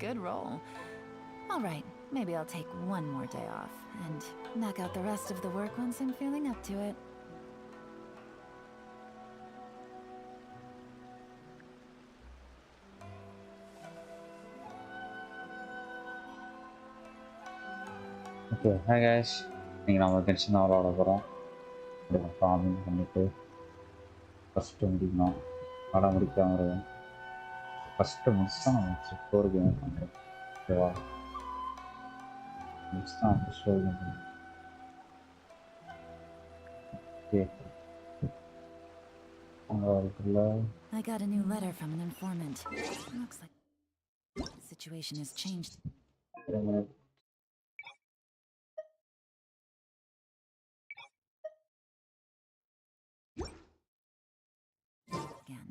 Good roll. All right, maybe I'll take one more day off and knock out the rest of the work once I'm feeling up to it. Okay, hi guys. நீங்கள் நம்ம Genshin விளாட போகிறோம். Farming பண்ணிட்டு first முடிக்கணும். விளாட முடிக்காம வருவேன். First முடிச்சுதான் நம்ம ஸ்டோர் கேம் பண்ணுறோம். ஓகேவா? முடிச்சுதான் நம்ம ஸ்டோர் கேம் பண்ணுறோம். Okay. I got a new letter from an informant. Looks like the situation has changed. Again.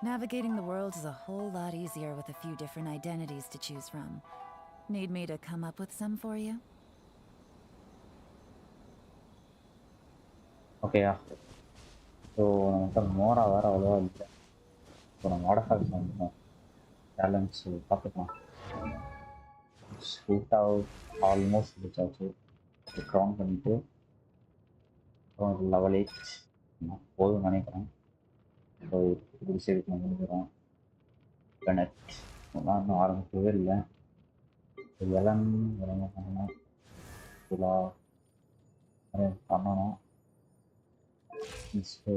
Navigating the world is a whole lot easier with a few different identities to choose from. Need me to come up with some for you? ஓகேயா? So நம்மகிட்ட மோரா வேறு அவ்வளோவா இல்லை. So நம்ம மாடஃபேக்ஸ் வந்துடும். Challenge பார்த்துக்கலாம். ஸ்கூட்டாக almost முடிச்சாச்சு. Crown பண்ணிவிட்டு அப்புறம் லெவல் 8 போதும் நினைக்கிறேன். ஸோ இப்படி சரி முடிஞ்சிடும். கனெக்ட் அதெல்லாம் இன்னும் ஆரம்பிக்கவே இல்லை. இளம் பண்ணணும். பண்ணணும். நெக்ஸ்ட்டு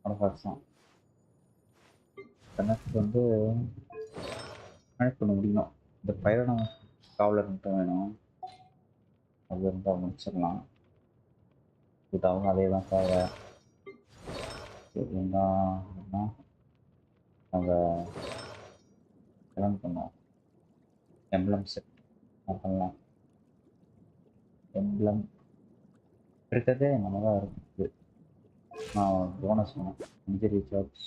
மாடஃபேக்ஸ் தான். கனெக்ட் வந்து கனெக்ட் பண்ண முடியும். இந்த பைரனம் காவலர் மட்டும் வேணும். அது இருந்தால் முடிச்சிடலாம். இது அவங்க அதே தான் தேவை. இருந்தால் அவங்க கிளம்பி பண்ணோம். எம்ப்ளம் செட் பண்ணலாம். எம்ப்ளம் இருக்கிறதே நம்ம தான் இருக்குது. நான் போனஸ் வேணும். இன்ஜரி சார்ஜ்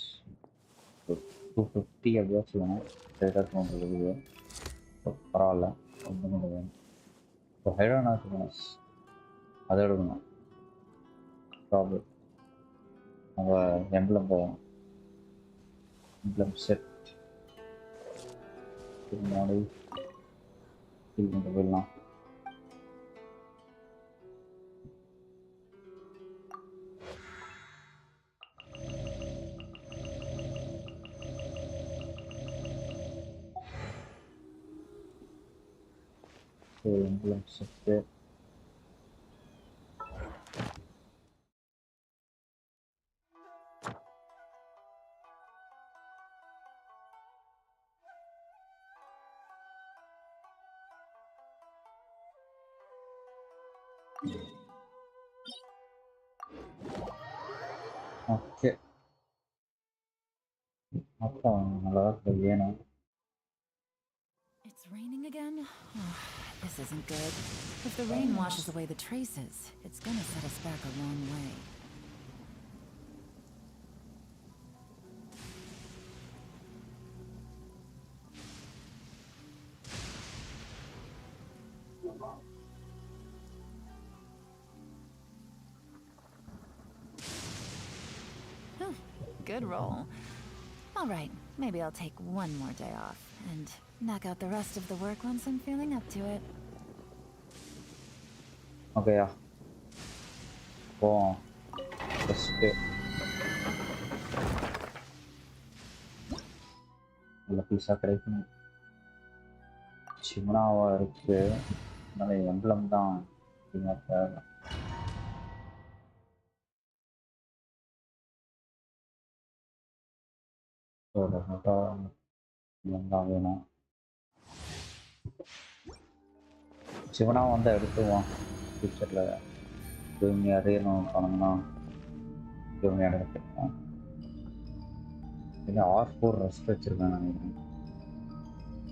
250 அப்படியாச்சும் வேணும். ஸ்டேட்டஸ் இருக்குது. பரவாயில்ல. ஒன்றும் வேணும். இப்போ ஹைட்ரோனாஸ் போனஸ் அதை எடுக்கணும். ப்ராப்ளம் நம்ம எம்ப்ளம் போவோம். எம்ப்ளம் செட் முன்னாடி ஃபீல் பண்ணிட்டு போயிடலாம். Emblem set okay. அப்புறம் நல்லா வேணும். It's raining again? Oh, this isn't good. If the rain washes away the traces, it's gonna set us back a long way. Good roll. All right, maybe I'll take one more day off and knock out the rest of the work once I'm feeling up to it. ஓகேயா? போவோம் first நல்ல பீஸாக கிடைக்கும். சிம்னாவா இருக்கு, அதனால emblem தான் அதிகமாக தேவை. தான் வேணும். சிவனா வந்து எடுத்துவான் ஃபியூச்சரில் இவங்க அறியணும் பண்ணணும்னா இவங்க எடுத்துருக்கோம். இல்லை R4 ரெஸ்ட் வச்சுருக்கேன் நினைக்கிறேன்.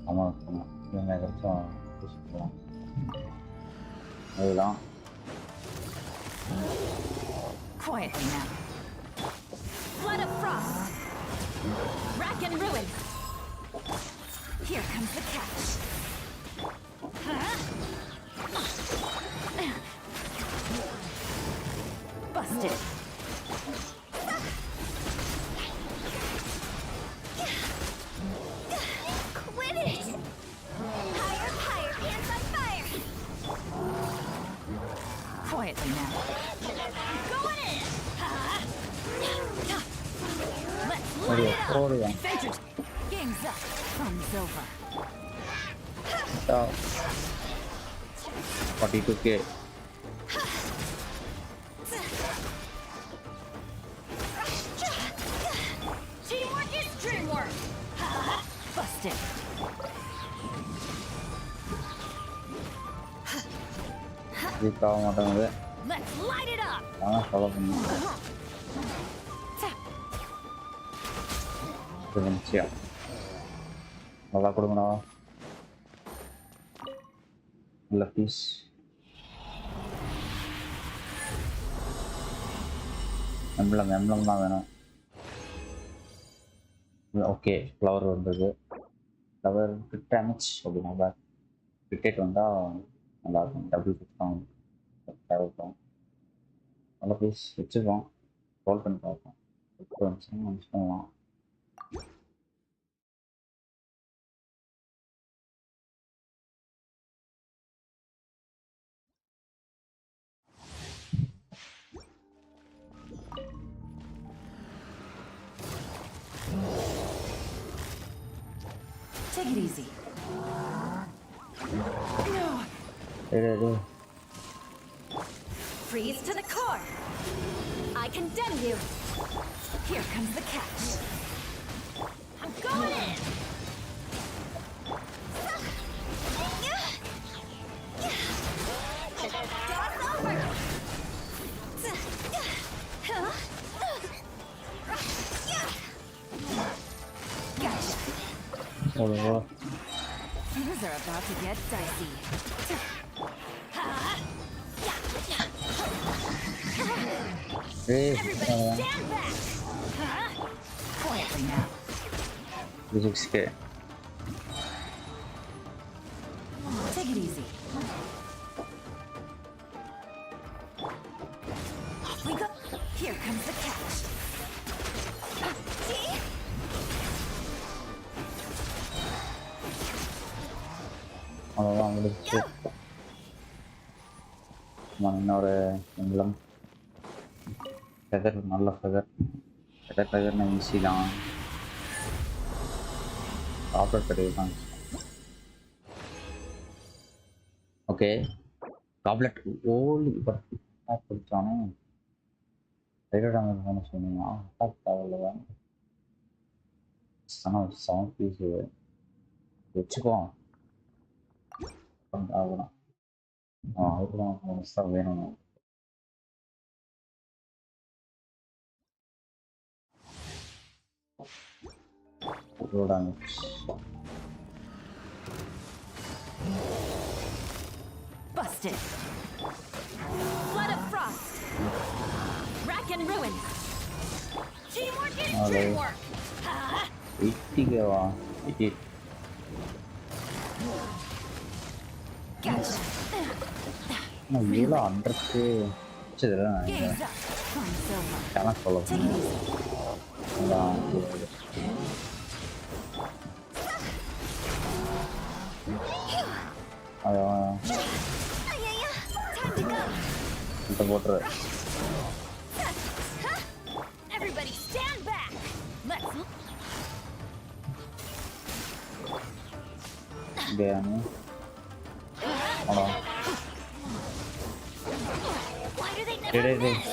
ஆமாம் இருக்கணும் இவங்க ஏதாச்சும் யூஸ் பண்ணலாம். அதுதான் Quietly now. Flood of frost. Rack and ruin. Here comes the catch. Busted. Quit it! Higher, higher, hands on fire! Quietly now. Going in! Let's ஒரு light it up. ஓடுவேன். Adventure. Game's up. Fun's over. 42K. Teamwork is dreamwork! Busted. இதுக்காக மாட்டேங்குது. Let's light it up. ஆனால் follow பண்ணுங்க. நிச்சயம் நல்லா கொடுங்கண்ணா. நல்ல பீஸ். எம்ப்ளம் தான் வேணும். ஓகே ஃப்ளவர் வந்தது. ஃப்ளவர் கிட் டேமேஜ் அப்படின்னா கிரிக்கெட் வந்தால் நல்லாயிருக்கும். டபுள் கிட் தான் தேவைப்படும். நல்ல பீஸ் வச்சுருக்கோம். ரோல் பண்ணி பார்ப்போம். வந்துச்சுன்னா யூஸ் பண்ணலாம். Take it easy. Freeze to the core! I condemn you! Here comes the catch. I'm going in! Toss over! Gotcha. அவ்வளோவா Things are about to get dicey. Everybody stand back! Quietly now. 36K. Take it easy. Off we go. Here comes the catch. See? அவ்வளோதான் முடிச்சு. இன்னொரு emblem feather. நல்ல ஃபெதர்னா easy தான். Operate கிடையாது தான். Okay goblet ஓலி கொடுத்தானே ரைடாக சொன்னீங்கன்னா அட்டாக் தேவையில்ல. ஆனால் 7 பீஸு வச்சுக்குவோம். ஆகணும். அதுதான் தான் வேணும். Busted. Flood of frost! Rack and ruin! Teamwork is Hello. dreamwork! 80Kவா? 80. Gotcha. இவ்வளோ 100K வச்சதில்ல Game's up. Fun's over. கணக்கு ஃபாலோ Take it பண்ணுங்க. easy. அதான் அதான் Time to go! போட்டுரு. gaya ni. Hold on. Why do they Did never I miss?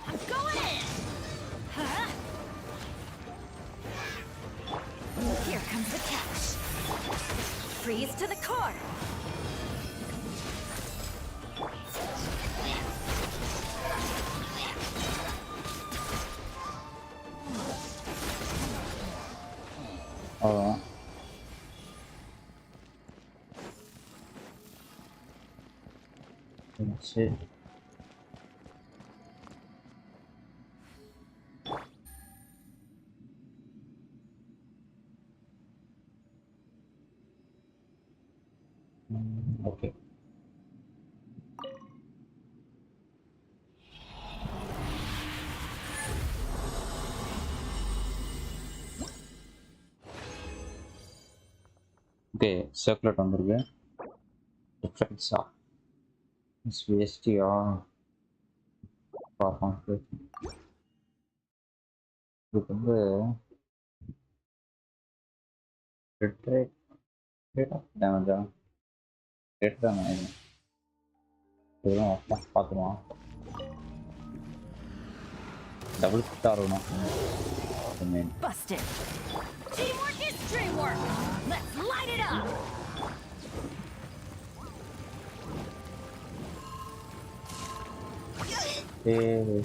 I'm going in. Here comes the catch. Freeze to the core. Hold on. That's it. Okay. Okay, circlet வந்திருக்கு. Difference It's VSTR. இதுக்கு வந்து rate of damage rate தான் நினைக்கிறேன். இதெல்லாம் பார்த்துருவான். Double star வேணும். Busted. Teamwork is dreamwork. Let's light it up. Hey.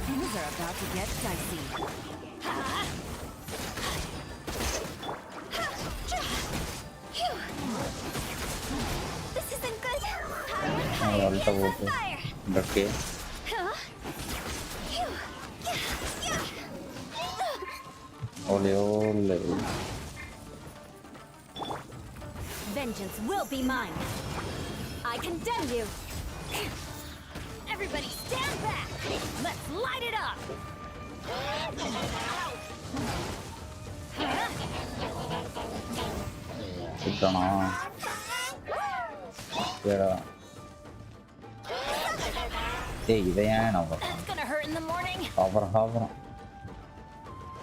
Things are about to get dicey. This isn't good. Alta voto. Okay. Ole ole. Vengeance will be mine. I condemn you. Everybody stand back. Let's light it up. இதானா? ஏடா. ஏய் இதை ஏன் நான் வரேன்? That's gonna hurt in the morning. அப்புறம்.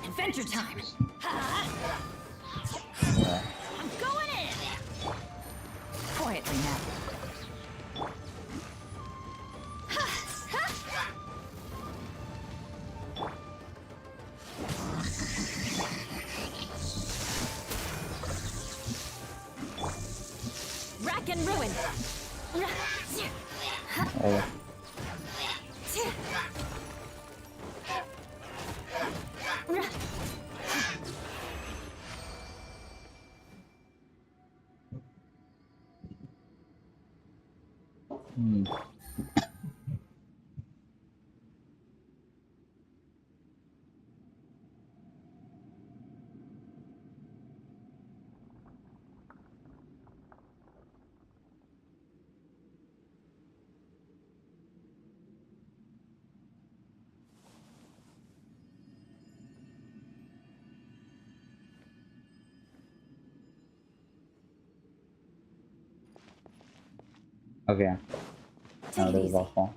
Adventure time. I'm going in. Quietly now. Rack and ruin. Oh. Okay. Take it easy. பார்ப்போம்.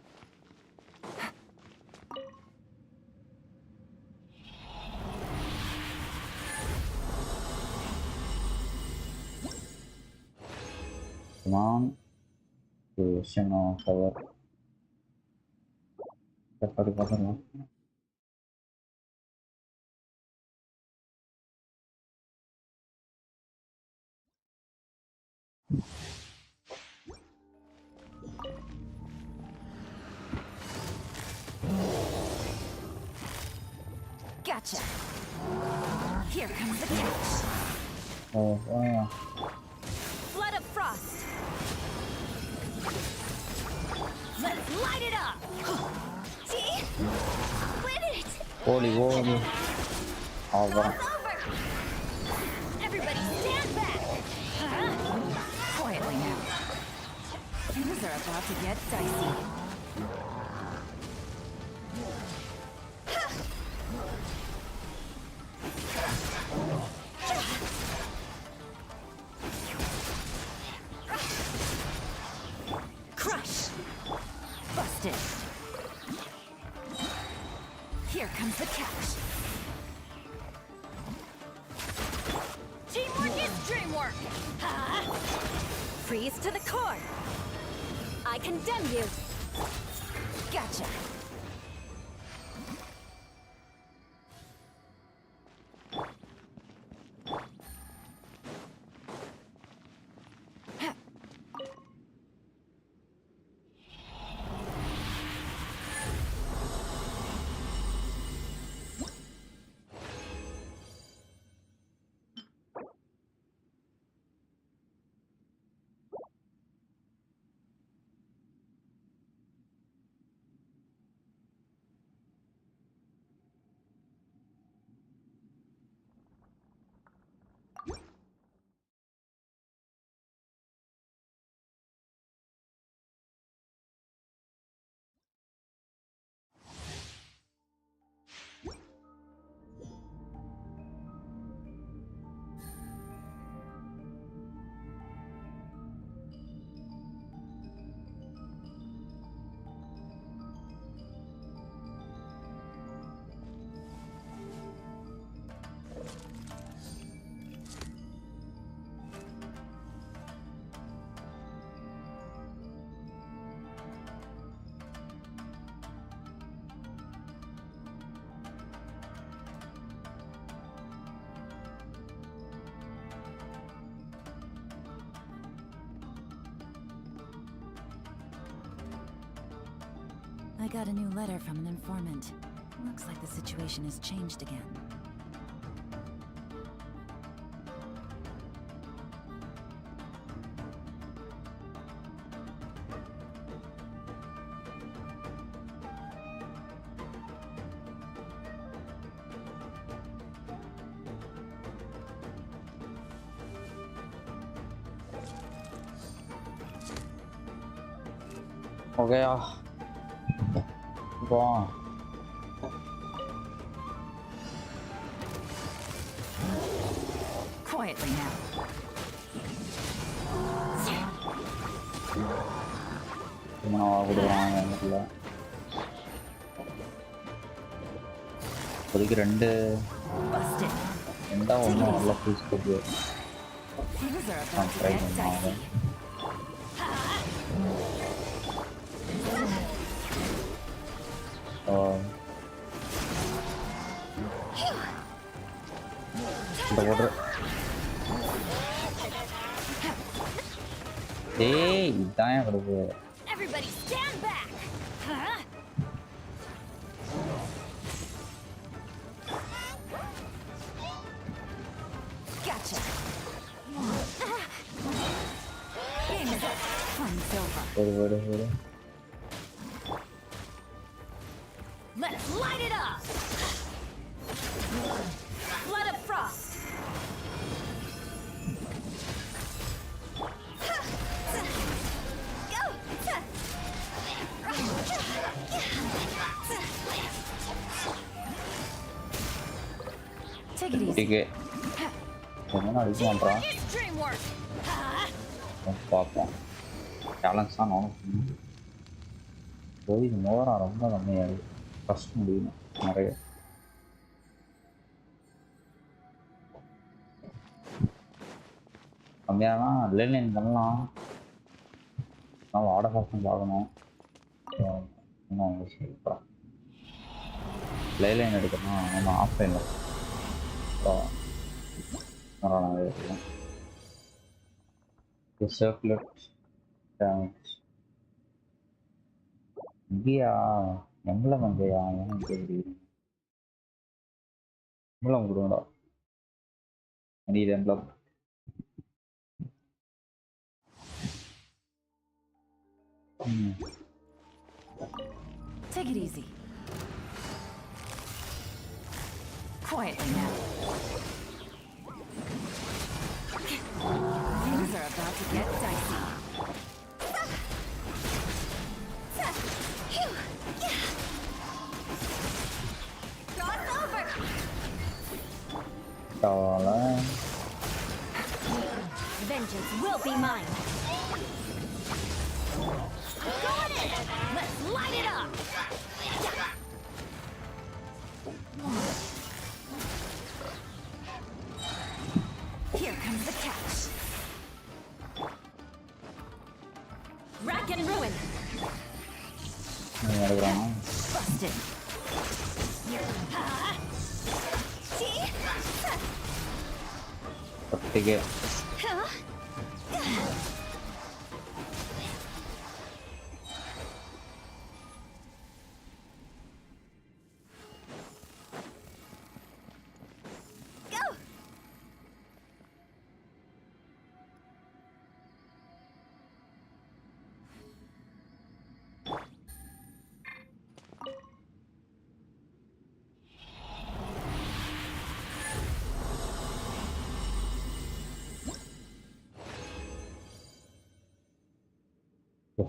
Come on. Shimno cover. Dapat பார்க்கலாம். Gotcha. Here comes the catch. Oh, wow. Flood of frost. Let's light it up. See? Win it. Holy. Oh, wow. It's over. Everybody stand back. Quietly now. Things are about to get dicey. Crush! Busted! Here comes the catch. Teamwork is dreamwork! Ha! Freeze to the core! I condemn you! Gotcha. I got a new letter from an informant. Looks like the situation has changed again. Okay, go on. Quietly now. Busted. Things are about to get dicey. the water. Hey, dying for the world. Everybody stand back! Huh? Gotcha. Game is up. Fun's over. Wait. Let's light it up! Blood of frost! Take it easy. Okay. Teamwork is dreamwork! பார்ப்போம் challenge தான் நானும் போய் மோரா ரொம்ப கம்மியாகுது first முடியும் நிறைய கம்மியானா line பண்ணலாம் நான் ஆர்டர் ஃபஸ்ட்டு பார்க்கணும் இன்னும் அவங்க சொல்கிறேன் லைன் எடுக்கணும் நம்ம ஆஃப்லைனில் நிறைய இருக்கலாம் circlet damage இங்கேயா எம்பளம் அங்கேயா ஏன் தெரியுது emblem கொடுங்கடா need emblem Take it easy. Quietly now. Things are about to get dicey. Cross over! Vengeance will be mine! Going in! Let's light it up! ಒಟ್ಟಿಗೆ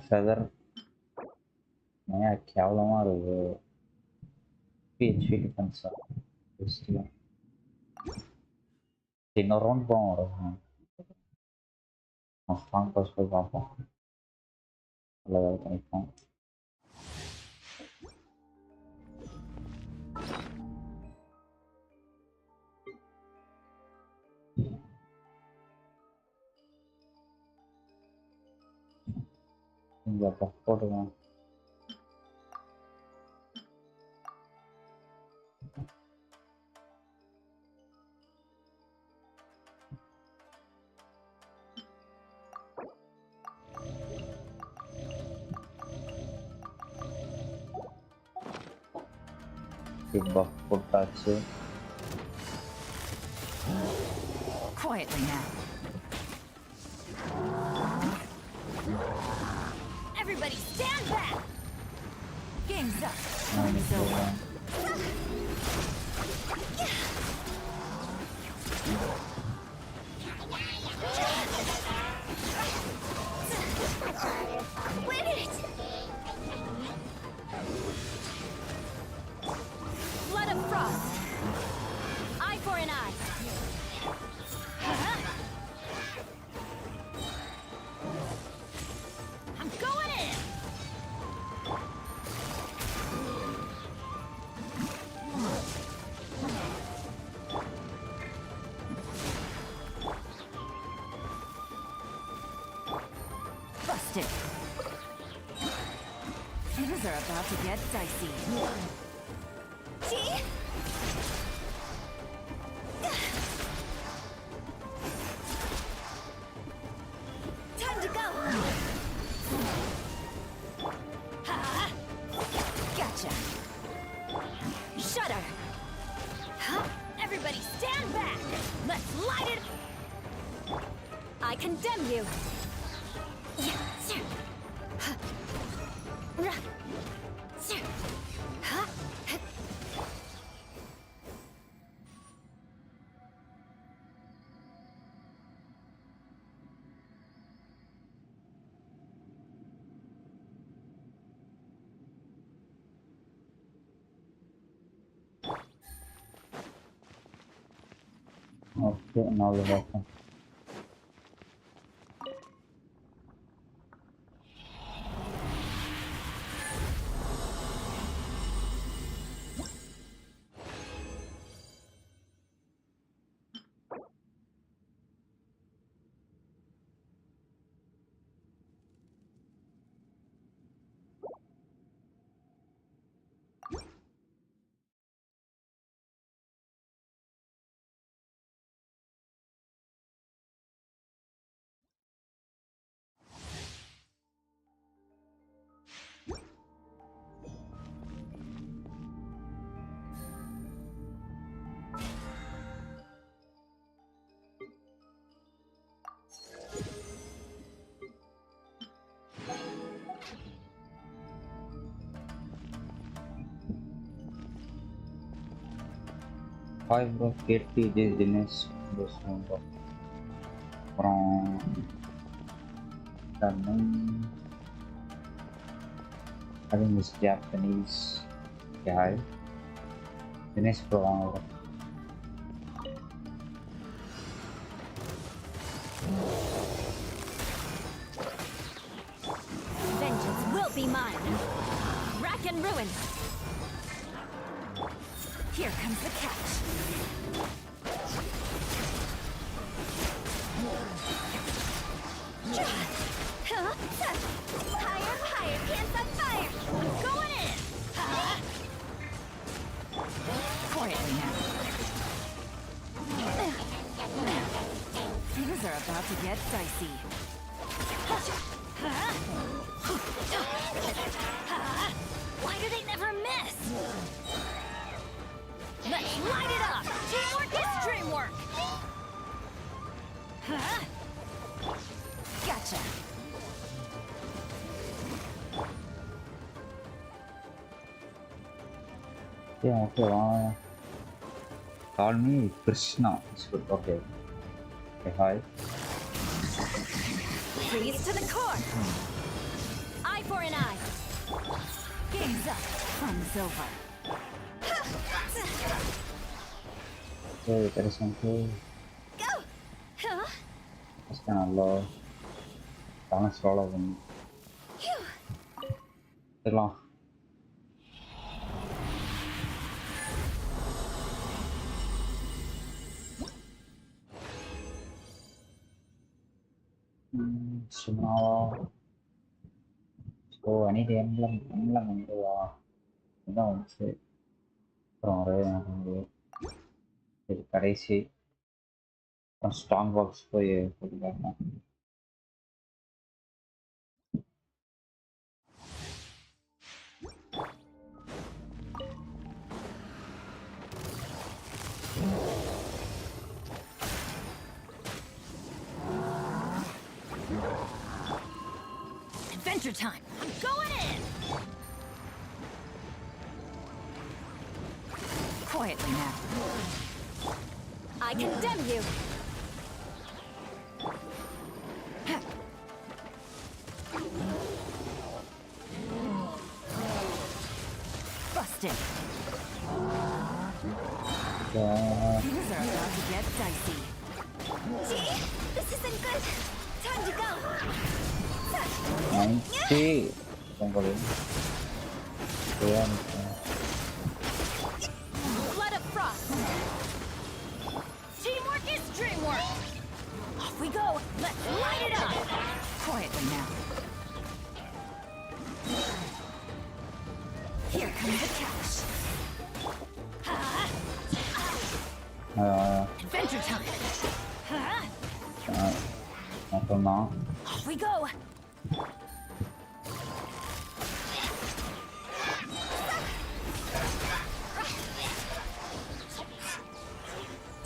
ஃபெதர் கேவலமாக இருக்குது பிஹெச்பி டிஃபென்ஸா இன்னொரு round போவோம் வரும் ஸ்ட்ராங் பாஸ் போய் பார்ப்போம் நல்ல வேலை பண்ணிப்போம் இங்கே போட்டுக்கலாம் buff போட்டாச்சு Quietly now. Everybody stand back! Game's up. Time's over. Win it! Blood of frost. Eye for an eye. I'm going in! Busted. Things are about to get dicey. See? Time to go! Gotcha. Shudder! Everybody stand back! Let's light it! I condemn you! Okay, now the weapon. Hi bro, KT this Dinesh this one bro. From I think this Japanese guy. Dinesh bro. Vengeance will be mine! Rack and ruin! Here comes the catch. Higher, higher, hands on fire! Going in! Quietly now. Things are about to get dicey. Why do they never miss? Let's light it up! Teamwork is dreamwork! Gotcha. Yeah, okay, call me Krishna. It's good. Okay. Okay, hi. Freeze to the core! Eye for an eye! Game's up. Fun's over. Okay, there is something. Go! Huh? It's kind of low. Balance all of them. Phew. Long. So now, so I need to emblem into no, say, from கடைசி strong box போய் போட்டுக்காங்க. Adventure time! I'm going in! Quietly now. I condemn you! Busted. Yeah. Things are about to get dicey. Gee, this isn't good! Time to go! 90. Somebody. Yeah. Blood of frost! Teamwork is dreamwork! Off we go! Let's light it up! Quietly now. Here comes the cash. Adventure time. மட்டும்தான். Off we go!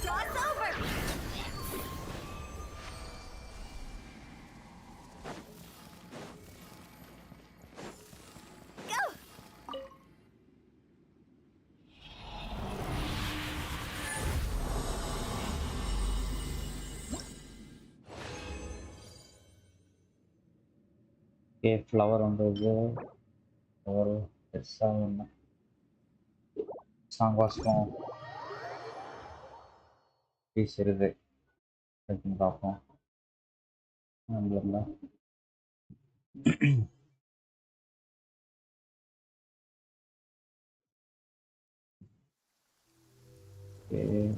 Draw's over! Go! Okay, flower வந்தது. ஒரு பெருசா ஒண்ணு. Song வாசிப்போம். பேசுறது. அதுக்கு பார்ப்போம். நம்மள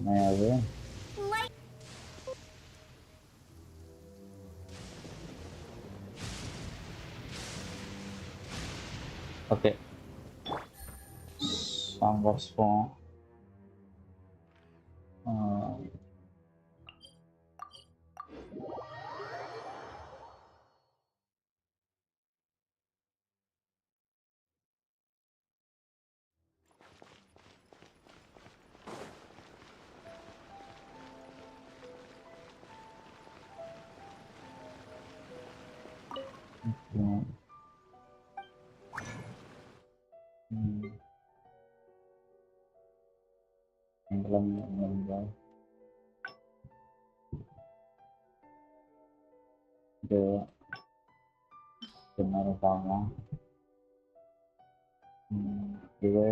நான் அது Light! ஓகே சாங் வாசிப்போம். எங்கெல்லாம் இது நேரம் பார்க்கலாம். இது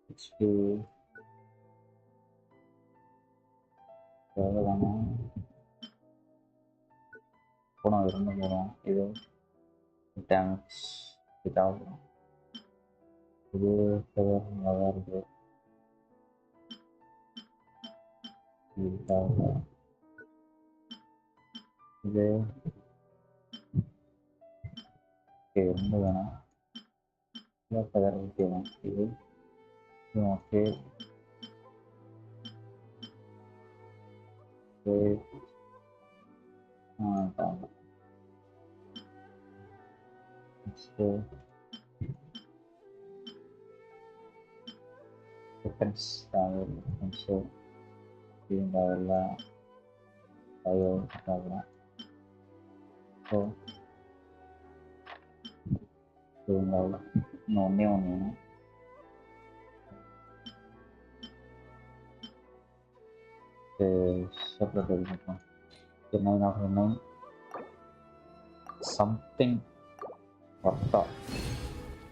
ஹெச்பி வேணாம் போனோம் இருந்து போகிறோம். இது டேமேஜ் இதாகும். இது நல்லா இருக்குது. இது ரொம்ப வேணாம். கலர் ஓகேவா இது Okay. Okay. So defense tower, and so being our fire tower. So doing our no. The separate the 9 out of 9 something worked out.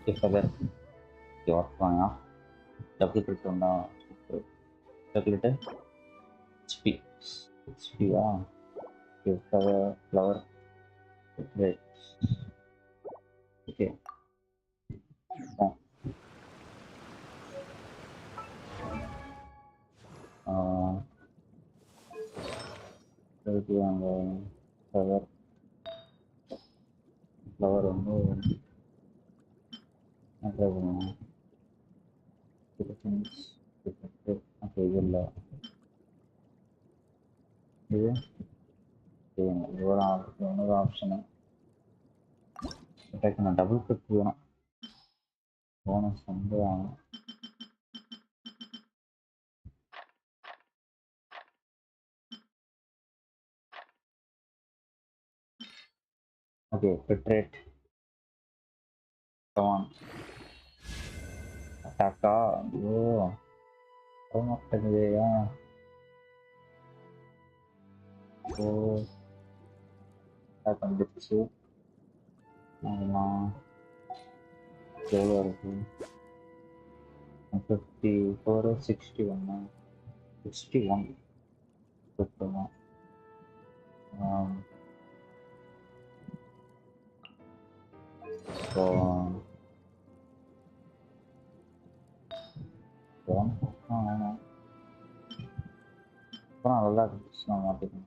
If other your plan, double click on the double click HP. HP, give the flower. Wait. Okay. Uh, the flower வந்து okay இது இல்லை இது இவ்வளோ இன்னொரு option நான் double click வேணும் bonus வந்து okay bitrate come on அட்டாக்கா ஐயோ மாட்டேங்குதேயா ஓ அட்டாக் வந்துடுச்சு எவ்வளோ இருக்கு 54 61 61 சுத்தமாக ஸோ வேணாம் அப்புறம் நல்லா இருந்துச்சு நான் மாட்டிக்கணும்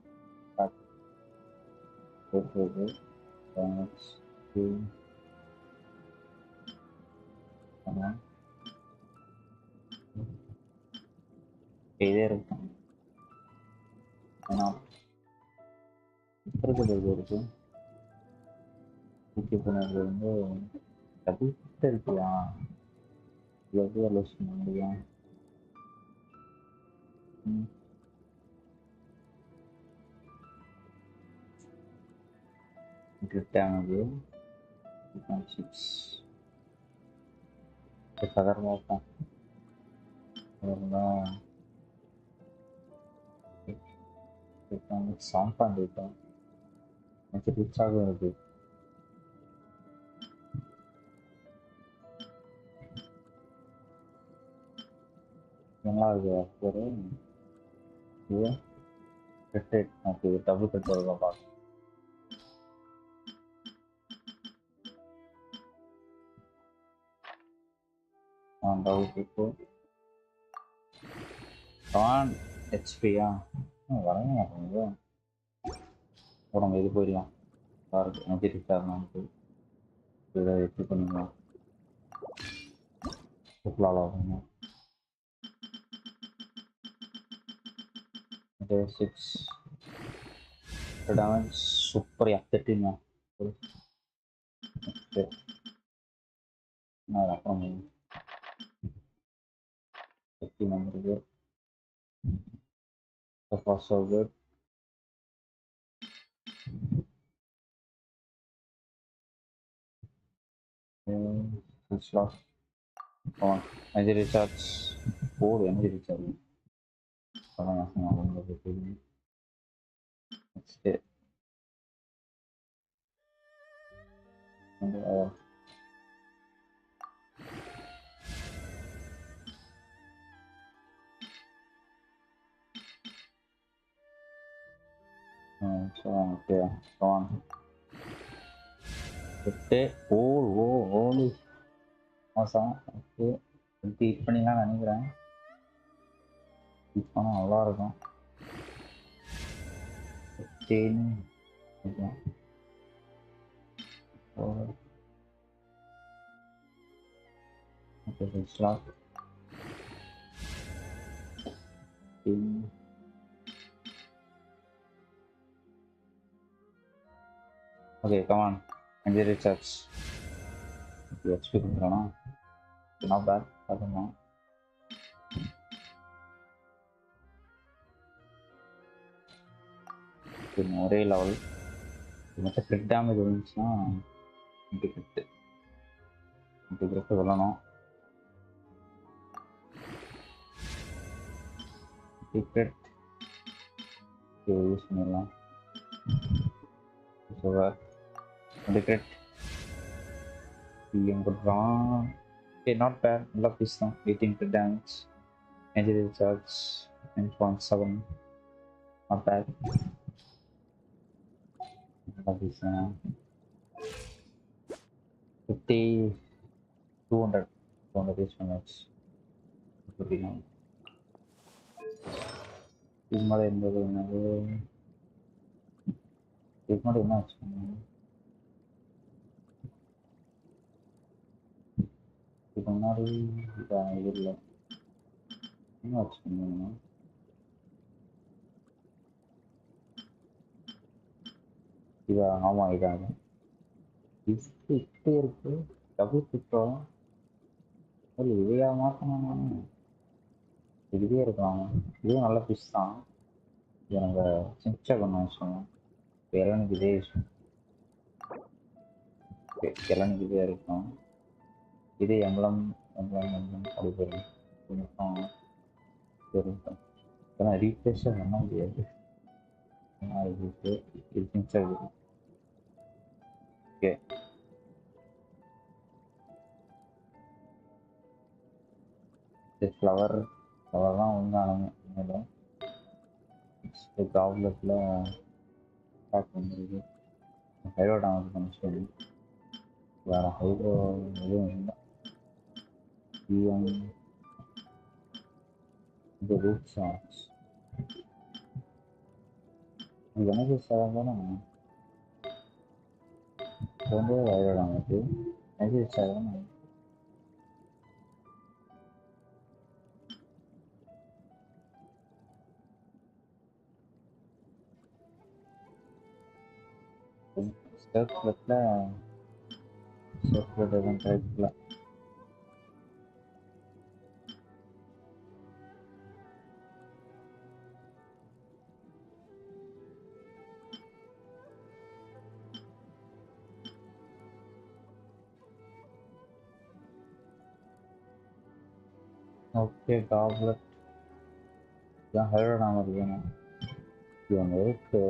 இதே இருக்கும் ஏன்னா இருக்கிறது இருக்கு ஓகே பண்ணது வந்து டபுள் இருக்கலாம் எவ்வளோ லூஸ் பண்ண முடியும் ஆனது 6 சாதாரணமாக இருக்கும் சாங் பண்ணிட்டேன் எனக்கு ரீச்சாகவும் இருக்கு நல்லா இருக்கு ஒரு இது ஓகே டபுள் கட் வருவா பார்க்க டபுள் கிட்டு 7 ஹெச்பியா வரவே மாட்டேங்குது உடம்பு இது போயிடலாம் பாருக்கு எனக்கு ரீச்சாகணும்ட்டு இதை எப்படி பண்ணிக்கலாம் சுற்றுலாவில் 6 damage super ya 13 nah akan 13 juga so far so good slot on energy recharge energy recharge kalau langsung ngomong begitu next day so okay on gede holy masa oke nanti peningan நினைக்கிறேன் இப்போ நல்லா இருக்கும் chain okay slot Okay, come on. Injury charge. HP கொடுக்குறோம். Not bad. பார்க்கணும். ஒரே level. மொத்தம் grid damage இருந்துச்சுன்னா grid சொல்லணும். கிரிட் யூஸ் பண்ணிடலாம். கிரிட் பிஎம் கொடுக்குறோம். Okay, not bad. நல்லா பீஸ் தான். 18 crit damage. Injury charge 9.7. Not bad. நல்லா பீஸ் தான். 200 யூஸ் பண்ணாச்சு. இது மாதிரி இருந்தது என்னது? இது மாதிரி என்ன ஆச்சு? இதுக்கு முன்னாடி இது இல்லை. என்ன ஆச்சு? இதா? ஆமாம், இதாங்க. இப்படி இருக்கு. டபுள் கிட்டோம். இதையா மாற்றணும்? இதுவே இருக்கலாம். இதுவும் நல்ல பீஸ் தான். இது நாங்கள் சின்ச்சா பண்ண சொன்னோம். இளநிக்கு இதே இளநிக்கு இதே இருக்கும். இது எம்பளம் அப்படி போயிருக்கும். இதெல்லாம் ரீப்ளேஸாக பண்ண முடியாது. இது சின்ச்சா இருக்குது. ஓகே, ஃப்ளவர் தான் ஒன்றானது. ப்ராப்ளத்தில் பேக் பண்ணிருக்கு. ஹைட்ரோ டேமேஜ் பண்ண சொல்லி வேறு ஹைட்ரோ எதுவும் இல்லை. இந்த ரூட் சாங்ஸ் இது எனக்கு சாதாரண வந்து ஹைட்ரோ டேமேஜ் எனக்கு சாதாரண. சர்க்குலெட்டில் எதுவும் கிடைக்கல. ஓகே, டாப்லெட் இதான் ஹைட்ரோ டேமேஜ் வேணும். இது ஒன்று இருக்கு.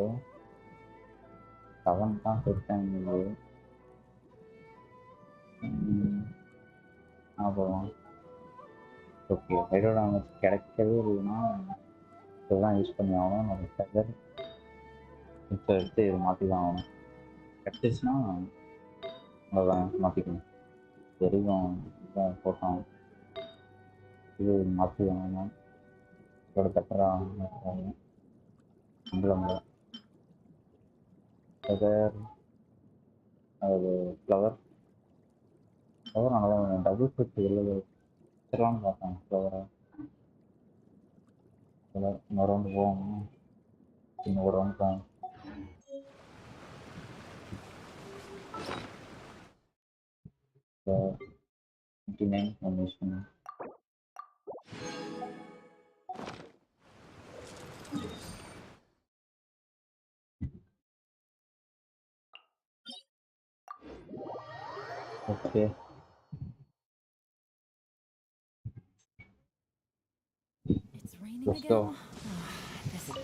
7 தான் கொடுத்தாங்க. அப்புறம் ஓகே, ஹைட்ரோ டேமேஜ் கிடைக்கவே இல்லைன்னா இதெல்லாம் யூஸ் பண்ணி ஆகணும். நம்ம ஃபெதர் இப்போ எடுத்து இது மாற்றி தான் ஆகணும். கிடைச்சிச்சுன்னா அவ்வளோதான், மாற்றிக்கணும். தெரியும் இதான் போட்டோம். இது மாற்றி வாங்கணும். இதோட பெட்டராக அம்பளம் ஃபெதர் அது ஃப்ளவர் நல்லா டபுள் ஃபிட் இல்லை வச்சிடலான்னு பார்த்தேன். ஃப்ளவரை இன்னொரு ரவுண்டு போவோம். இன்னொரு ரவுண்டு போவோம். இப்போ 29 நம்ம யூஸ் பண்ணுவோம். Okay, It's raining let's again. go. This is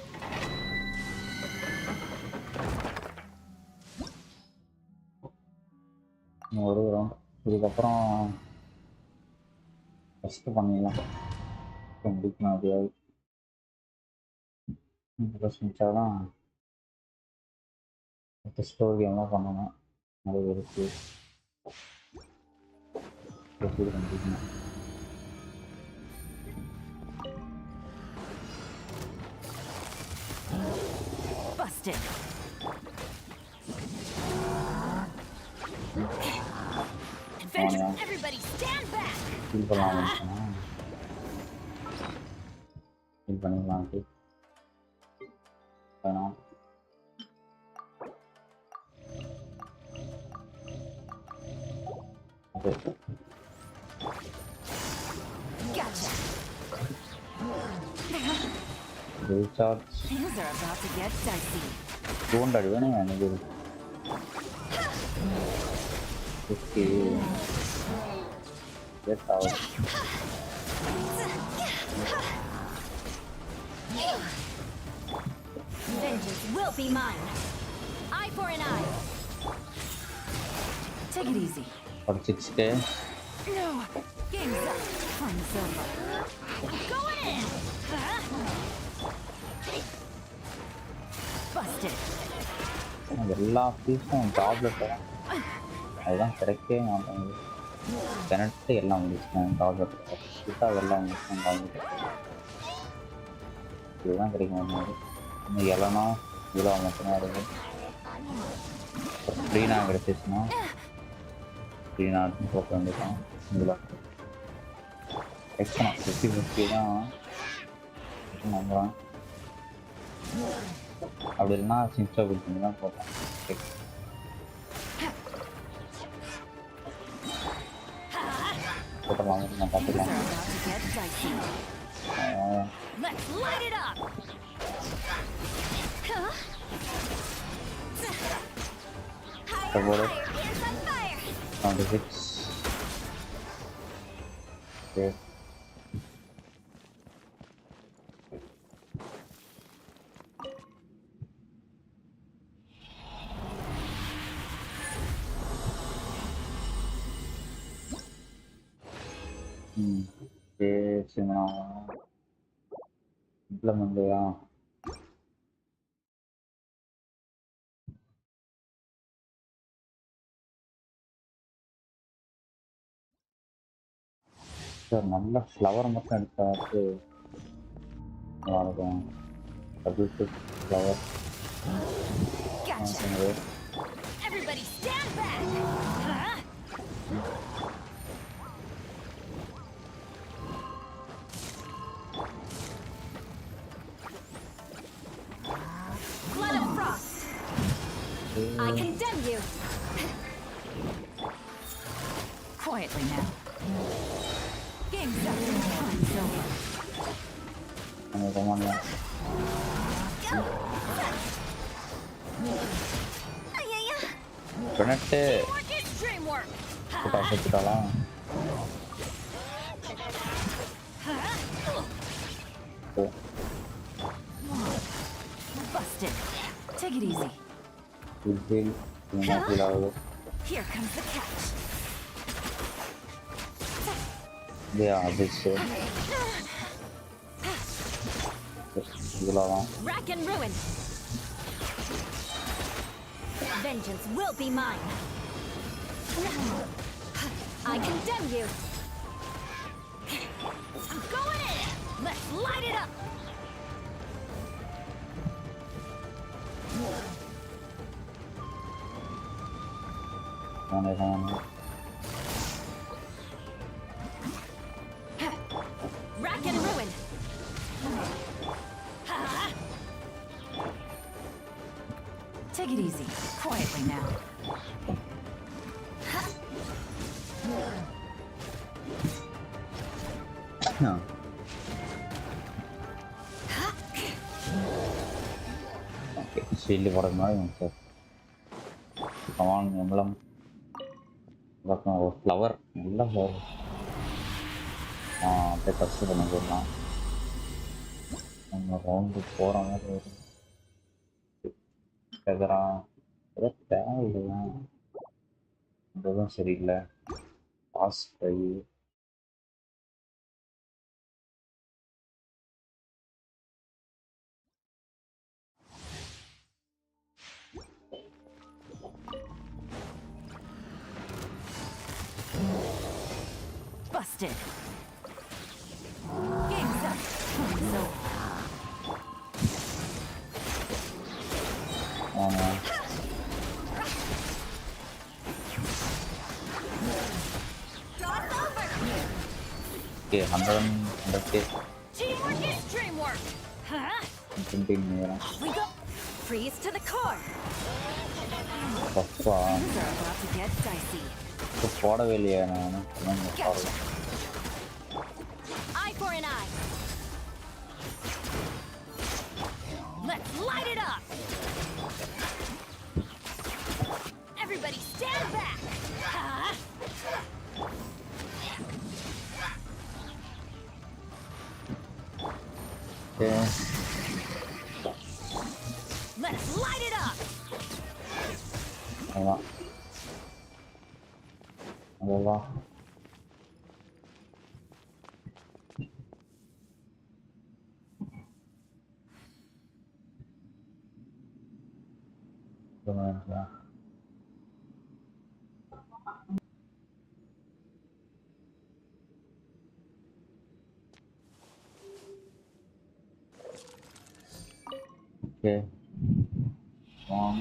ஒரு ரவுண்ட் இதுக்கப்புறம் ஃபஸ்ட்டு பண்ணிடலாம். முடிக்கணும் அப்படியாவது ஃபஸ்ட் முடிச்சாதான் ஸ்டோர் கேம்லாம் பண்ணணும். நிறைய இருக்கு. எப்படி கண்டிக்கணும். busted. Adventure, everybody stand back! Feel பண்ணலாம். ஃபீல் பண்ணிடலான்ட்டு வேணாம். Okay Gotcha. Recharge Things are about to get dicey. 200 வேணும் எனக்கு 50 வேஸ்ட் ஆகுது. Vengeance will be mine. Eye for an eye. Take it easy. ஒரு 6K No. Game's up. Fun's over. Going in. Busted. எல்லா ஃபீஸும் tablet அதுதான் கிடைக்கவே மாட்டேங்குது. கிணட்டு எல்லாம் முடிச்சிட்டேன் டாப்லெட் ஃபீஸாக எல்லாம் முடிச்சிட்டேன் டாப்லெட் இதுதான் கிடைக்க மாட்டேங்குது. இன்னும் எல்லனா இவ்வளோ மட்டும்தான் இருக்குது. ஃப்ரீனா கிடைச்சிச்சுன்னா ஃப்ரீனா போக்க வேண்டியதான். இவ்வளோ எக்ஸ்ட்ரா 50 தான் நம்புகிறேன். அப்படி இல்லைன்னா சின்ஸ்டா கொடுத்தீங்க தான் போட்டேன். போட்டலாம் நான் பார்த்துக்கலாம். Let's light it up. போடு Here's the fire. 26 ஓகே சரிண்ணா இம்ப்ளிமெண்ட்லையா சார் நல்ல ஃப்ளவர் மட்டும் எடுத்தாச்சு நல்லாயிருக்கும். Double flower Gotcha. Everybody stand back. Blood of frost. I condemn you. Quietly now. Game's up. Fun's over. நம்ம கமாண்டா கிணட்டு Teamwork is dreamwork. போட்டா செத்துட்டாலாம். Busted. Take it easy. Feel feel ஆகுது. Here comes the catch. இல்லையா அதிர்ச்சி இதெல்லாம் தான் Rack and ruin. Vengeance will be mine. I condemn you. I'm going in. Let's light it up. Rack and ruin. Take it easy. Quietly now. Okay shield போடுறது மாதிரி sir come on emblem ஒரு flower நல்ல flower அப்படியே first பண்ண போடலாம். நம்ம round போகிற மாதிரி வரும் எதரா ஏதோ தேவையில்லையா இதுதான் சரியில்லை. Boss bye Busted. Game's up. Fun's over. Start over. Okay 100K Teamwork is dreamwork. Huh? Continue. Off we go. Freeze to the core. Papa. Things are about to get dicey. So போடவே இல்லையா நான் Gotcha. Eye for an eye. Let's light it up. Everybody stand back. Huh? Okay. Let's light it up. அவ்வளோதான் அவ்வளோதான் Okay. Wrong.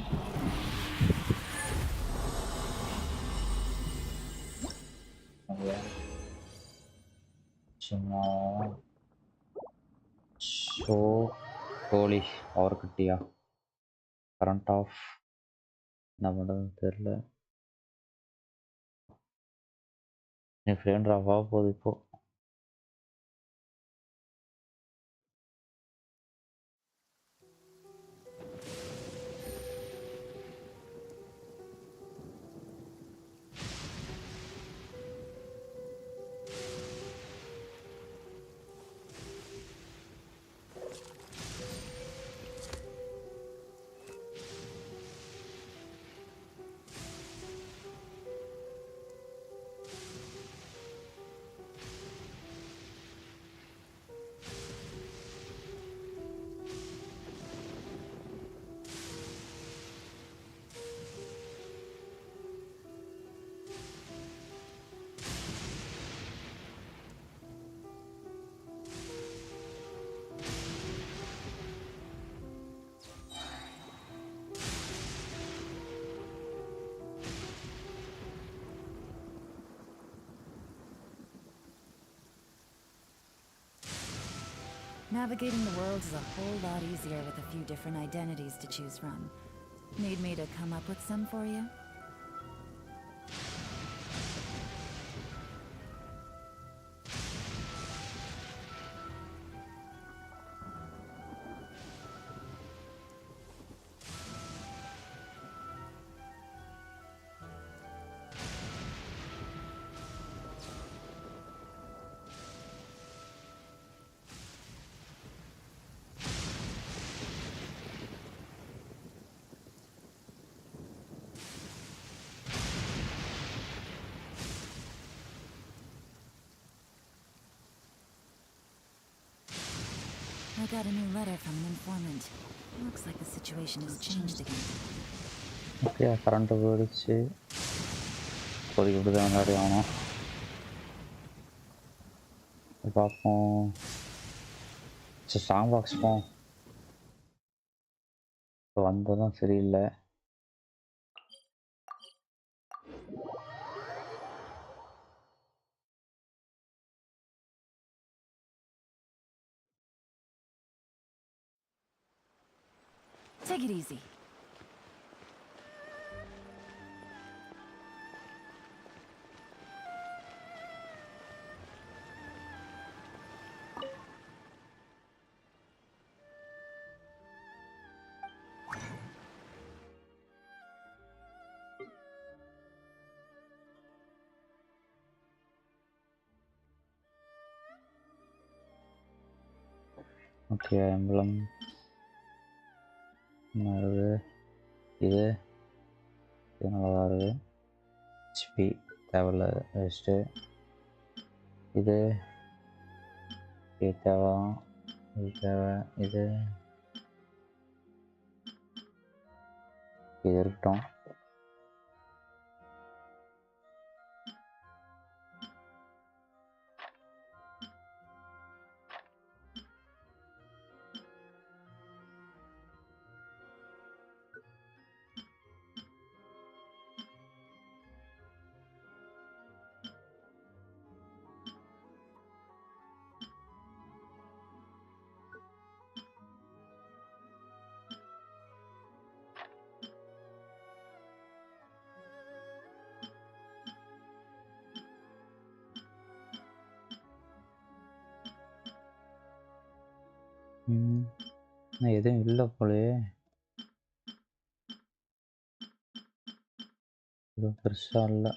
Okay. சும்மா show கோலி power கட்டியா current off என்ன பண்ணுறதுன்னு தெரில என் ஃப்ரெண்ட் ஆஃப் ஆக போகுது இப்போது Navigating the world is a whole lot easier with a few different identities to choose from. Need me to come up with some for you? I got a new letter from an informant. Looks like the situation has changed again. Okay current போயிடுச்சு இப்போதைக்கு இப்படி தான் விளையாடி ஆகணும் பார்ப்போம் சரி song box போம் இப்போ வந்ததும் சரியில்லை Take it easy. Okay emblem வருது இது நல்லா வருது ஹெச்பி தேவையில்ல வேஸ்ட்டு இது தேவை இது தேவை இது இருக்கட்டும் நான் எதுவும் இல்லை போலயே. எதுவும் பெருசா இல்லை.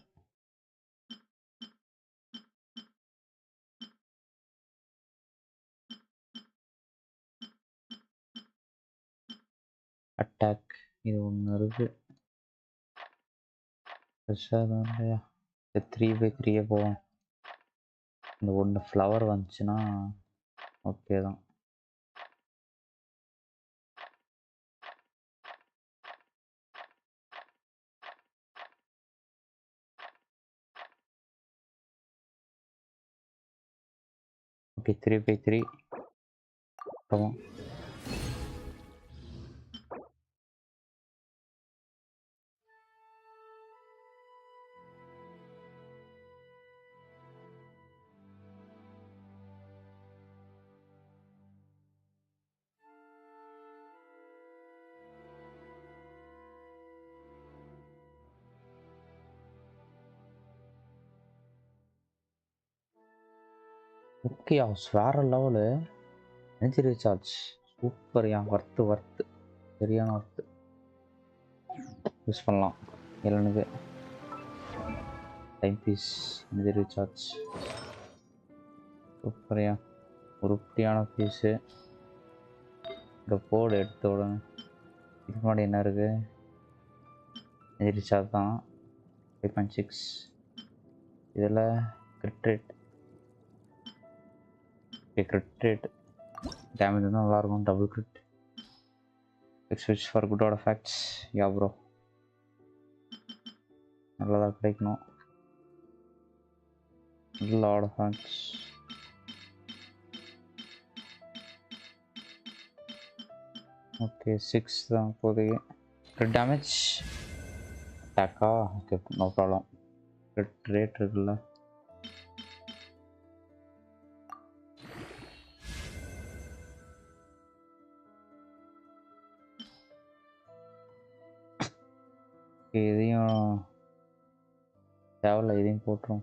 அட்டாக் இது ஒன்று இருக்கு. பெருசாக எதுவும் இல்லையா? 3x3 போவோம். இந்த ஒன்று ஃப்ளவர் வந்துச்சுன்னா ஓகே தான். ஓகே 3x3 போவோம். ஓகே வேற level. Energy recharge super. Worth சரியான ஒர்த்து. யூஸ் பண்ணலாம். எனக்கு டைம் பீஸ் எனர்ஜி ரீசார்ஜ் சூப்பரியா. உருப்படியான பீஸு. இந்த போர்டு எடுத்த உடனே இதுக்கு முன்னாடி என்ன இருக்குது? எனர்ஜி ரீசார்ஜ் தான். 5.6. இதில் கிரிட் ரேட் டேமேஜ் வந்து நல்லாயிருக்கும். Double crit. ஸ்விட்ச் for good add effects. Yeah bro நல்லதாக கிடைக்கணும். நல்ல ஆட் எஃபெக்ட்ஸ். ஓகே 6 தான் இப்போதைக்கு. கிரிட் டேமேஜ் அட்டாக்கா? Okay no problem. Crit rate இருக்குல்ல. இதையும் தேவையில்ல, இதையும் போட்டுரும்.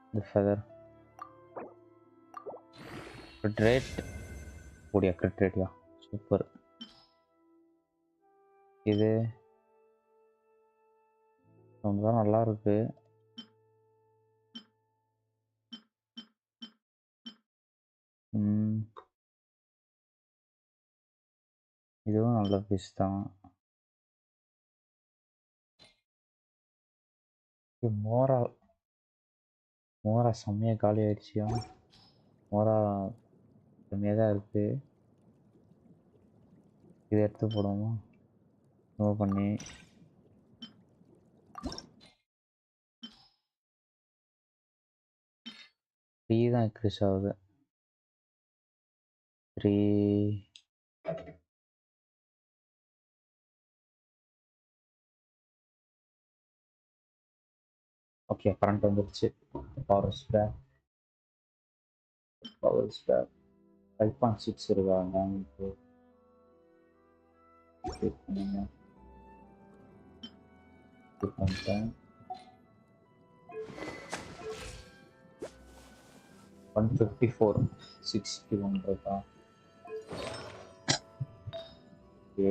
இந்த ஃபெதர் கிரிட் ரேட் கூடிய கிரிட் ரேட்டியா சூப்பர். இது தான் நல்லா இருக்கு. இதுவும் நல்ல பீஸ் தான். மோரா செம்மையாக காலி ஆயிடுச்சியா? மோரா கம்மியாக தான் இருக்கு. இதை எடுத்து போடுவோமா? மூவ் பண்ணி த்ரீ தான் இன்க்ரீஸ் ஆகுது. 3 ஓகே கரண்ட் வந்துருச்சு. பவர் ஸ்பேர் 5.6 இருக்காங்க. பண்ணிட்டேன். 154 61 இருக்கா? ஓகே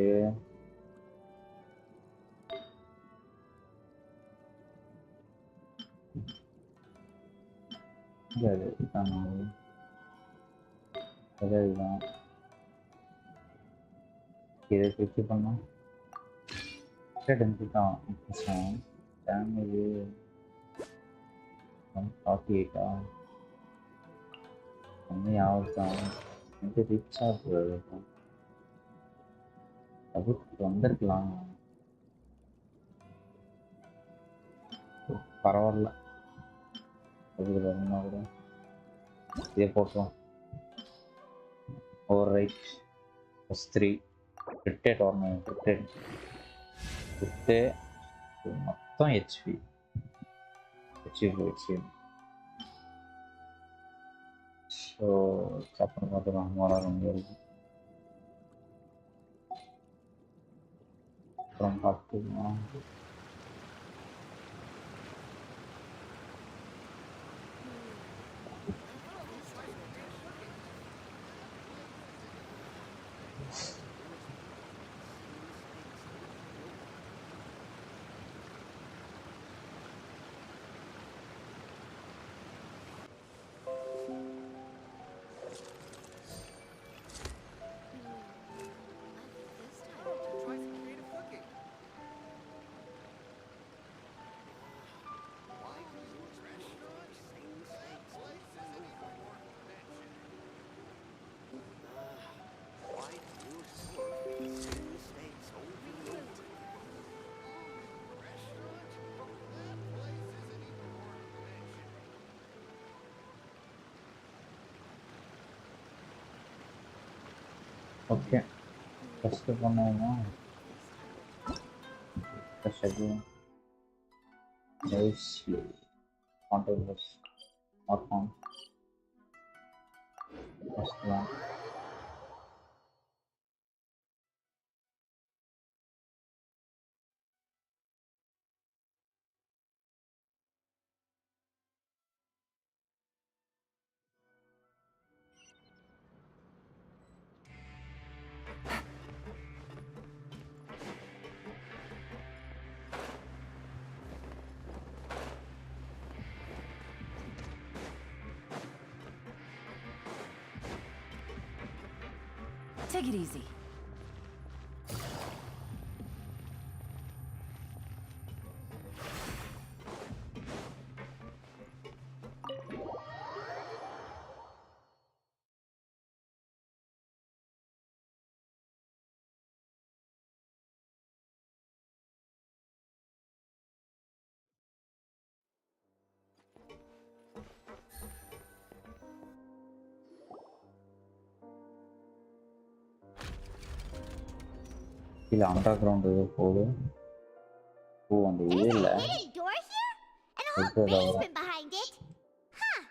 அதுதான் இதை கிளிக் பண்ணோம். தான் டேமேஜ் 148 கம்மியாகத்தான். இது ரீசார்ஜ் அதுக்கு வந்திருக்கலாம். பரவாயில்ல, அதுக்கு வரணும்னா கூட இதே போட்டோம். ஓவர் ரைட் +3 கிரிட்டேட் வரணும். கிரிட்டு மொத்தம் ஹெச்பி போயிடுச்சு. ஸோ அப்புறம் பார்த்துக்கலாம். வர முடியாது. அப்புறம் பார்த்துக்கலாம். ஓகே ஃபஸ்ட்டு பண்ணுவோமா ஃபஸ்ட் எதுவும் நைஸ் கான்டெக்ட் மார்க் ஃபஸ்ட் தான் Take it easy. கீழே அண்டர் கிரவுண்ட் போகுது ஓ அந்த இது There's இல்லை a hidden door here? And a whole It's good, basement behind it? Huh.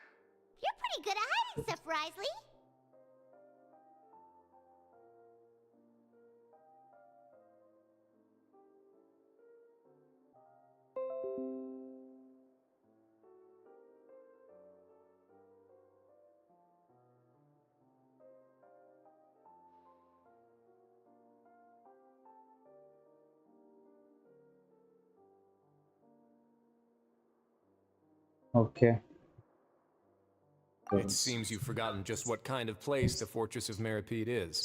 You're pretty good at hiding stuff, Risley. Okay It seems you've forgotten just what kind of place the Fortress of Meripede is.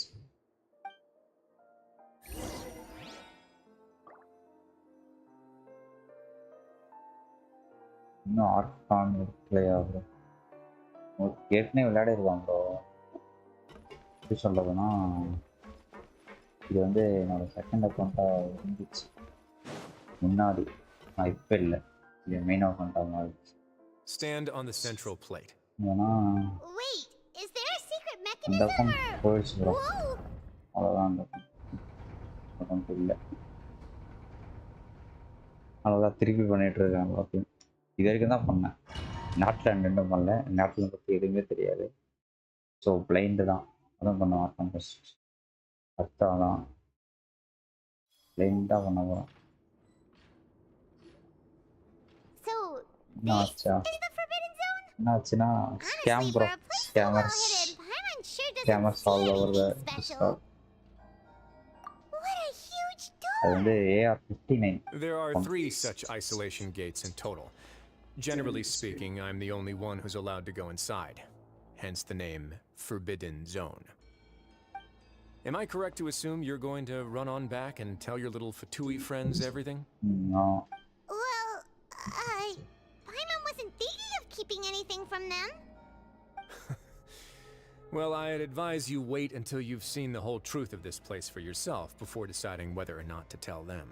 இன்னும் argon play ஆகும் ஏற்கனவே விளையாடிருக்கான் bro எப்படி சொல்கிறதுனா இது வந்து என்னோட second அக்கௌண்ட்டாக இருந்துச்சு முன்னாடி நான் இப்போ இல்லை இது மெயின் அக்கௌண்ட்டாக மாறிடுச்சு Stand on the central plate. ஏன்னா Wait, is there a secret இந்த mechanism அக்கௌண்ட் or... போயிடுச்சு ப்ரோ Whoa! அவ்வளோதான் அந்த அக்கௌண்ட் இல்லை அவ்வளோதான் திருப்பி பண்ணிகிட்டு இருக்காங்க ஓகே இது வரைக்கும் தான் பண்ணேன் நாட்டில் ரெண்டும் பண்ணல நாட்டில் பற்றி எதுவுமே தெரியாது ஸோ பிளைண்டு தான் அதான் பண்ண மாட்டேன் ஃபஸ்ட் அர்த்தம் தான் பிளைண்டாக பண்ண போகிறோம் So, என்ன this ஆச்சா is the Forbidden Zone? என்ன ஆச்சுன்னா scam Honestly, bro for a place so well scammers hidden, Paimon sure doesn't scammers see all over the anything special. What a huge அது door! வந்து AR-59 There are 3 such isolation gates in total. Generally speaking, I'm the only one who's allowed to go inside. Hence the name Forbidden Zone. Am I correct to assume you're going to run on back and tell your little Fatui friends everything? No. Well, Paimon wasn't thinking of keeping anything from them. Well, I'd advise you wait until you've seen the whole truth of this place for yourself before deciding whether or not to tell them.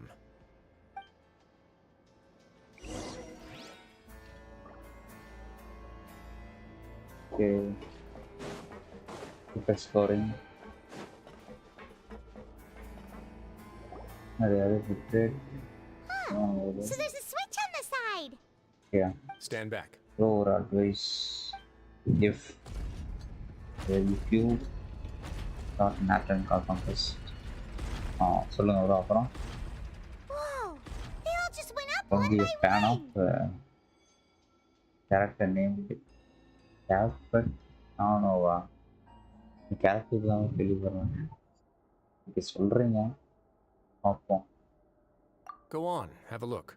Okay. Keep exploring. So there's a switch on the side. Yeah. Stand back. Or advice if you got Nathan call compass. சொல்லுங்க bro அப்புறம் Whoa! They all just went up Don't one be by a fan one. of character name character நானோவா character தான் கேள்வி பண்ணுறேன் இப்போ சொல்கிறீங்க பார்ப்போம் Go on, have a look.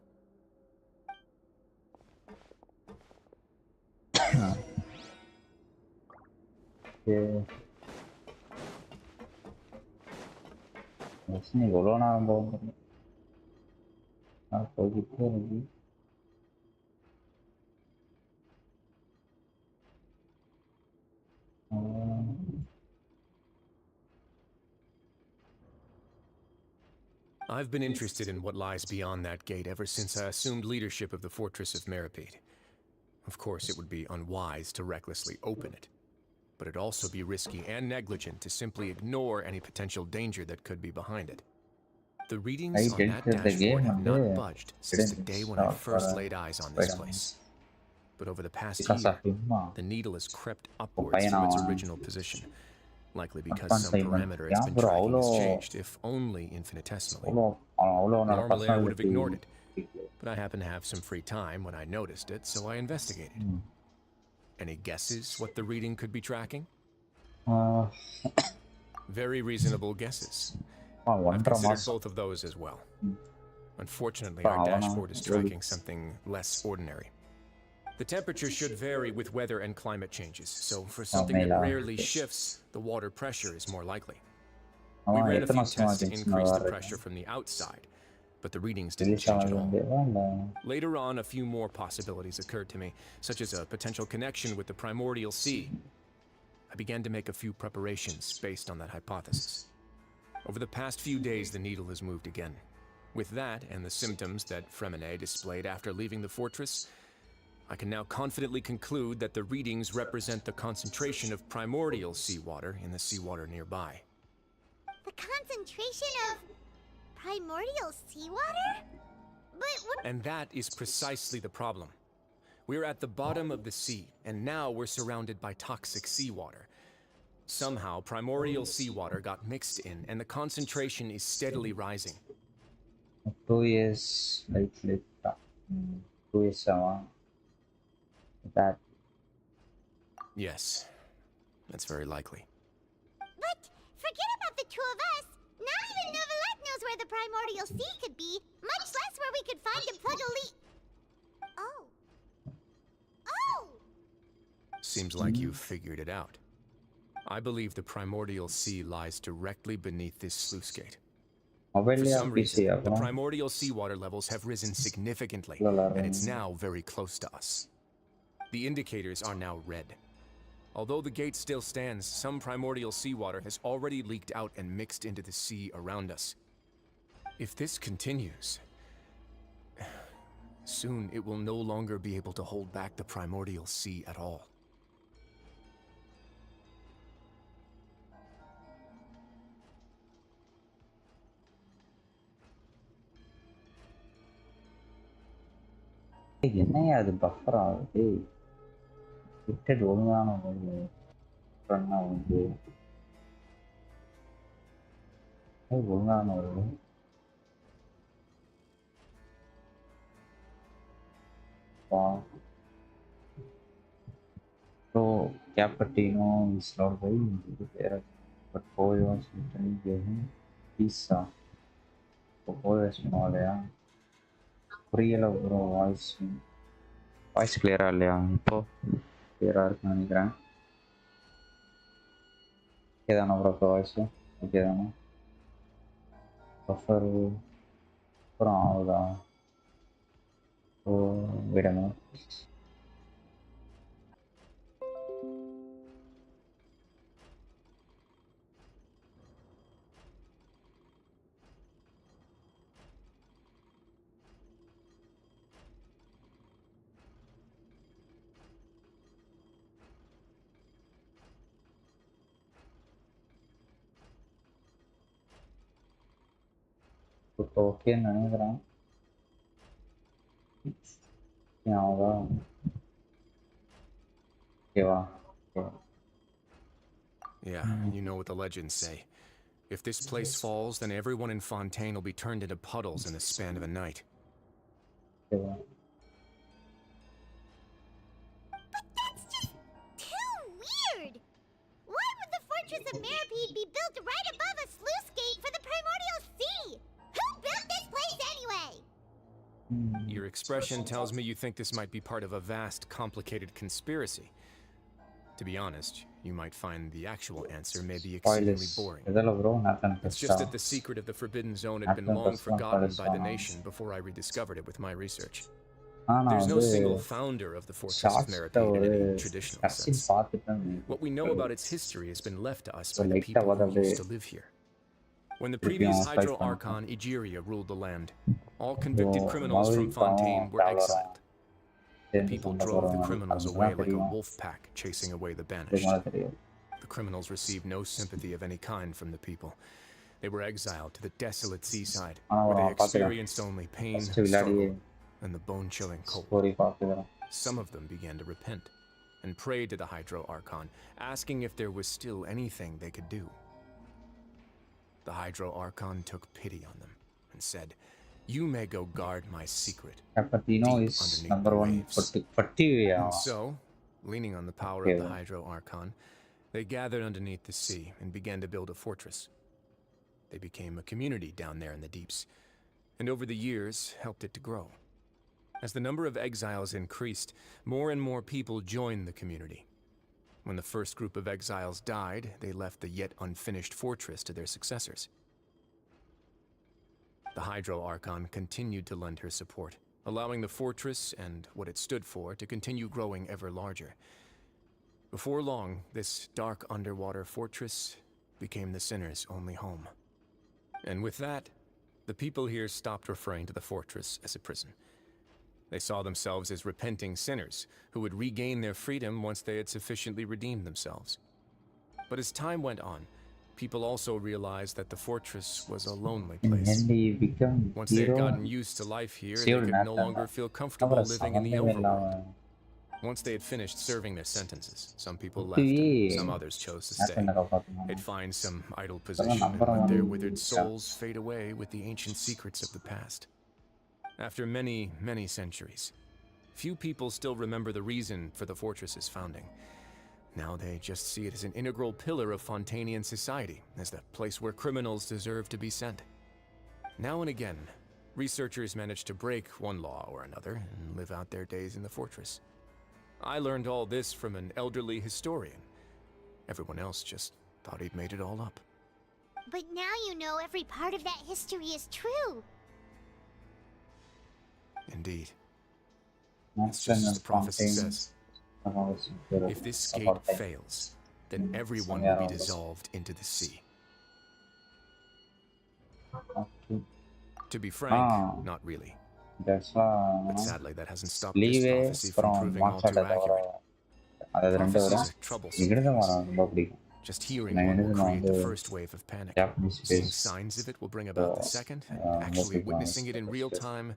எவ்வளோ நேரம் போகும் போய்கிட்டே இருக்கு I've been interested in what lies beyond that gate ever since I assumed leadership of the Fortress of Meripede. Of course, it would be unwise to recklessly open it. but it'd also be risky and negligent to simply ignore any potential danger that could be behind it. The readings on that dashboard have not budged since the day when I first laid eyes on this place. But over the past year, the needle has crept upwards from its original position, likely because some parameter it's been tracking has changed, if only infinitesimally. Normally, I would have ignored it, but I happened to have some free time when I noticed it, so I investigated. Any guesses what the reading could be tracking? Very reasonable guesses. I've considered both of those as well. Unfortunately, our dashboard is tracking something less ordinary. The temperature should vary with weather and climate changes, so for something that rarely shifts, the water pressure is more likely. We ran a few tests to increase the pressure from the outside, but the readings didn't change at all. Later on, a few more possibilities occurred to me, such as a potential connection with the primordial sea. I began to make a few preparations based on that hypothesis. Over the past few days, the needle has moved again. With that, and the symptoms that Fremine displayed after leaving the fortress, I can now confidently conclude that the readings represent the concentration of primordial seawater in the seawater nearby. The concentration of primordial seawater? But what? And that is precisely the problem. We're at the bottom of the sea, and now we're surrounded by toxic seawater. Somehow, primordial seawater got mixed in, and the concentration is steadily rising. 2 years later. 2 years that. Yes, that's very likely. But forget about the two of us. Not even Novelette knows where the primordial sea could be, much less where we could find and plug a leak. Oh. Oh! Seems like you've figured it out. I believe the primordial sea lies directly beneath this sluice gate. For some reason, the primordial seawater levels have risen significantly, and it's now very close to us. The indicators are now red. Although the gate still stands, some primordial seawater has already leaked out and mixed into the sea around us. If this continues, soon it will no longer be able to hold back the primordial sea at all. என்னையா அது buffer ஆகுது witted ஒழுங்கான ஒரு run ஆகுது ஒழுங்கான ஒரு तो कैपेटिनो install गई मुझे तेरा बट पोयो सिस्टम जो है पिसा तो पोयो स्मॉल है புரியல ப்ரோ வாய்ஸ் கிளியரா இல்லையா இப்போ கிளியரா இருக்குன்னு நினைக்கிறேன் ஓகேதானா ப்ரோ இப்போ வாய்ஸ் ஓகேதானா பஃபர் அப்புறம் ஆகுதா ஓ விடங்க இப்போ ஓகேன்னு நினைக்கிறேன் ஆகுதா ஓகேவா Yeah, you know what the legends say. If this place falls, then everyone in Fontaine will be turned into puddles in the span of a night. ஓகேவா But that's just too weird! Why would the Fortress of Meripede be built right above a sluice gate for the primordial sea? Who built this place anyway? Your expression tells me you think this might be part of a vast, complicated conspiracy. To be honest, you might find the actual answer may be exceedingly boring. It's just that the secret of the Forbidden Zone had been long forgotten by the nation before I rediscovered it with my research. There's no single founder of the Fortress of Meripede in any traditional sense. What we know about its history has been left to us by the people who used to live here. When the previous Hydro Archon, Egeria, ruled the land, all convicted criminals from Fontaine were exiled. The people drove the criminals away like a wolf pack chasing away the banished. The criminals received no sympathy of any kind from the people. They were exiled to the desolate seaside, where they experienced only pain, struggle, and the bone-chilling cold. story பார்த்துக்கிறேன். Some of them began to repent and prayed to the Hydro Archon, asking if there was still anything they could do. The Hydro Archon took pity on them and said, "You may go guard my secret." Cappuccino deep is underneath number the 1 waves. பட்டி And so, leaning on the power of the Hydro Archon, they gathered underneath the sea and began to build a fortress. They became a community down there in the deeps, and over the years helped it to grow. As the number of exiles increased, more and more people joined the community. When the first group of exiles died, they left the yet unfinished fortress to their successors. The Hydro Archon continued to lend her support, allowing the fortress and what it stood for to continue growing ever larger. Before long, this dark underwater fortress became the sinner's only home. And with that, the people here stopped referring to the fortress as a prison. They saw themselves as repenting sinners who would regain their freedom once they had sufficiently redeemed themselves. But as time went on, people also realized that the fortress was a lonely place. and he become Once they had hero gotten used to life here, they saved could no Nathan. longer feel comfortable அப்புறம் living in the சம்பந்தமே overworld. இல்லாம Once they had finished serving their sentences, some people left இப்பயே and some others chose to stay. Nathan காப்பாத்தணும். They'd find some idle position and let their withered souls fade away with the ancient secrets of the past. After many, many centuries, few people still remember the reason for the fortress's founding. Now they just see it as an integral pillar of Fontanian society, as the place where criminals deserve to be sent. Now and again, researchers manage to break one law or another and live out their days in the fortress. I learned all this from an elderly historian. Everyone else just thought he'd made it all up. But now you know every part of that history is true. Indeed. Nathan Just as and the prophecy Fontaine says, was hero. if this gate Fontaine. fails, then everyone will be dissolved into the sea. Okay. To be frank, not really. That's why But sadly, that hasn't stopped this leeway prophecy from from proving all too மார்க்ஸாட்ட தவிர accurate. அதாவது ரெண்டு வரும் Prophecies are troublesome எழுத things. மாறான் ரொம்ப பிடிக்கும் Just hearing நான் one will எழுதுன create the வந்து first wave of panic. Japanese Seeing based signs of it will bring about the second, and actually movie witnessing it in was real just- time,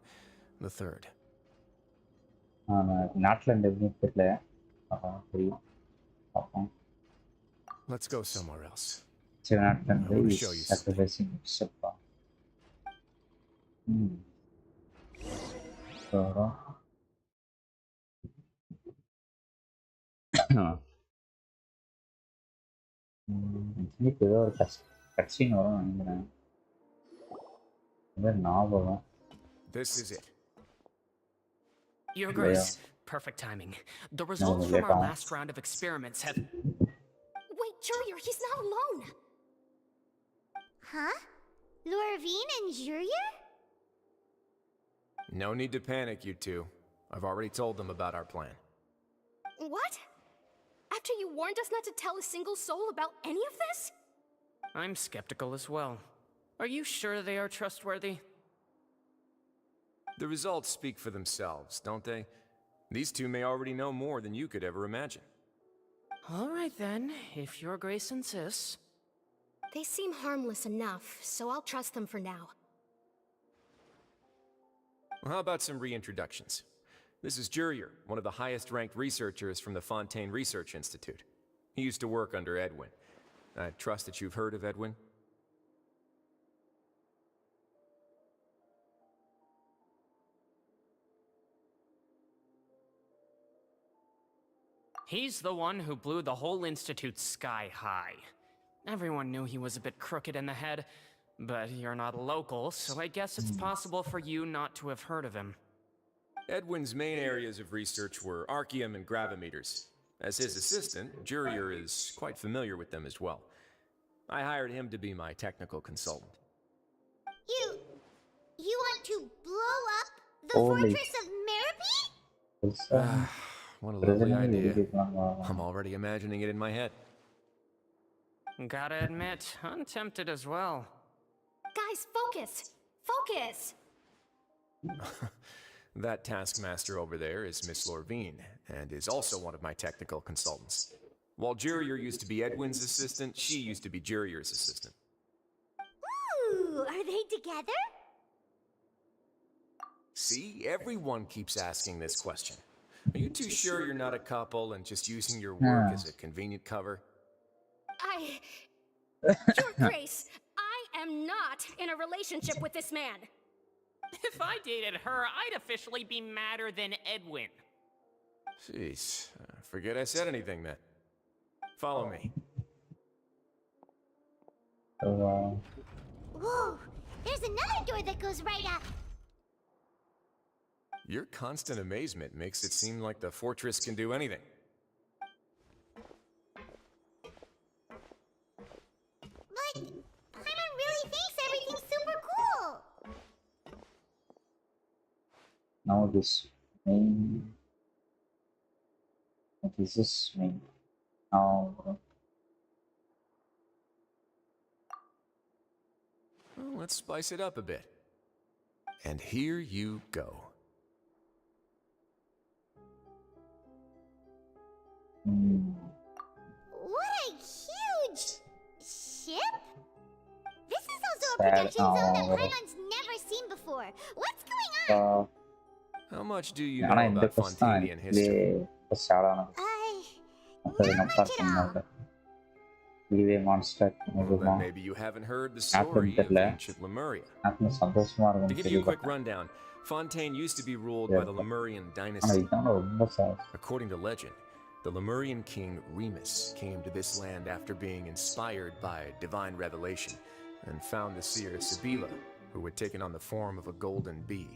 the third. நாட்டில் இந்த எப்படின்னு தெரியல தெரியும் பார்ப்போம் Let's go somewhere else. சரி நாட்டில் I wanna show you something. Sacrificing ஸ்டெப்பா இப்போ ஏதோ ஒரு கட்சின்னு வரும் நினைக்கிறேன் ஏதோ ஞாபகம் This is it. Your Yeah. Grace, perfect timing. The results from our yeah. last round of experiments have... Wait, Jurier, he's not alone! Huh? Lorvine and Jurier? No need to panic, you two. I've already told them about our plan. What? After you warned us not to tell a single soul about any of this? I'm skeptical as well. Are you sure they are trustworthy? The results speak for themselves, don't they? These two may already know more than you could ever imagine. All right then, if Your Grace insists. They seem harmless enough, so I'll trust them for now. Well, how about some reintroductions? This is Jurier, one of the highest-ranked researchers from the Fontaine Research Institute. He used to work under Edwin. I trust that you've heard of Edwin? He's the one who blew the whole institute sky high. Everyone knew he was a bit crooked in the head, but you're not a local, so I guess it's possible for you not to have heard of him. Edwin's main areas of research were archeum and gravimeters. As his assistant, Jurier is quite familiar with them as well. I hired him to be my technical consultant. You want to blow up the Holy. fortress of Meripede? What a lovely idea. I'm already imagining it in my head. Gotta admit, I'm tempted as well. Guys, focus! Focus! That taskmaster over there is Miss Lorvine, and is also one of my technical consultants. While Jurier used to be Edwin's assistant, she used to be Jurier's assistant. Ooh, are they together? See, everyone keeps asking this question. Are you too sure you're not a couple and just using your work as a convenient cover? Your Grace, I am not in a relationship with this man. If I dated her, I'd officially be madder than Edwin. Jeez, forget I said anything then. Follow me. So, Whoa, there's another door that goes right up. Your constant amazement makes it seem like the fortress can do anything. But Paimon really thinks everything's super cool. now this main. This is main. Now, Well, let's spice it up a bit. And here you go. What a huge ship! This is also a Sad. production zone that Oh. Paimon's never seen before. What's going on? How much do you know ஆனா இந்த about quest தான் Fontanian history? இதுலயே சேடான Not much at all. இதுவே monster Well, then maybe you haven't heard the Not story of தெரியல. ancient Lemuria. எனக்கு சந்தோஷமா To இருக்கும் give you a quick rundown, Fontaine used to be ruled by the Lemurian ஆனா dynasty. இதுதான் ரொம்ப sad. According to legend, the Lemurian king Remus came to this land after being inspired by divine revelation and found the seer Sibila, who had taken on the form of a golden bee.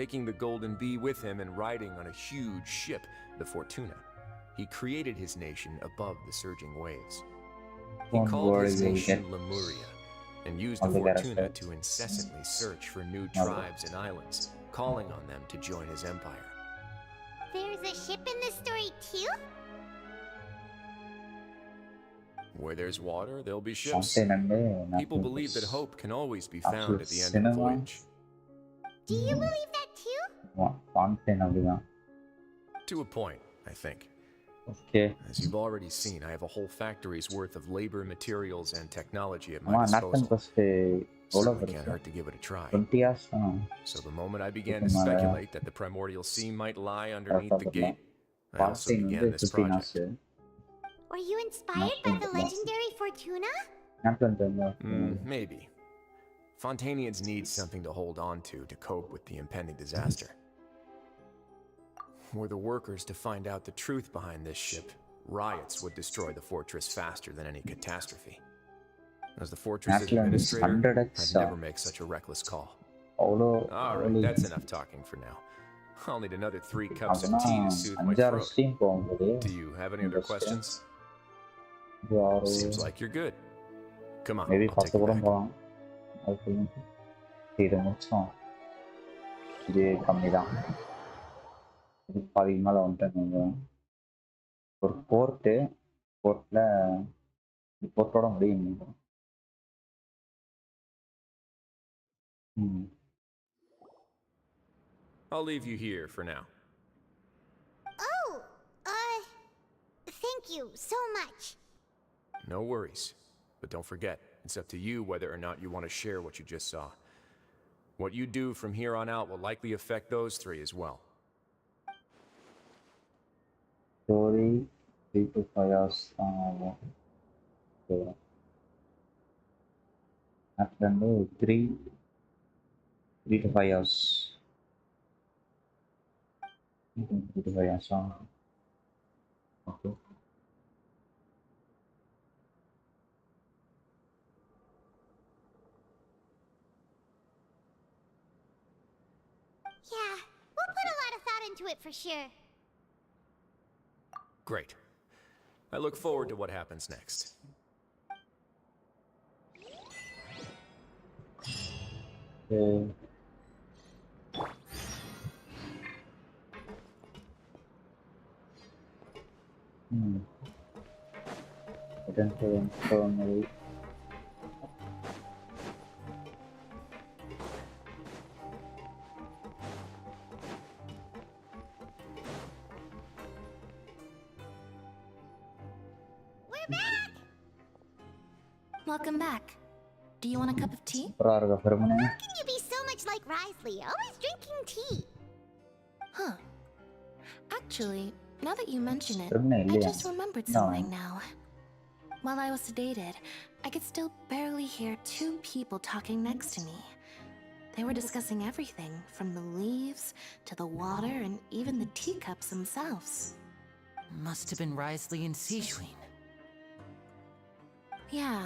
Taking the golden bee with him and riding on a huge ship, the Fortuna, he created his nation above the surging waves. He Don't called worry, his we'll nation get Lemuria and used the all the Fortuna characters. to incessantly search for new Okay. tribes and islands, calling on them to join his empire. There's a ship in this story too? Where there's water, there'll be ships. Fountain and People believe that hope can always be found Absolute at the end of the cinema. voyage. Do you believe that too? Fountain அப்படிதான். To a point, I think. Okay. As you've already seen, I have a whole factory's worth of labor, materials, and technology at ஆமா my நட்டன் disposal. quest எவ்வளவு Certainly can't இருக்கு? hurt to give it a try. 20 hours தான். So the moment I began to Come on, speculate that the primordial sea might lie underneath the gate, I also Fountain began வந்து this 15 hours. project. Were you inspired by the legendary Fortuna? நட்டன் தெரிஞ்சா. Maybe. Fontanians need something to hold on to cope with the impending disaster. Were the workers to find out the truth behind this ship, riots would destroy the fortress faster than any catastrophe. As the fortress's Actually, on this administrator, 100x, I'd never make such a reckless call. அவ்வளோ All right, that's enough talking for now. I'll need another 3 cups of அப்படின்னா tea to soothe my 5-6 throat. Stream போகும்போது Do you have any other questions? இது ஆறு Seems like you're good. Come on, maybe I'll take 10 you கூட back. போகலாம். அது இது முடிச்சோம். இது கம்மி தான். இது பாதிக்கு மேலே வந்துட்டேன். ஒரு போர்ட்டில் போர்ட்டோட முடியும். I'll leave you here for now. Oh, thank you so much. No worries. But don't forget, it's up to you whether or not you want to share what you just saw. What you do from here on out will likely affect those 3 as well. Story 3 to 5 hours தான் ஆகும். அதுலேருந்து 3 to 5 hours. 3 to 5 hours ஆகும். Okay. Yeah, we'll put a lot of thought into it for sure. Great. I look forward to what happens next. Then Welcome back. Do you want a cup of tea? சூப்பரா இருக்க பெருமனே. How can you be so much like Risley, always drinking tea? Huh. Actually, now that you mention it, பெருமனே I இல்லையா? just remembered something now. While I was sedated, I could still barely hear two people talking next to me. They were discussing everything, from the leaves to the water and even the teacups themselves. Must have been Risley and Sijun. Yeah,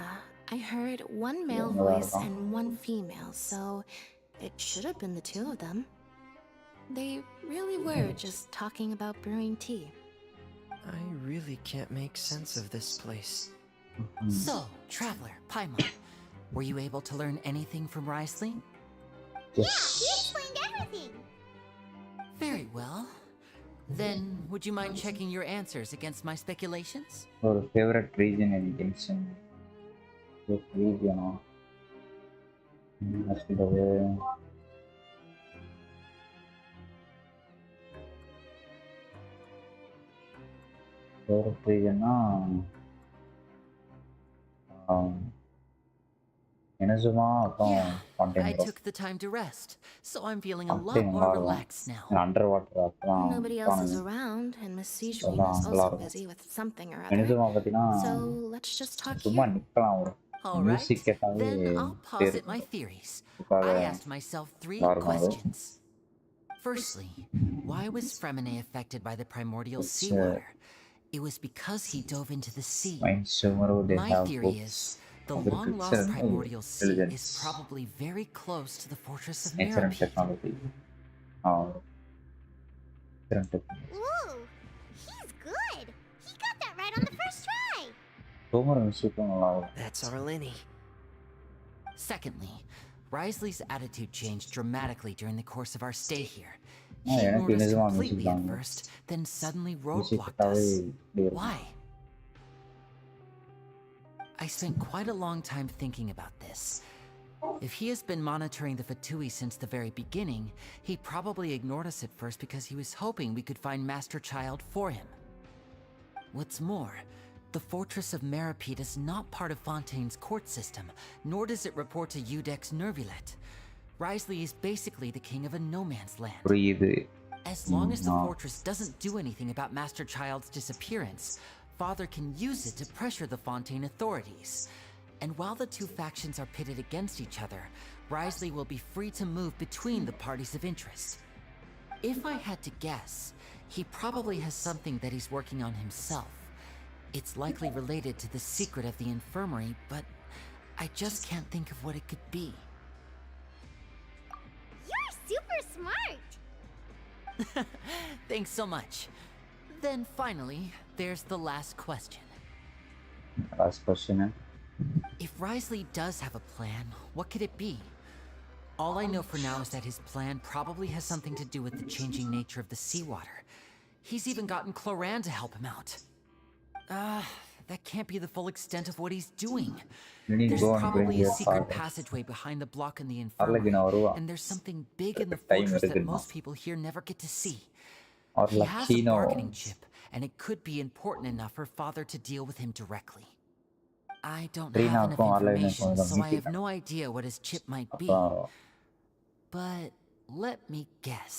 I heard one male voice and one female, so it should have been the two of them. They really were just talking about brewing tea. I really can't make sense of this place. So, Traveler, Paimon, were you able to learn anything from Risley? Yeah, he explained everything. Very well. Then, would you mind checking your answers against my speculations? ஒரு favorite region in Genshin. This region or must be the way. Favorite region na Inazuma அப்புறம் Yeah, Fountain I Grove. took the time to rest, so I'm feeling a lot Fountain more Grove. relaxed now. Underwater அப்புறம் Nobody else is around, and Miss Sijun is நல்லா also இருக்கும். busy with something or other. Inazuma பத்தினா So let's just talk சும்மா here. நிக்கலாம் ஒரு All music right, கேட்டாவே then I'll posit my theories. I asked myself 3 Largo. questions. Firstly, why was Fremine affected by the primordial seawater? It was because he dove into the sea. Mind சுமரோ they My have theory books. is the Other long-lost picture, primordial sea intelligence. is probably very close to the fortress of Nature and Merapede. technology. Nature and technology. Ooh, he's good. He got that right on the first try. சுமரோ மியூசிக்கும் நல்லா இருக்கும். That's our Lenny. Secondly, Risley's attitude changed dramatically during the course of our stay here. He எனக்கு ignored us நிஜமா completely music at தான். first, then suddenly music roadblocked கேட்டாவே us. இப்படி இருக்கும். Why? I spent quite a long time thinking about this. If he has been monitoring the Fatui since the very beginning, he probably ignored us at first because he was hoping we could find Master Child for him. What's more, the Fortress of Merapede is not part of Fontaine's court system, nor does it report to Udex Nervulet. Risley is basically the king of a no-man's land. புரியுது. As long as the No. fortress doesn't do anything about Master Child's disappearance, Father can use it to pressure the Fontaine authorities. And while the two factions are pitted against each other, Risley will be free to move between the parties of interest. If I had to guess, he probably has something that he's working on himself. It's likely related to the secret of the infirmary, but I just can't think of what it could be. You're super smart. Thanks so much. Then finally, there's the last question. Last question. If Risley does have a plan, what could it be? All I know for now is that his plan probably has something to do with the changing nature of the seawater. He's even gotten Cloran to help him out. That can't be the full extent of what he's doing. You need to There's go and bring probably a your secret father. passageway behind the block in the நாளைக்கு நான் infirmary, வருவா. and there's something big in the Time fortress that இருக்குமா? most people here never get to see. Or He has a Lucchino. bargaining chip, and it could be important enough for Father to deal with him directly. I don't have Rina enough க்கும் Arlene information, க்கும் so I meeting. have no idea what his chip might be. அப்புறம் But let me guess.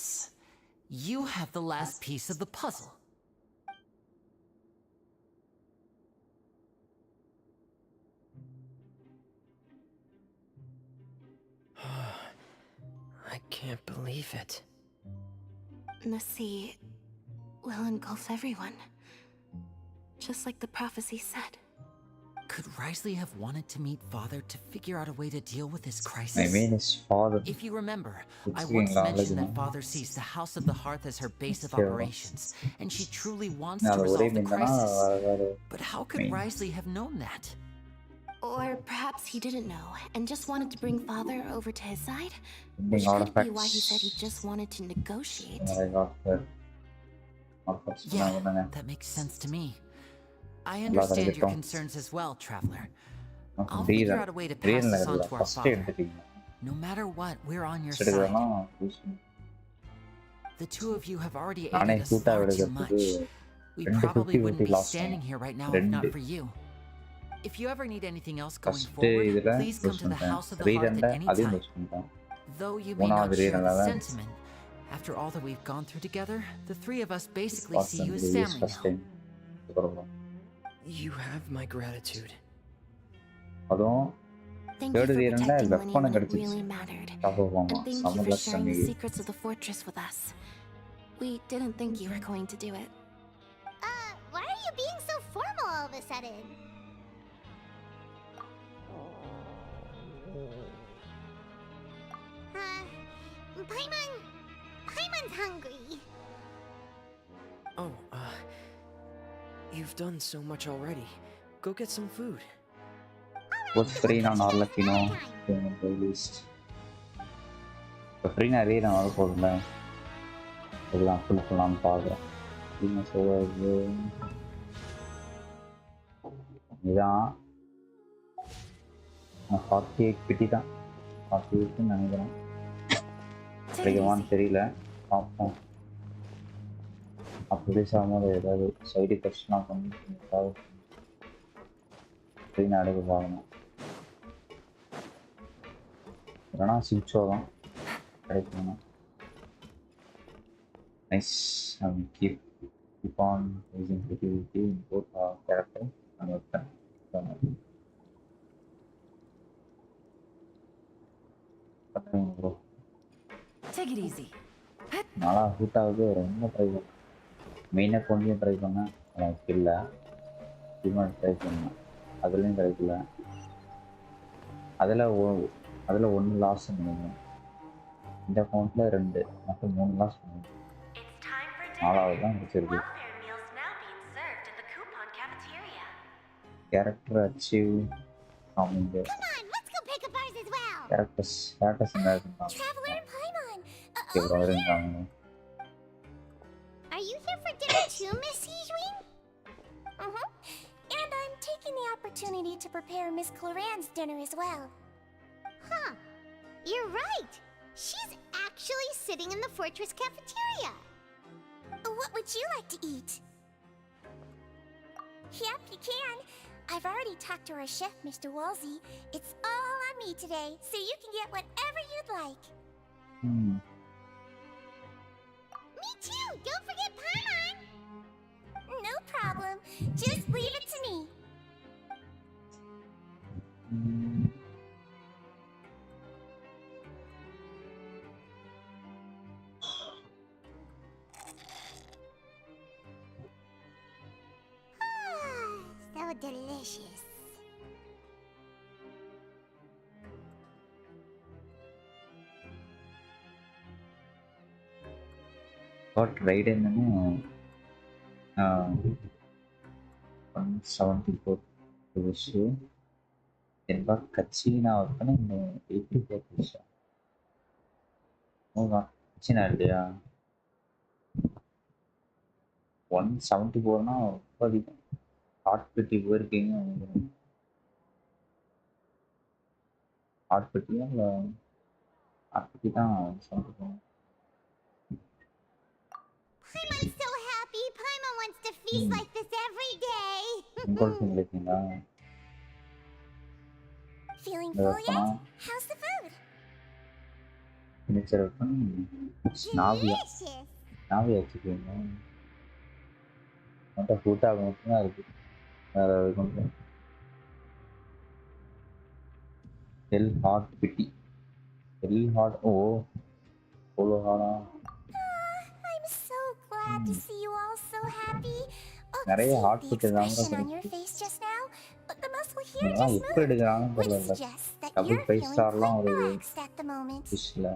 You have the last piece of the puzzle. I can't believe it. The sea will engulf everyone. Just like the prophecy said. Could Risley have wanted to meet Father to figure out a way to deal with this I crisis? mean his father. If you remember, I It's once being mentioned knowledge, that Father sees the House of the Hearth as her base of Sure. operations, and she truly wants நான் to அது ஒரே resolve the மீன் தானா crisis. வேற But how could mean. Risley have known that? Or perhaps he didn't know and just wanted to bring Father over to his side? Bring Which could be artifacts. why he said he just wanted to negotiate. I got that. Artifacts Yeah, பண்ணாங்க. that makes sense to me. I Lot of understand your electrons. concerns as well, Traveler. நமக்கு I'll புரியுது. figure out a way to pass புரியல this on இல்ல to our first father. எடுத்துட்டீங்க. No matter what, we're on your எடுக்கிறதுனா side. The two of you have already நானே aided us கூட்டா far too விடுறதுக்கு much. We 250 probably wouldn't be lost standing time. here right now if not ரெண்டு. for you. If you ever need anything else going first forward, இதில் please come use to the பண்ணிட்டேன் House of the re Hearth ரெண்டை at any அதையும் time. Use பண்ணிட்டேன் Though you may மூணாவது not re share the ரெண்டாவது sentiment, after all that we've gone through together, the three of us basically what's see you as use family first now. Time அப்புறம் You have my gratitude. அதுவும் Thank you third for ரீ ரெண்டில் protecting Winnie வெப்பனை when it கிடச்சிச்சு really mattered. Top And ஆமாம் thank செம்ம you for class sharing the தம்பி secrets of the fortress with us. We didn't think you were going to do it. Why are you being so formal all of a sudden? Paimon's hungry. Oh, you've done so much already. Go get some food. was free நான் நார்லக்கினோ list இப்போ free நிறைய நான் வர போதில்ல எல்லாம் full ஃபுல்லான்னு பார்க்குறேன் என்ன சொல்வது இதான் 48 பிட்டி தான் 48 நினைக்கிறேன் கிடைக்குமான்னு தெரியல பார்ப்போம் அப்படியே சாகும்போது ஏதாவது சைடு எஃபெக்ட்ஸ்லாம் பண்ணி ஏதாவது ஃப்ரீ எடுக்க பார்க்கணும் இல்லைனா சிக்ஸோ தான் கிடைக்கணும் nice keep on using creativity in both our character and weapon. Bro Take it easy. நல்லா ஹூட் ஆகுது ரொம்ப ட்ரை பண்ணேன் மெயினாக கொஞ்சம் ட்ரை பண்ணேன் எனக்கு இல்லை டிமாண்ட் ட்ரை பண்ணேன் அதுலேயும் கிடைக்கல அதில் ஒன்று லாஸ் நினைக்கிறேன் இந்த அக்கௌண்ட்டில் 2 மொத்தம் 3 லாஸ் பண்ணிருக்கேன் 4வது தான் முடிச்சிருக்கு கேரக்டர் அச்சீவ் காமிங்க கேரக்டர்ஸ் என்ன இருந்தாங்க Traveler and Paimon. எவ்வளோ இருந்தாங்க Are you here for dinner too, Miss Sijwin? And I'm taking the opportunity to prepare Miss Cloran's dinner as well. Huh. You're right. She's actually sitting in the fortress cafeteria. What would you like to eat? Yep, you can. I've already talked to our chef, Mr. Wolsey. It's all on me today, so you can get whatever you'd like. Me too. Don't forget Paimon. No problem. Just leave it to me. So delicious. Got right in 174 position. In fact, Kachina opening 84 position. Oh, not Kachina idea. 174 now. But the hard pretty working. Hard pretty down. Paimon's so happy. Paimon wants to feast like this every day. Feeling full yet? How's the food? Delicious. Navia chicken. Not a food out of Hell hot pity. Hell hot polo hana. I'm so glad to see you all so happy. Oh, நிறைய see hot the put இல்லாம expression on your face just now? The muscle here just எப்படி moved, எடுக்கறாங்கன்னு which தெரியல suggests that double you're face feeling ஸ்டார்லாம் quite ஒரு relaxed at the moment. ஃபிஷ்ல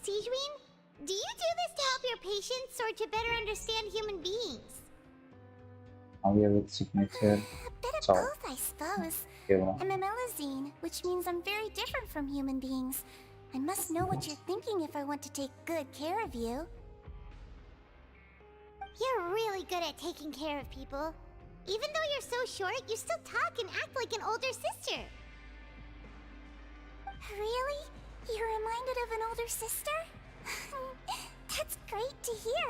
Sijwin, do you do this to help your patients or to better understand human beings? அவங்க with signature A bit of So. both, I suppose. கேவலம் I'm a melazine, which means I'm very different from human beings. I must know what you're thinking if I want to take good care of you. You're really good at taking care of people. Even though you're so short, you still talk and act like an older sister. Really? You're reminded of an older sister? That's great to hear.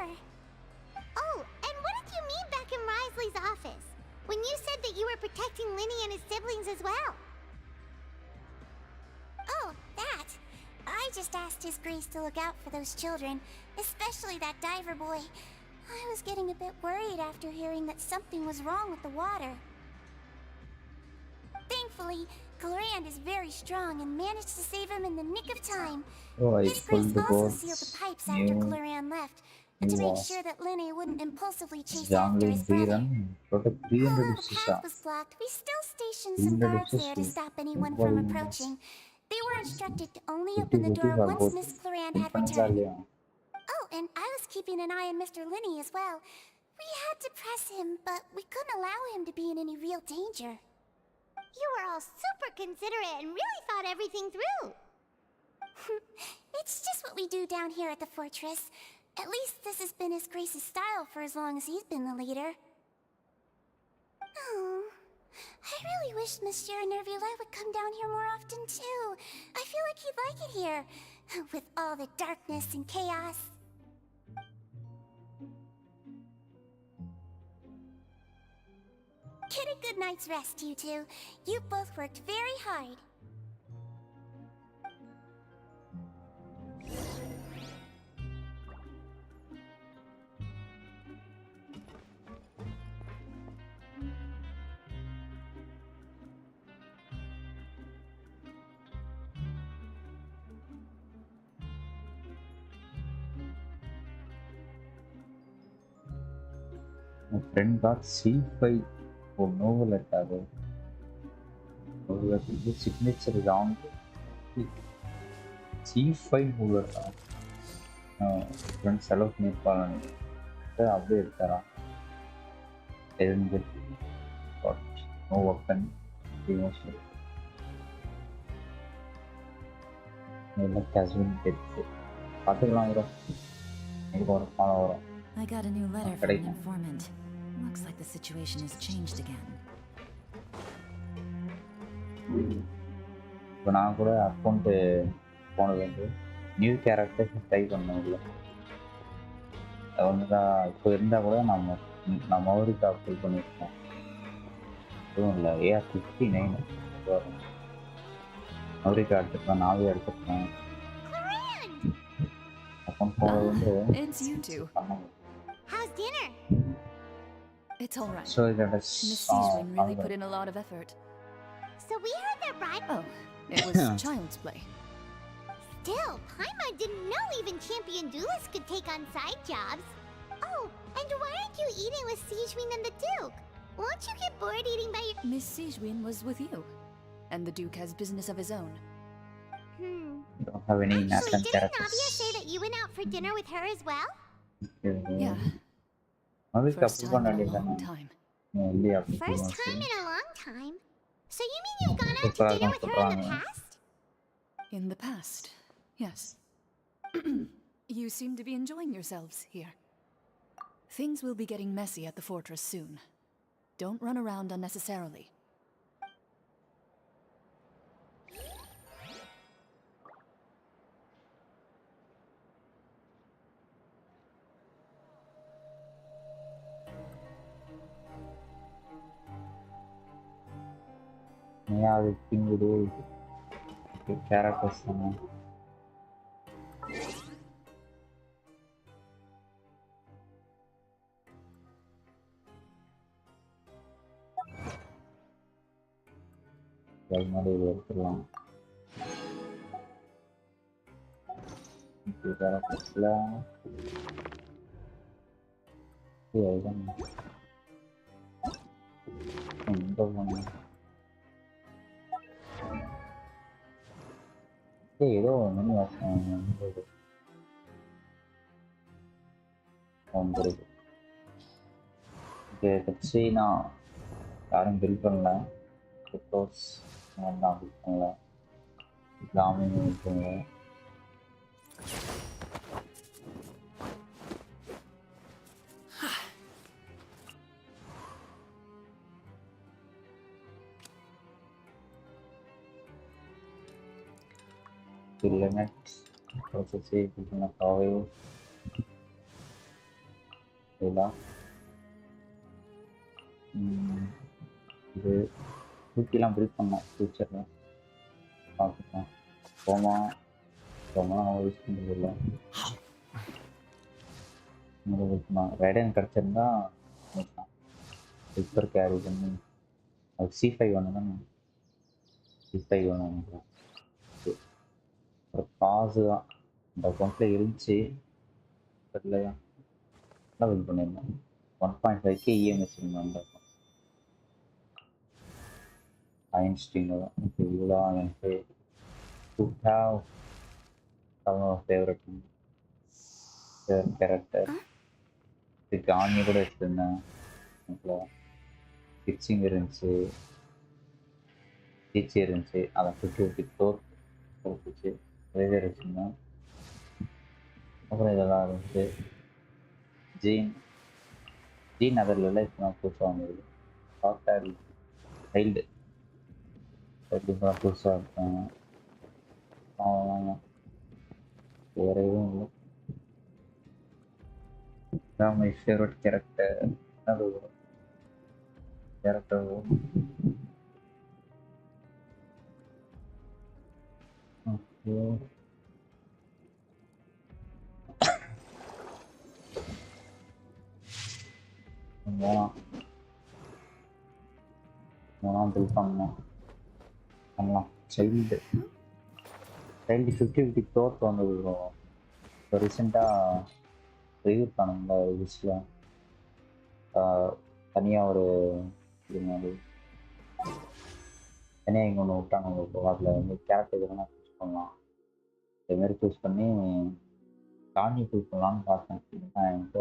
Oh, and what did you mean back in Risley's office? when you said that you were protecting Linny and his siblings as well. Oh, that. I just asked His Grace to look out for those children, especially that diver boy. I was getting a bit worried after hearing that something was wrong with the water. Thankfully, Glorand is very strong and managed to save him in the nick of time. So I His Grace pulled the also boats, sealed the pipes after new Glorand left, to make sure that Linne wouldn't impulsively chase after jungle his brother. run. Total 300 Although the dishes. path was blocked, we still stationed some 300 guards there to dishes. stop anyone from approaching. They were instructed to only open the door once Miss Glorand had returned. Oh, and I was keeping an eye on Mr. Linny as well. We had to press him, but we couldn't allow him to be in any real danger. You were all super considerate and really thought everything through. It's just what we do down here at the fortress. At least this has been His Grace's style for as long as he's been the leader. Oh, I really wish Monsieur Nervula would come down here more often too. I feel like he'd like it here, with all the darkness and chaos. Get a good night's rest, you two. You both worked very hard. My friend got C5 for novel attack. The signature round C5 novel attack. Friend self Nepal and update Tara. Didn't get got no weapon. Emotion. Like casual get I got a new letter from an informant. Looks like the situation has changed again. இப்போ நான் கூட account போனது வந்து new characters try பண்ணேன் உள்ள ஒன்று தான் இப்போ இருந்தால் கூட நம்ம அவருக்கு அப்ளை பண்ணியிருக்கோம் எதுவும் இல்லை AR-59 வரும் அவருக்கு எடுத்துருக்கேன் நாவே எடுத்துருக்கேன் அக்கௌண்ட் போனது வந்து It's you two. How's dinner? It's all right. So that is Miss Seiswin really put in a lot of effort. So we heard that Brian... Oh, it was child's play. Still, Paimon didn't know even champion duelists could take on side jobs. Oh, and why aren't you eating with Seiswin and the Duke? Won't you get bored eating by your... Miss Seiswin was with you. And the Duke has business of his own. Don't have any Actually, didn't characters. Navia say that you went out for dinner with her as well? Yeah. அவருக்கு First apply time பண்ண in a வேண்டியதானே long time. இல்லையா First time in a long time? So you mean you've gone out to dinner with her in the past? In the past, yes. You seem to be enjoying yourselves here. Things will be getting messy at the fortress soon. Don't run around unnecessarily. Yeah, I think we do characters. எடுத்துடலாம் ஏதோ மணி வந்துருக்கு சீனா யாரும் bill பண்ணல reports தான் bill பண்ணல கிராமியம் இருக்குங்க limits also see between a coil தூக்கிலாம் build பண்ணோம் ஃபியூச்சரில் பார்த்துக்கலாம். போமா நம்ம யூஸ் பண்ணுறதில்ல. ரைடன் கிடச்சிருந்தா சூப்பர் கேரி பண்ணி அது C5 ஒன்று தான் C5 ஒன்று ஒரு காசு தான் இந்த அக்கௌண்ட்டில் இருந்துச்சு தெரியலையா நல்லா பில் பண்ணியிருந்தேன். 1.5K EMI வச்சுருந்தேன் அந்த அக்கௌண்ட் ஐன்ஸ்டீனில் தான். இவ்வளோ எனக்கு to have some of favorite character இதுக்கு ஆணியை கூட வச்சுருந்தேன். கிட்சிங் இருந்துச்சு, டீச்சி இருந்துச்சு, அதை 50 தோர் கொடுத்துச்சு ரேசர் வச்சுருந்தேன். அப்புறம் இதெல்லாம் இருந்துச்சு. ஜீன் அதில் இப்போ நான் புதுசாக வந்தது சாஃப்ட்வேர் சைல்டு இப்போதான் புதுசாக இருக்கேன். வேற எதுவும் இல்லை. மை ஃபேவரட் கேரக்டர் மூணாம் பில் பண்ணலாம். சைல்டு 50 தோற்று வந்தது. இப்போ ரீசெண்டாக ரிவ்யூ பண்ணல லிஸ்டில் தனியாக ஒரு இது தனியாக இங்கே ஒன்று விட்டாங்க. உங்களுக்கு அதில் வந்து கேரக்டர் எதுனா சூஸ் பண்ணலாம். இதுமாரி சூஸ் பண்ணி காணி சூஸ் பண்ணலான்னு பார்த்தேன். என்கிட்ட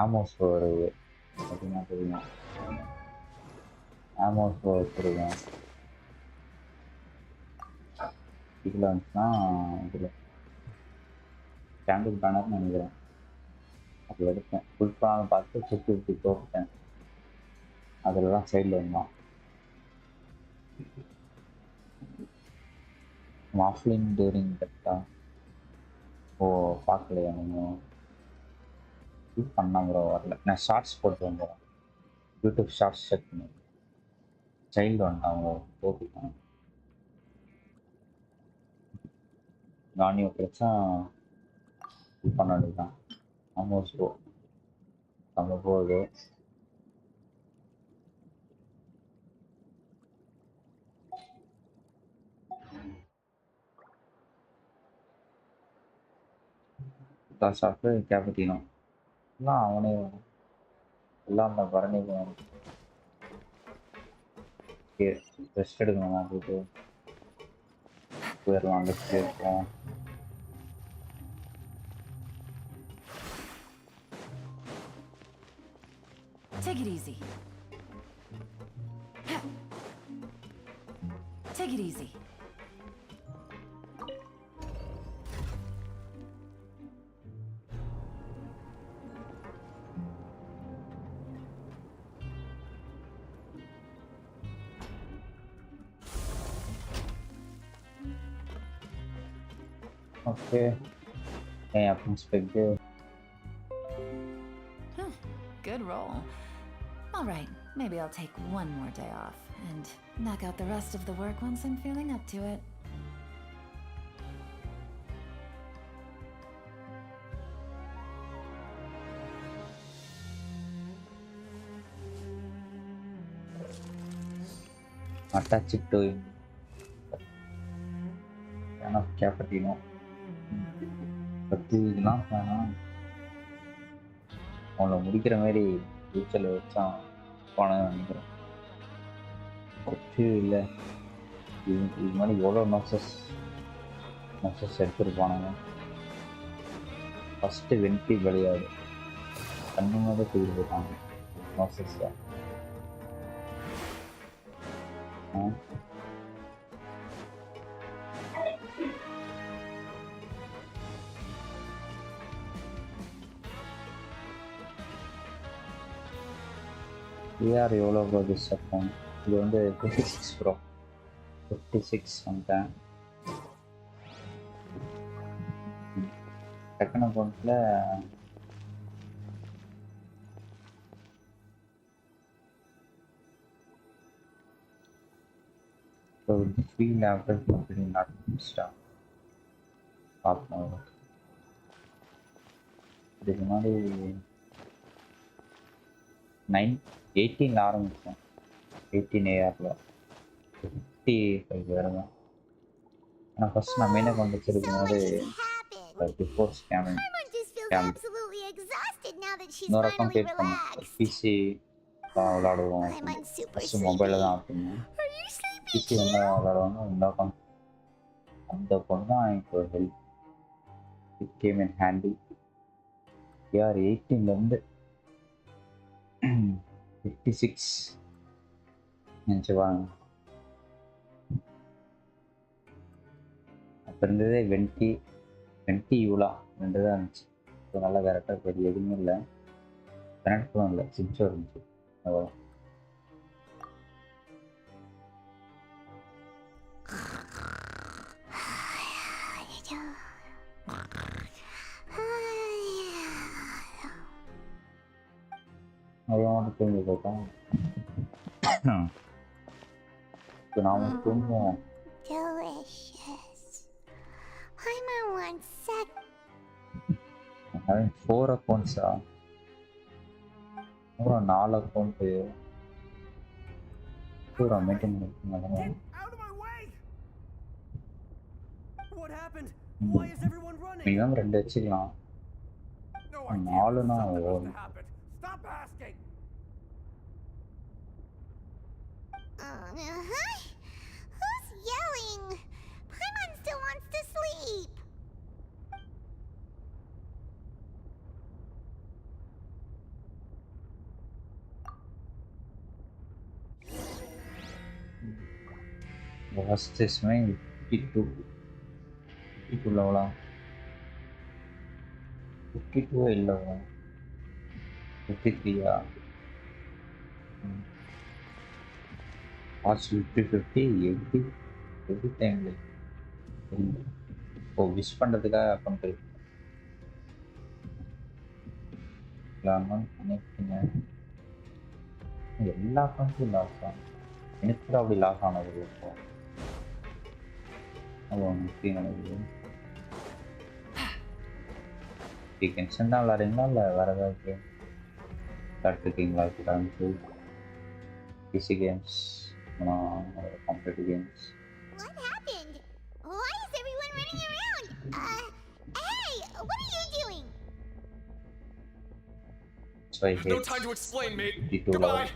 ஆமோஸ் வருது அப்படின்னா தெரியும். ஆமோஸ் வச்சுருக்கேன். இதில் வந்துச்சுன்னா இதில் ஸ்டாண்டர்ட் பேனர்னு நினைக்கிறேன். அதில் எடுத்தேன் ஃபுல் படம் பார்த்து 50 தோட்டேன். அதில் தான் சைடில் இருந்தான் ஆஃப்லைன் டூரிங் கரெக்டா. ஓ பார்க்கலையா நீங்கள்? யூஸ் பண்ணால் ப்ரோ வரல. நான் ஷார்ட்ஸ் போட்டு வந்துடுறேன். யூடியூப் ஷார்ட்ஸ் செக் பண்ணி சைல்டு வந்துட்டு அவங்க போட்டுருக்காங்க. நானியோ கிடைச்சா இது பண்ண வேண்டியதுதான். ஆல்மோஸ்ட் நம்ம போகுது. சாப்பிட்டு கேப்பட்டினோம் எல்லாம் அவனே எல்லாம் அந்த பரணி ரெஸ்ட் எடுக்கணும். போயிட்டு போயிடலாம். ரெஸ்ட் எடுப்போம். Take it easy. Take it easy. Okay. Hey, perspective. Good roll. All right, maybe I'll take one more day off and knock out the rest of the work once I'm feeling up to it. Attach it to him. Enough cappuccino. பத்து இதெல்லாம் அவனை முடிக்கிற மாதிரி ஃபியூச்சரில் வச்சான் போன நினைக்கிறேன். பத்து இல்லை இது மாதிரி எவ்வளோ நோசஸ் எடுத்துருப்பானுங்க. ஃபஸ்ட்டு வெண்டி விளையாடு கண்ணு மாதிரி தூக்கிட்டு போயிட்டாங்க நோசஸில். VR எவ்வளோ ப்ரோ திஸ் அக்கௌண்ட்? இது வந்து 56 ப்ரோ. 56 வந்துட்டேன். செகண்ட் அக்கௌண்ட்டில் So feel after completing that stuff. பார்ப்போம். இதுக்கு முன்னாடி 18 ஆரம்பிச்சேன். 18 ARல 55 வருங்க. ஆனால் ஃபர்ஸ்ட் நான் மெயினாக கொண்டு வச்சிருக்கும் போது பிஃபோர் ஸ்கேமிங் இன்னொரு அக்கௌண்ட் கிரியேட் பண்ணேன். பிசி விளாடுவோம். ஃபஸ்ட்டு மொபைலில் தான் ஆகணும். பிசி வந்து விளாடுவாங்க. இந்த அக்கௌண்ட் அந்த அக்கௌண்ட் தான் எனக்கு ஒரு help. It came in handy. AR 18லேருந்து 56 நினச்சிவாங்க. அப்போ இருந்ததே 20 யூலா 2 தான் இருந்துச்சு. ஸோ நல்லா கரெக்டாக பெரிய எதுவுமே இல்லை. கனெக்ட் கூட இல்லை. சிப்ஸும் இருந்துச்சு. அவ்வளோ அவ்வளோ தூங்கி போட்டோம். இப்போ நாம தூங்குவோம். having 4 accounts. 4 accounts. Pura maintain. What happened? Why is everyone running? Minimum 2 வச்சுக்கலாம். 4னா Stop asking. Who's yelling? Paimon still wants to sleep. What's this man? 52 level. 52 level. 53 Watch 50 every time. Oh, wish பண்றதுக்காக account இருக்கு. எல்லா அக்கௌண்ட்டும் loss ஆகும். எனக்கு அப்படி loss ஆனது இப்போ Genshin தான் விளாடுறீங்களா இல்லை வேறு ஏதாவது கேம் விளாட்ருக்கீங்களா? PC games competitive games. What happened? Why is everyone running around? Hey, what are you doing? So I hate no time to explain, mate. Goodbye.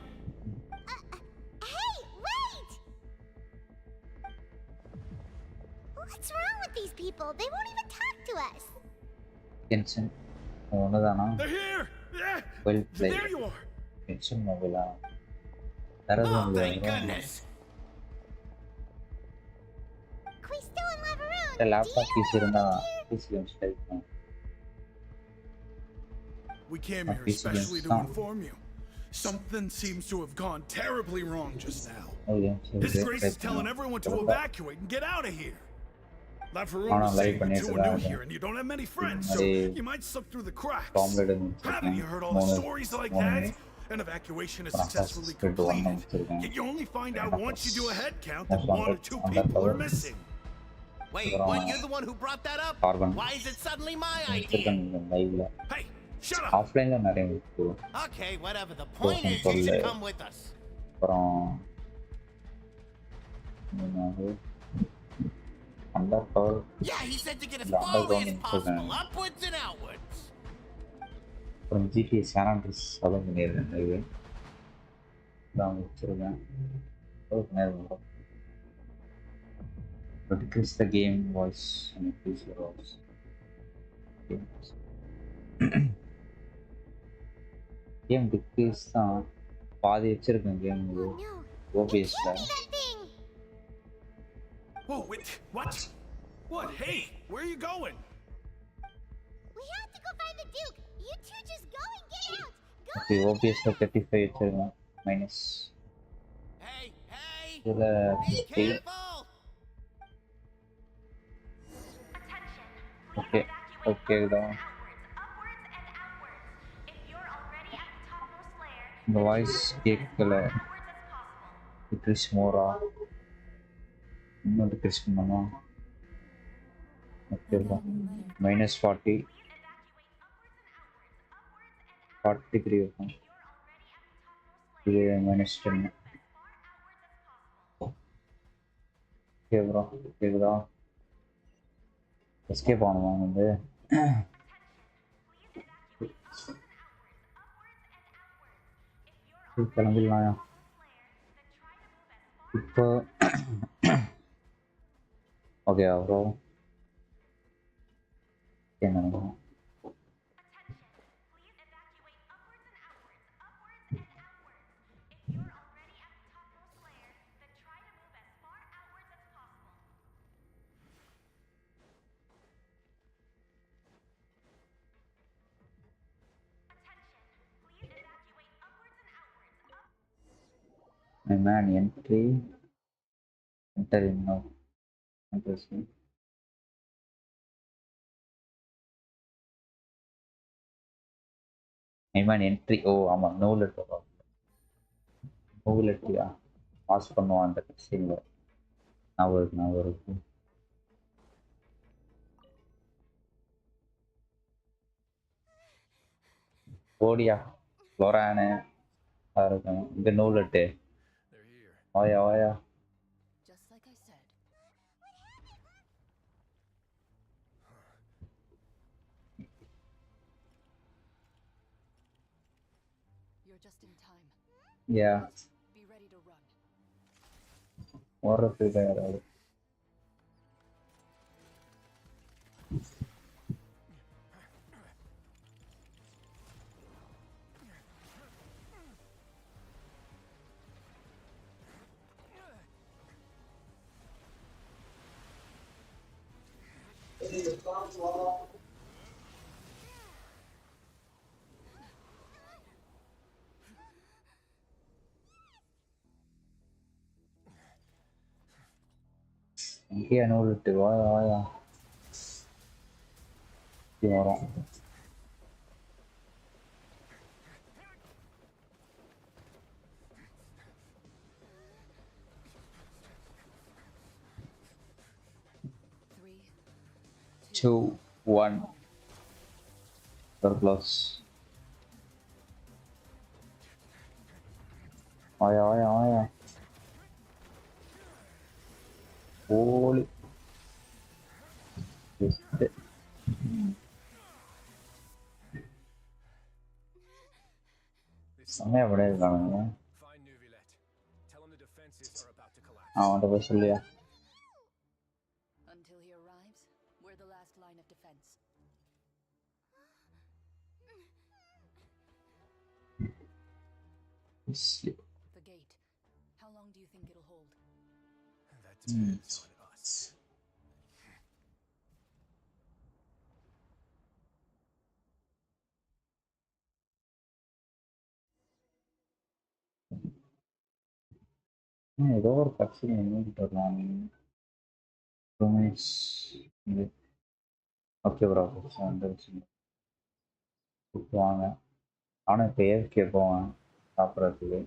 Hey, wait! What's wrong with these people? They won't even talk to us. Genshin ஒண்ணுதானா? They're here. Well played. There you are. Genshin mobile-ஆ? தரது Oh, thank goodness. We still in Lavaroon. இந்த laptop PC இருந்தா PC games type. We came here especially to inform you. Something seems to have gone terribly wrong just now. His Grace is telling everyone to evacuate and get out of here. Lavaroon is saying you're too new here and you don't have many friends, so you might slip through the cracks. Haven't you heard all the stories like that? An evacuation is successfully completed, yet you only find out once you do a head count that 1 or 2 people are missing. Wait, what? You're the one who brought that up? Why is it suddenly my idea? Hey, shut up! Offline நிறைய இருக்கு. Okay, whatever. The point is you should come with us. Yeah, he said to get as far away as possible, upwards and outwards. From GTA San Andreas அதான் பண்ணியிருக்கேன். இது தான் வச்சிருக்கேன். But decrease the game voice and increase your voice. Game decrease தான் பாதி வச்சிருக்கேன் game இது OBSல. Whoa, wait, what? What? Hey, where are you going? We have to go find the Duke. You two just go and get out. Go. Okay, OBSல 35 வச்சிருக்கேன் minus. Hey, இதுல be careful. Okay, okay தான். இந்த voice கேட்கல. Decrease more. இன்னொரு test பண்ணலாம். Okay bro. -40 43 இருக்கும். இது -10. Okay bro. கேக்குதா? எஸ்கேப் ஆகணுமா வந்து? கிளம்பிடலாம்யா இப்போ. Okay bro. என்ன man entry enter in now. Interesting. man entry. ஓ ஆமா நோ லெட்டர். நோ லெட்டரியா பாஸ் பண்ணுவான் அந்த கட்சியில். நான் ஒரு ஓடியா லோரானு இருக்கும். இந்த நோ லெட்டு ஓயா ஓயா. Just like I said. You're just in time. Yeah. Be ready to run. ஓடுறதுக்கு தயாராகுது. இங்கேயா நோ லெட்டு வாயா வாயா வரும். Two, one. Close. Aya, aya, aya. Holy. സമയം എവിടെ കാണുന്നത്? അവൻ്റെ ബസ്സില്ല. Until he arrives, we're the last line of defense. The gate. How long do you think it'll hold? That depends on us. ஏதோ ஒரு கட்சியில் எங்கிட்டு வரலாம். ஓகே ப்ரோ வந்துருச்சு. கூப்பிடுவாங்க. ஆனால் இப்போ ஏற்கே போவேன் சாப்பிட்றதுக்கு.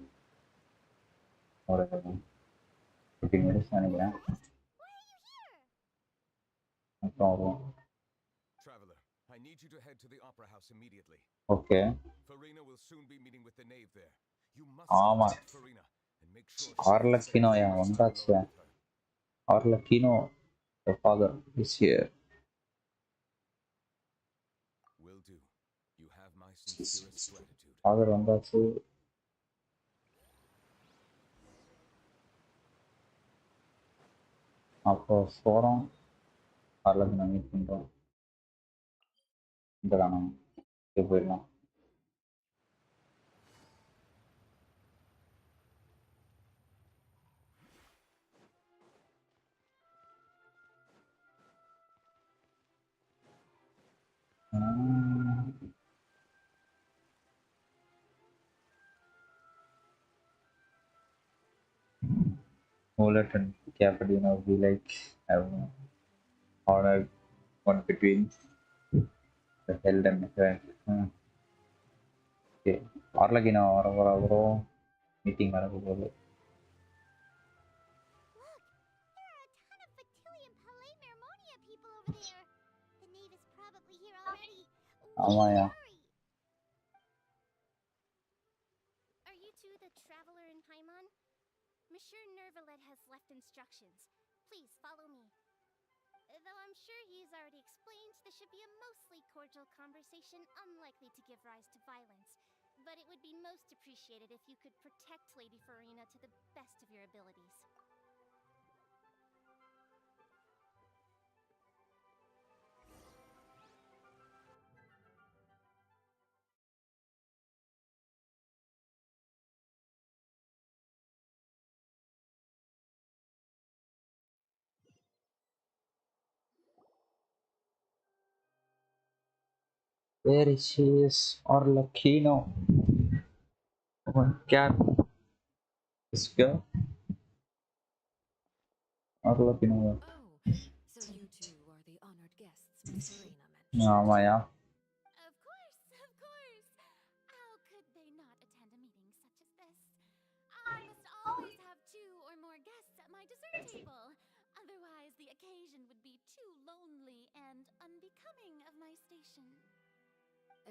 ஒரு 15 மினிட்ஸ் நினைக்கிறேன். அப்புறம் வருவோம். Traveler, I need you to head to the opera house immediately. Okay. Farina will soon be meeting with the knave there. You must protect Farina and make sure Arlecchino வந்தாச்சு. Arlecchino, the father is here. Will do. You have my sincerest gratitude. Father வந்தாச்சு. அப்போ போகிறோம். Arlecchino meet பண்ணுறோம். இந்த தானே போயிடலாம். Mulet and Cappadino be like have honored one between the held and okay. Arlecchino meeting Look, there are be here already. ஆமாயா. Are you two the traveler in Paimon? Monsieur Nervalet has left instructions. Please follow me. Though I'm sure he's already explained, this should be a mostly cordial conversation, unlikely to give rise to violence. But it would be most appreciated if you could protect Lady Farina to the best of your abilities. Where is she? Arlecchino. Oh my god. This girl. Arlecchino. Oh, so you two are the honored guests Miss Farina mentioned. ஆமாயா. Of course, of course. How could they not attend a meeting such as this? I must always have 2 or more guests at my dessert table. Otherwise, the occasion would be too lonely and unbecoming of my station.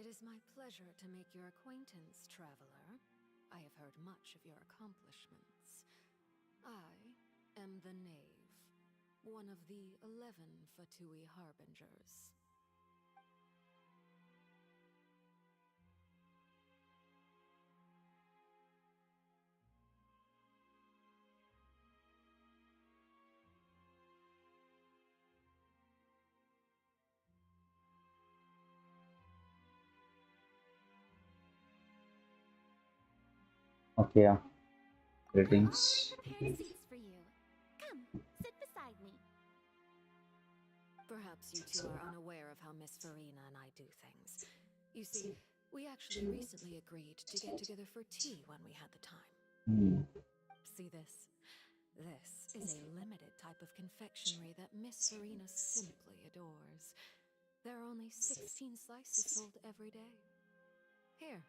It is my pleasure to make your acquaintance, traveler. I have heard much of your accomplishments. I am the Knave, one of the 11 Fatui Harbingers. Okay, greetings. Prepared seats for you. Come, sit beside me. Perhaps you two are unaware of how Miss Farina and I do things. You see, we actually recently agreed to get together for tea when we had the time. See this? This is a limited type of confectionery that Miss Farina simply adores. There are only 16 slices sold every day. Here,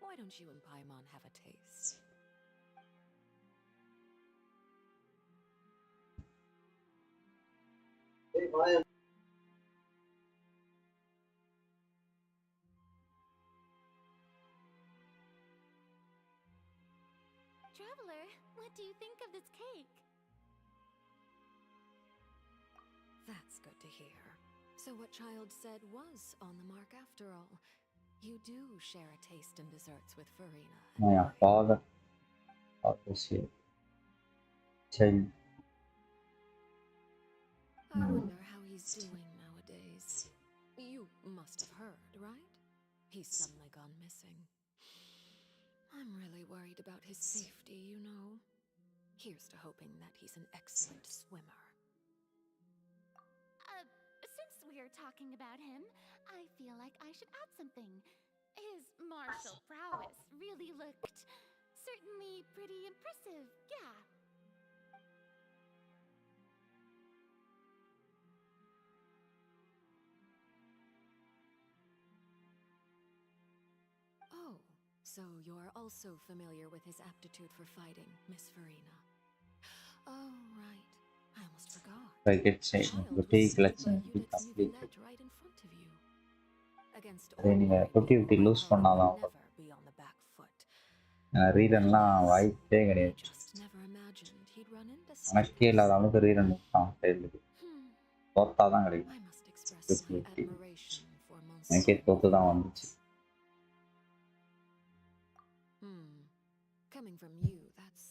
why don't you and Paimon have a taste? Traveler, what do you think of this cake? That's good to hear. So what Child said was on the mark after all. You do share a taste in desserts with Farina. My father is here. Child. I wonder how he's doing nowadays. You must have heard, right? He's suddenly gone missing. I'm really worried about his safety, you know. Here's to hoping that he's an excellent swimmer. Since we're talking about him, I feel like I should add something. His martial prowess really looked certainly pretty impressive, yeah. Oh, so you're also familiar with his aptitude for fighting, Miss Farina. Oh, right. I almost forgot. I get saying the tea collection is completed. Right in front of you. Against நீங்க productivity lose பண்ணாதான் never be on the back foot. ரீரன்லாம் வாய்ப்பே கிடையாது. Just never imagined he'd run into கணக்கே இல்லாத அளவுக்கு rerun இருக்கான் டெய்லிக்கு. தோத்தாதான் கிடைக்கும். I must express my admiration for எனக்கே தோத்து தான் வந்துச்சு. Coming from you, that's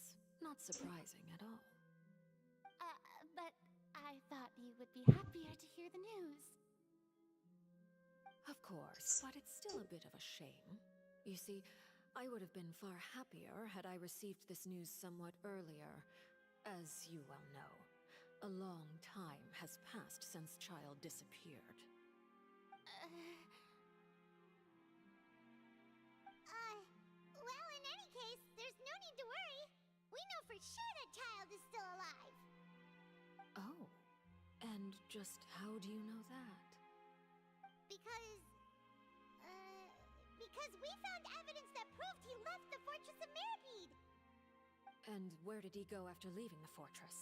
not surprising at all. But I thought you would be happier to hear the news. Of course, but it's still a bit of a shame. You see, I would have been far happier had I received this news somewhat earlier. As you well know, a long time has passed since Child disappeared. Well, in any case, there's no need to worry. We know for sure that Child is still alive. Oh, and just how do you know that? Because we found evidence that proved he left the Fortress of Meripede. And where did he go after leaving the fortress?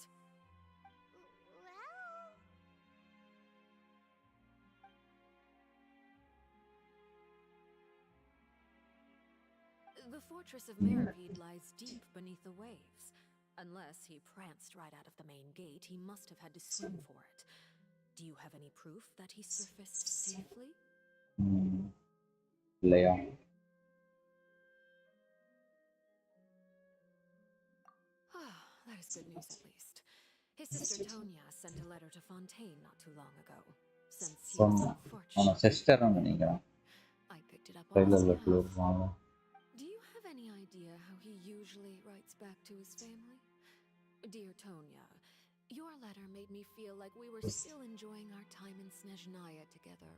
Well... The fortress of Meripede lies deep beneath the waves. Unless he pranced right out of the main gate, he must have had to swim for it. Do you have any proof that he surfaced safely? Leon. That is good news at least. His sister Tonya sent a letter to Fontaine not too long ago. Since he was unfortunate, sister I picked it up on his behalf. trailer. Do you have any idea how he usually writes back to his family? Dear Tonya, your letter made me feel like we were still enjoying our time in Snezhnaya together.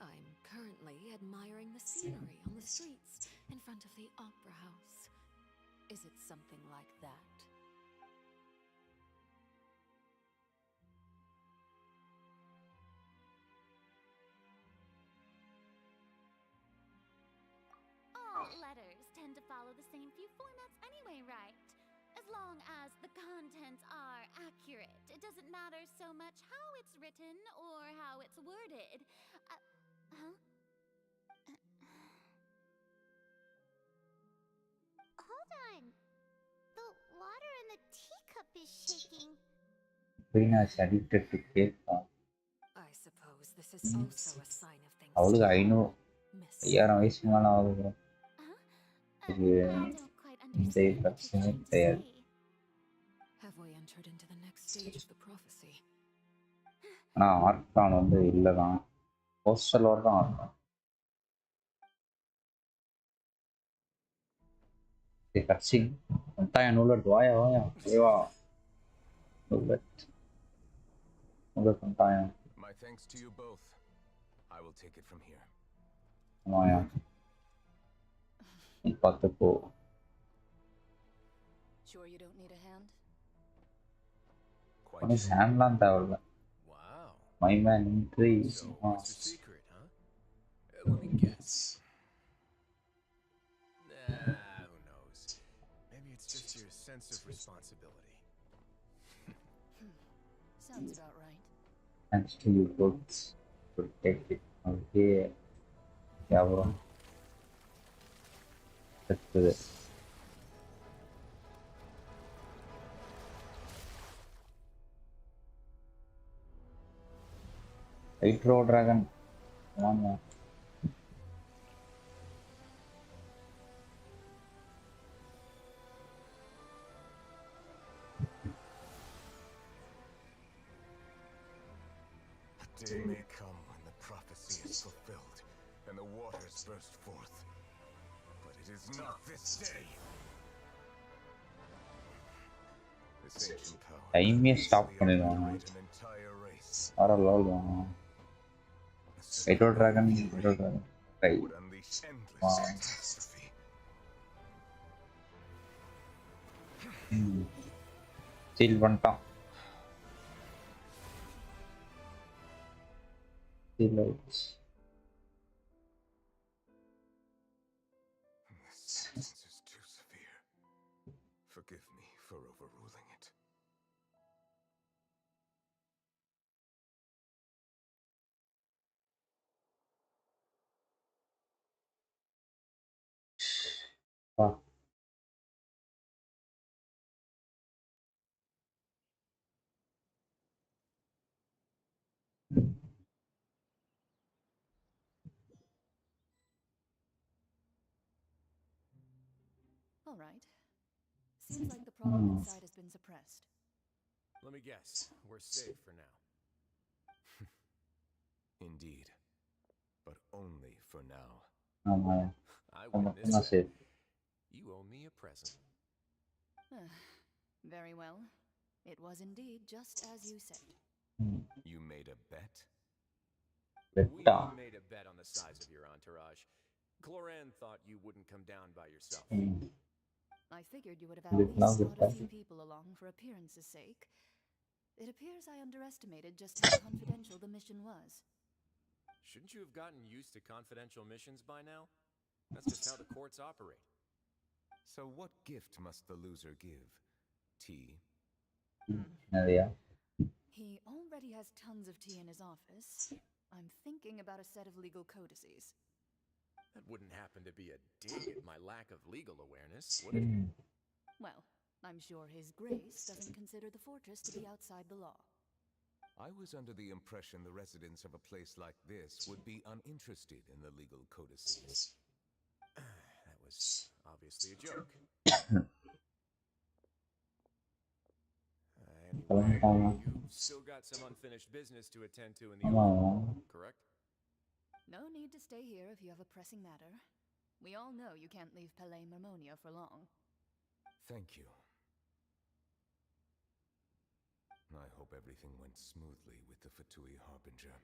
I'm currently admiring the scenery on the streets in front of the Opera House. Is it something like that? All letters tend to follow the same few formats anyway, right? As long as the contents are accurate, it doesn't matter so much how it's written or how it's worded. Hold on. The water in the teacup is shaking. Is addicted to cake. I suppose this is also a sign of things. அவளுக்கு 5000 வயசுக்கு மேல ஆகுது. Have we entered into the next stage of the prophecy? ஆனா argon வந்து இல்லதான். ஹோஸ்டலோட தான் argon. கட்சிங் தாயா நூலட் வாயா ஏவா நூலட் தாயா. My thanks to you both. I will take it from here. வாயா நீ பார்த்து போ. Sure you don't need a hand? உனக்கு ஹேண்ட்லாம் தேவையில்ல. Wow. My man increase. So what's your secret, huh? Let me guess. Who knows? Maybe it's just your sense of responsibility. Sounds about right. Thanks to you folks. Protect it. Okay. Yeah, bro. Let's do this. Hydro Dragon. Come on, man. A day may come when the prophecy is fulfilled and the waters burst forth. But it is not this day. This ancient power Time stop பண்ணிடுவாங்க. an entire race. ஆற lol வாங்க. Hydro Dragon. Right. Would unleash endless catastrophe. Chill பண்ணிட்டான். Chill out. This sentence is too severe. Forgive me for overruling it. All right. Seems like the problem inside has been suppressed. Let me guess. We're safe for now. Indeed. But only for now. I win this bet. You owe me a present. Very well. It was indeed just as you said. You made a bet? We made a bet on the size of your entourage. Cloran thought you wouldn't come down by yourself. I figured you would have at least brought a few people along for appearance's sake. It appears I underestimated just how confidential the mission was. Shouldn't you have gotten used to confidential missions by now? That's just how the courts operate. So what gift must the loser give? Tea? Yeah. He already has tons of tea in his office. I'm thinking about a set of legal codices. That wouldn't happen to be a dig at my lack of legal awareness, would it? Well, I'm sure His Grace doesn't consider the fortress to be outside the law. I was under the impression the residents of a place like this would be uninterested in the legal codices. That was obviously a joke. Anyway, you've still got some unfinished business to attend to in the open, correct? No need to stay here if you have a pressing matter. We all know you can't leave Palais Mermonia for long. Thank you. I hope everything went smoothly with the Fatui Harbinger.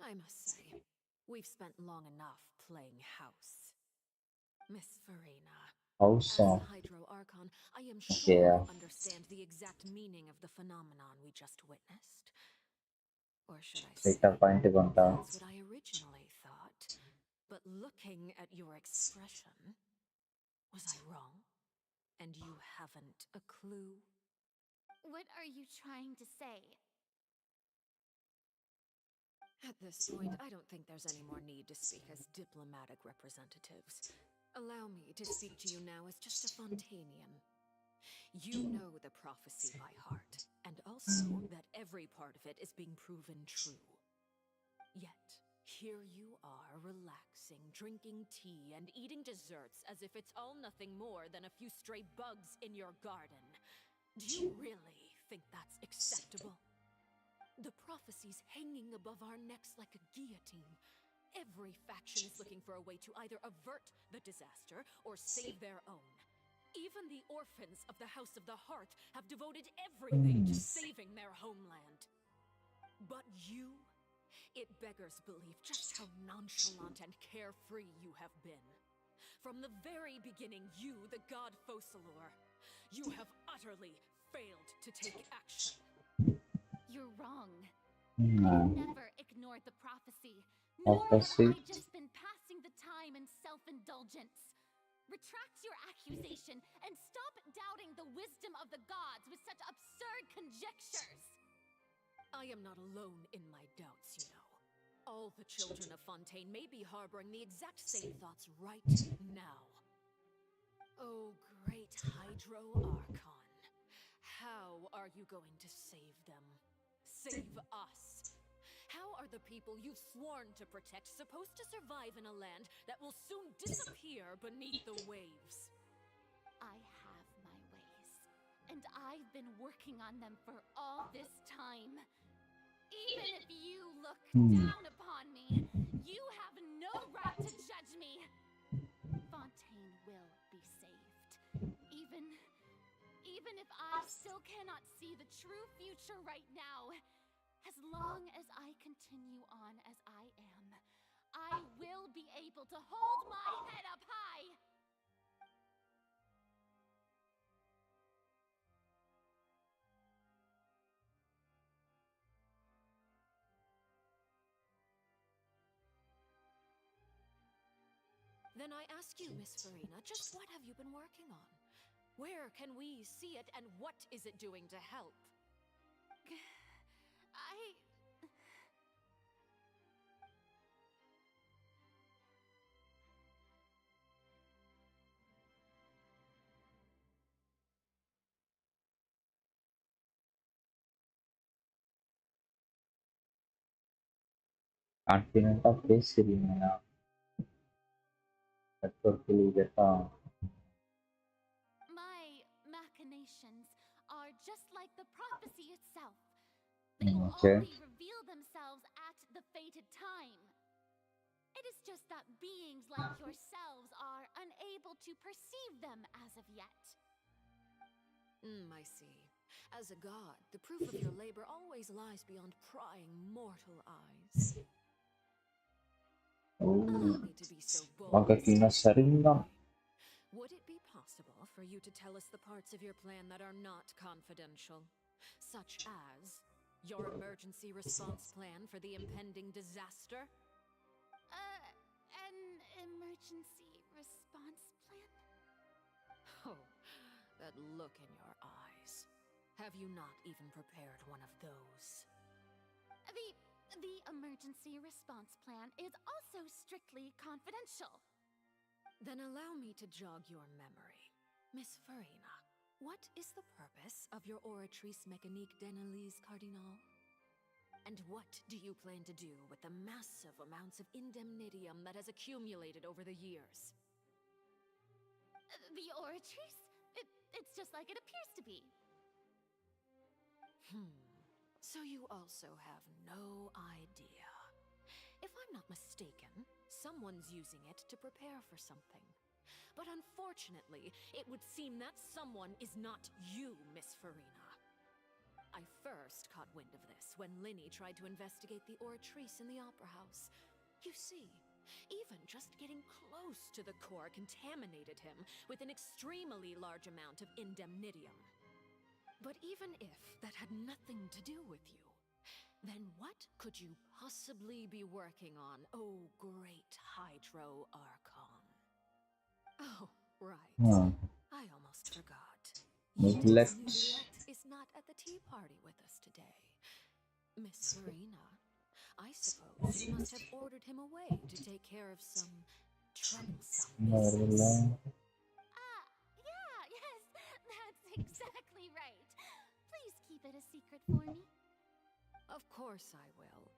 I must say, we've spent long enough playing house. Miss Farina, as a Hydro Archon, I am sure you understand the exact meaning of the phenomenon we just witnessed. Or should I say, that's what I originally thought. But looking at your expression, was I wrong? And you haven't a clue? What are you trying to say? At this point, I don't think there's any more need to speak as diplomatic representatives. Allow me to speak to you now as just a Fontanian. You know the prophecy by heart, and also that every part of it is being proven true. Yet, here you are relaxing, drinking tea, and eating desserts as if it's all nothing more than a few stray bugs in your garden. Do you really think that's acceptable? The prophecy's hanging above our necks like a guillotine. Every faction is looking for a way to either avert the disaster or save their own. Even the orphans of the House of the Hearth have devoted everything to saving their homeland. But you, it beggars belief just how nonchalant and carefree you have been. From the very beginning, you, the god Focalor, you have utterly failed to take action. You're wrong. I've never ignored the prophecy, nor have I just been passing the time in self-indulgence. Retract your accusation and stop doubting the wisdom of the gods with such absurd conjectures. I am not alone in my doubts, you know. All the children of Fontaine may be harboring the exact same thoughts right now. Oh, great Hydro Archon. How are you going to save them? Save us? How are the people you've sworn to protect supposed to survive in a land that will soon disappear beneath the waves? I have my ways, and I've been working on them for all this time. Even if you look down upon me, you have no right to judge me. Fontaine will be saved. Even if I still cannot see the true future right now, as long as I continue on as I am, I will be able to hold my head up high. Then I ask you, Miss Farina, just what have you been working on? Where can we see it, and what is it doing to help? Confident of this Serena. That's totally get My machinations are just like the prophecy itself. They will only reveal themselves at the fated time. It is just that beings like yourselves are unable to perceive them as of yet. I see. As a god, the proof of your labor always lies beyond prying mortal eyes. Allow me to be so bold. Would it be possible for you to tell us the parts of your plan that are not confidential? Such as your emergency response plan for the impending disaster? An emergency response plan? Oh, that look in your eyes. Have you not even prepared one of those? The emergency response plan is also strictly confidential. Then allow me to jog your memory. Miss Farina, what is the purpose of your Oratrice Mécanique d'Analyse Cardinal? And what do you plan to do with the massive amounts of indemnitium that has accumulated over the years? The Oratrice? It's just like it appears to be. So you also have no idea. If I'm not mistaken, someone's using it to prepare for something. But unfortunately, it would seem that someone is not you, Miss Farina. I first caught wind of this when Linny tried to investigate the Oratrice in the Opera House. You see, even just getting close to the core contaminated him with an extremely large amount of indemnitium. But even if that had nothing to do with you, then what could you possibly be working on, oh great Hydro Archon? Oh, right. I almost forgot. Neglect. Neglect is not at the tea party with us today. Miss Farina, I suppose you must have ordered him away to take care of some troublesome business. Yeah, yes, that's exactly right. Please keep it a secret for me. Of course I will.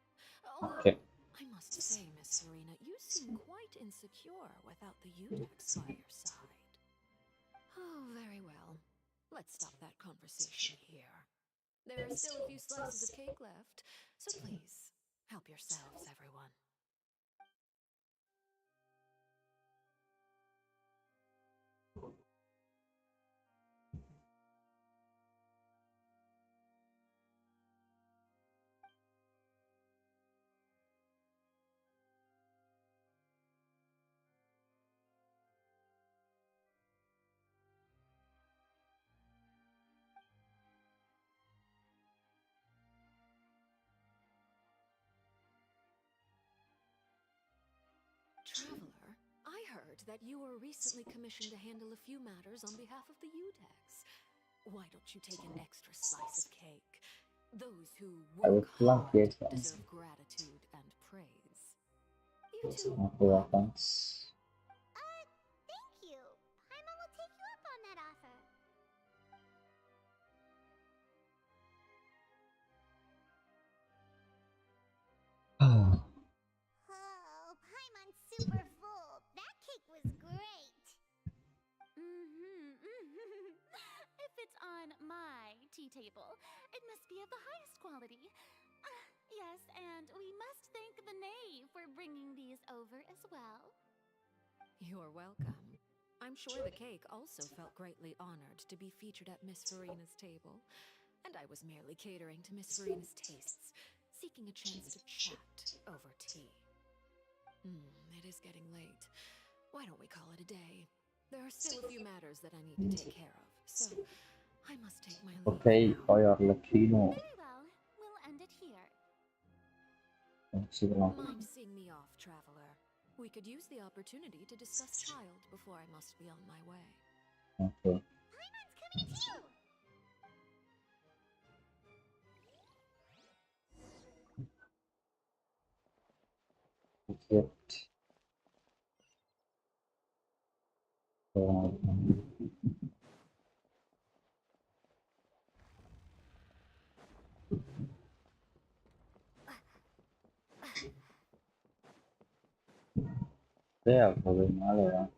Okay. I must say, Miss Farina, you seem quite insecure without the Udex by your side. Oh, very well. Let's stop that conversation here. There are still a few slices of cake left, so please, help yourselves, everyone. Traveler, I heard that you were recently commissioned to handle a few matters on behalf of the Udex. Why don't you take an extra slice of cake? Those who work hard deserve gratitude and praise. You too. Thank you. Paimon will take you up on that offer. Oh, Paimon's super full. That cake was great. If it's on my tea table, it must be of the highest quality. Yes, and we must thank the knave for bringing these over as well. You're welcome. I'm sure the cake also felt greatly honored to be featured at Miss Farina's table, and I was merely catering to Miss Farina's tastes, seeking a chance to chat over tea. It is getting late. Why don't we call it a day? There are still a few matters that I need to take care of, so I must take my leave. Okay, I are Latino. Very well, we'll end it here. Mind seeing me off, traveler? We could use the opportunity to discuss Child before I must be on my way. Okay. Paimon's coming too! Yep. Yeah, probably not.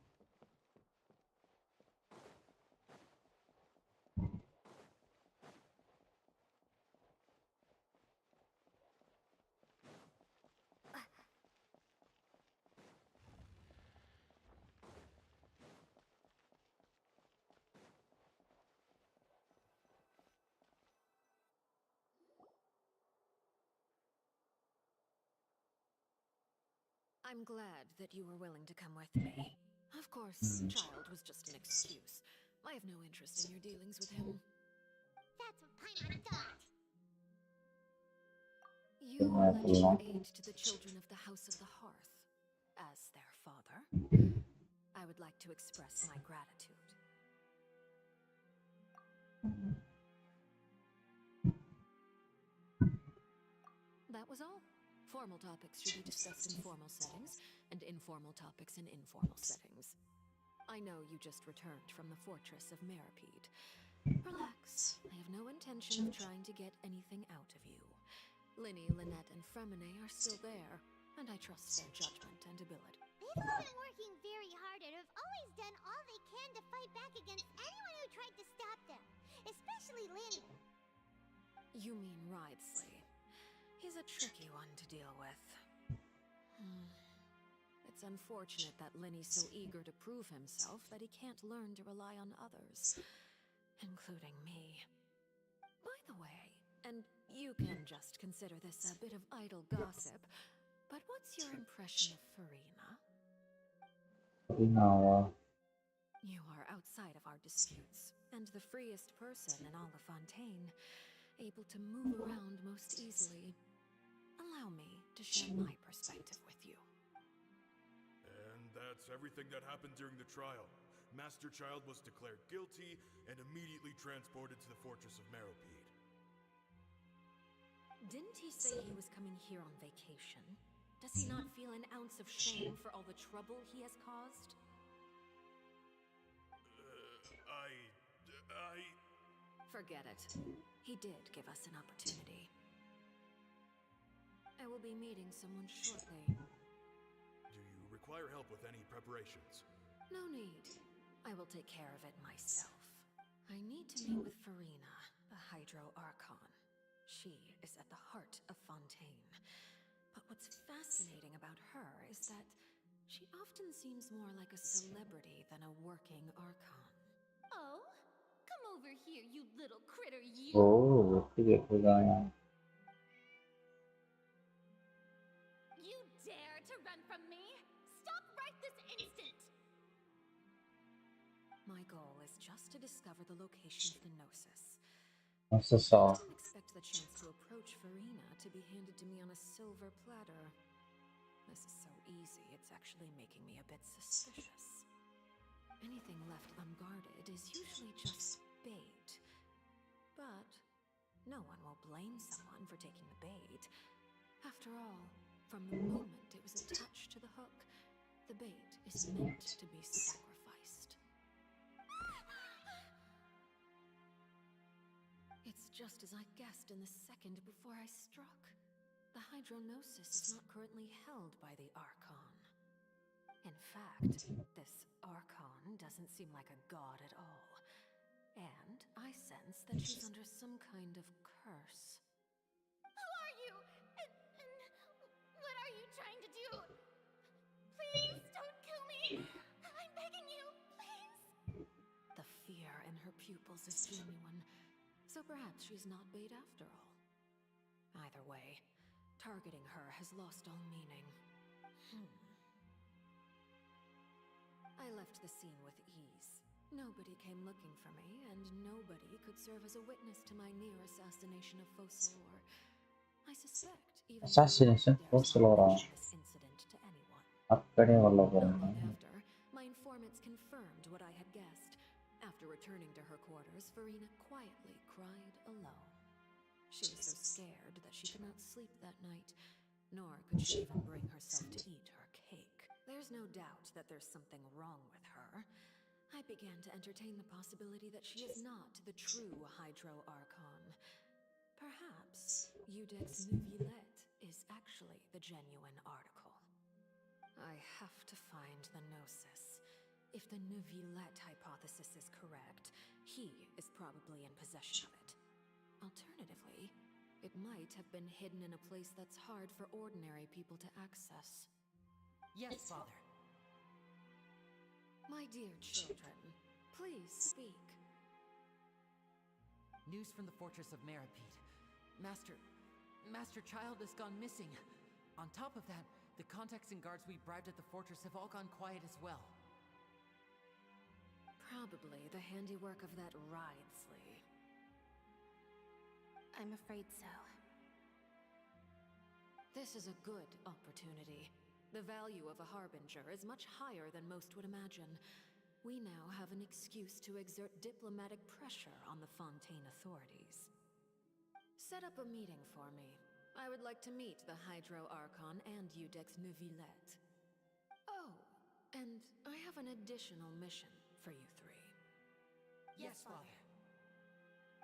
I'm glad that you were willing to come with me. Of course, Child was just an excuse. I have no interest in your dealings with him. That's what Paimon thought. You lent your aid to the children of the House of the Hearth. As their father, I would like to express my gratitude. That was all. Formal topics should be discussed in formal settings, and informal topics in informal settings. I know you just returned from the fortress of Meripede. Relax. I have no intention of trying to get anything out of you. Linny, Lynette, and Fremine are still there, and I trust their judgment and ability. They've all been working very hard and have always done all they can to fight back against anyone who tried to stop them, especially Linny. You mean Wriothesley. He's a tricky one to deal with. It's unfortunate that Linny's so eager to prove himself that he can't learn to rely on others, including me. By the way, and you can just consider this a bit of idle gossip, but what's your impression of Farina? You are outside of our disputes, and the freest person in all of Fontaine, able to move around most easily. Allow me to share my perspective with you. And that's everything that happened during the trial. Master Child was declared guilty and immediately transported to the fortress of Meripede. Didn't he say he was coming here on vacation? Does he not feel an ounce of shame for all the trouble he has caused? Forget it. He did give us an opportunity. I will be meeting someone shortly. Do you require help with any preparations? No need. I will take care of it myself. I need to meet with Farina, the Hydro Archon. She is at the heart of Fontaine. But what's fascinating about her is that she often seems more like a celebrity than a working Archon. Oh? Come over here, you little critter, you! Oh, You dare to run from me? Stop right this instant! My goal is just to discover the location of the Gnosis. What's the I song? didn't expect the chance to approach Farina to be handed to me on a silver platter. This is so easy, it's actually making me a bit suspicious. Anything left unguarded is usually just bait. But no one will blame someone for taking the bait. After all, from the moment it was attached to the hook, the bait is meant to be sacrificed. It's just as I guessed in the second before I struck. The Hydronosis is not currently held by the Archon. In fact, this Archon doesn't seem like a god at all. And I sense that she's under some kind of curse. Who are you? And what are you trying to do? Please don't kill me! I'm begging you, please! The fear in her pupils is genuine, so perhaps she's not bait after all. Either way, targeting her has lost all meaning. I left the scene with ease. Nobody came looking for me, and nobody could serve as a witness to my near assassination of Focalor. I suspect even Assassination Focalor. this incident to anyone. Akkade valla Not long after, my informants confirmed what I had guessed. After returning to her quarters, Farina quietly cried alone. She was so scared that she could not sleep that night, nor could she even bring herself to eat her cake. There's no doubt that there's something wrong with her. I began to entertain the possibility that she is not the true Hydro Archon. Perhaps Eudex Neuvillette is actually the genuine article. I have to find the Gnosis. If the Neuvillette hypothesis is correct, he is probably in possession of it. Alternatively, it might have been hidden in a place that's hard for ordinary people to access. Yes, Father. My dear children, please speak. News from the fortress of Meripede. Master Child has gone missing. On top of that, the contacts and guards we bribed at the fortress have all gone quiet as well. probably the handiwork of that Wriothesley. I'm afraid so. This is a good opportunity. The value of a harbinger is much higher than most would imagine. We now have an excuse to exert diplomatic pressure on the Fontaine authorities. Set up a meeting for me. I would like to meet the Hydro Archon and Udex Neuvillette. Oh, and I have an additional mission for you three. Yes, Father.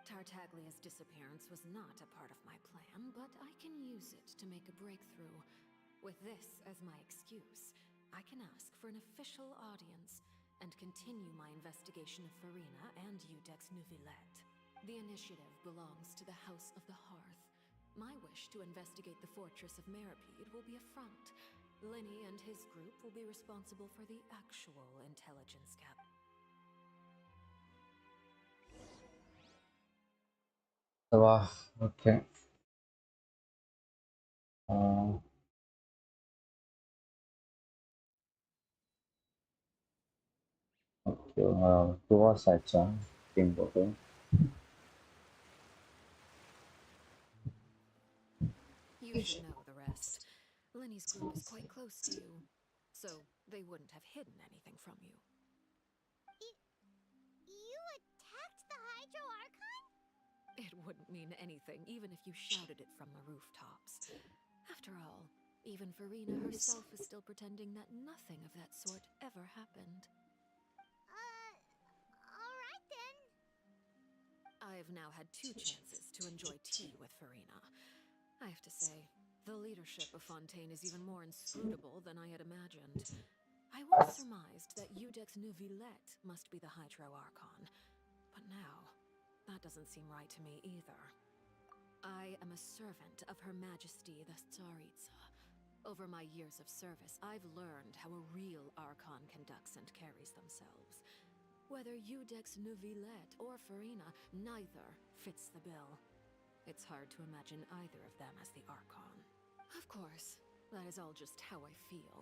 Tartaglia's disappearance was not a part of my plan, but I can use it to make a breakthrough. With this as my excuse, I can ask for an official audience and continue my investigation of Farina and Udex Neuvillette. The initiative belongs to the House of the Hearth. My wish to investigate the fortress of Meripede will be a front. Linny and his group will be responsible for the actual intelligence gap. Wow, okay. Okay, 2 hours ஆச்சா team போட்டு. You should know the rest. Linny's group is quite close to you, so they wouldn't have hidden anything from you. You attacked the Hydro Archon? It wouldn't mean anything, even if you shouted it from the rooftops. After all, even Farina herself is still pretending that nothing of that sort ever happened. Alright then. I've now had 2 chances to enjoy tea with Farina. I have to say, the leadership of Fontaine is even more inscrutable than I had imagined. I once surmised that Udex Neuvillette must be the Hydro Archon, but now, that doesn't seem right to me either. I am a servant of Her Majesty the Tsaritsa. Over my years of service, I've learned how a real Archon conducts and carries themselves. Whether Udex Neuvillette or Farina, neither fits the bill. It's hard to imagine either of them as the Archon. Of course, that is all just how I feel.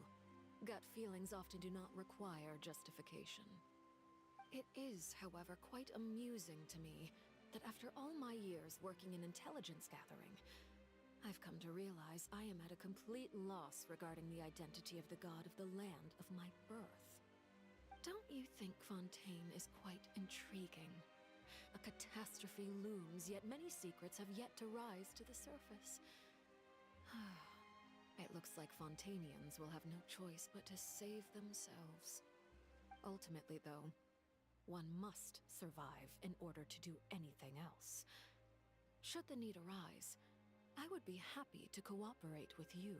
Gut feelings often do not require justification. It is, however, quite amusing to me that after all my years working in intelligence gathering, I've come to realize I am at a complete loss regarding the identity of the god of the land of my birth. Don't you think Fontaine is quite intriguing? A catastrophe looms, yet many secrets have yet to rise to the surface. It looks like Fontainians will have no choice but to save themselves. Ultimately, though, one must survive in order to do anything else. Should the need arise, I would be happy to cooperate with you.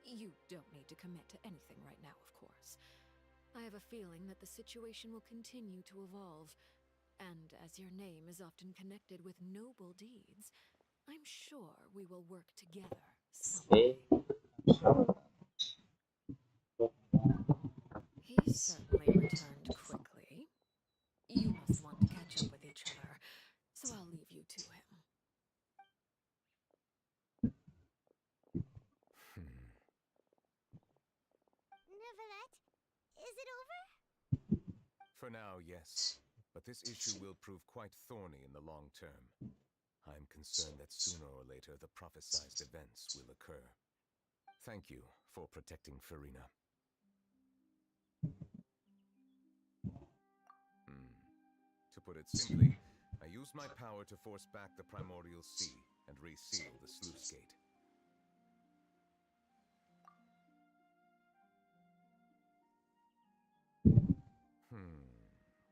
You don't need to commit to anything right now, of course. I have a feeling that the situation will continue to evolve, and as your name is often connected with noble deeds, I'm sure we will work together someday. He certainly returned quickly. You must want to catch up with each other, so I'll leave you to him. Neuvillette, is it over? For now, yes. But this issue will prove quite thorny in the long term. I'm concerned that sooner or later the prophesized events will occur. Thank you for protecting Farina. To put it simply, I used my power to force back the primordial sea and reseal the sluice gate.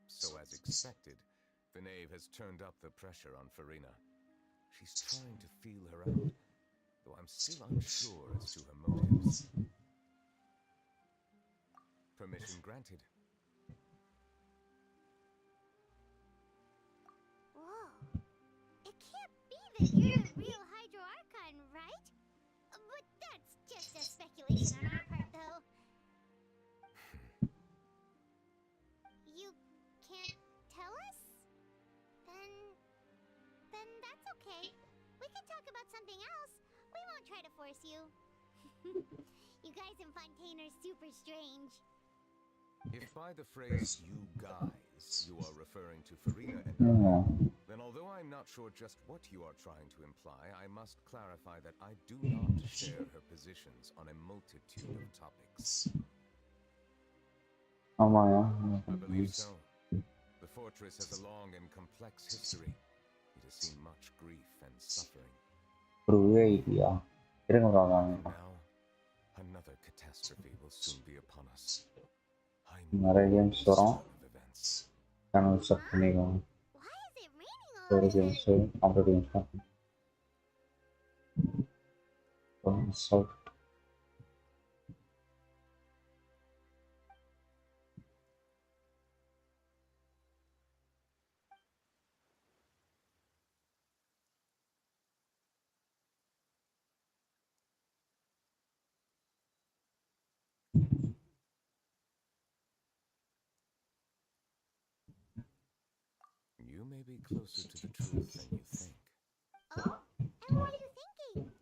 So as expected, the knave has turned up the pressure on Farina. She's trying to feel her out, though I'm still unsure as to her motives. Permission granted. Whoa. It can't be that you're the real Hydro Archon, right? But that's just a speculation on our part, though. You can't tell us? Then that's okay. We can talk about something else. We won't try to force you. You guys in Fontaine are super strange. If by the phrase "you guys" Unless you are referring to Farina and I, then although I'm not sure just what you are trying to imply, I must clarify that I do not share her positions on a multitude of topics. I believe so. The fortress has a long and complex history. It has seen much grief and suffering. For now, another catastrophe will soon be upon us. I'm certain of events. Why is it raining all over here? You may be closer to the truth than you think. Oh? And what are you thinking?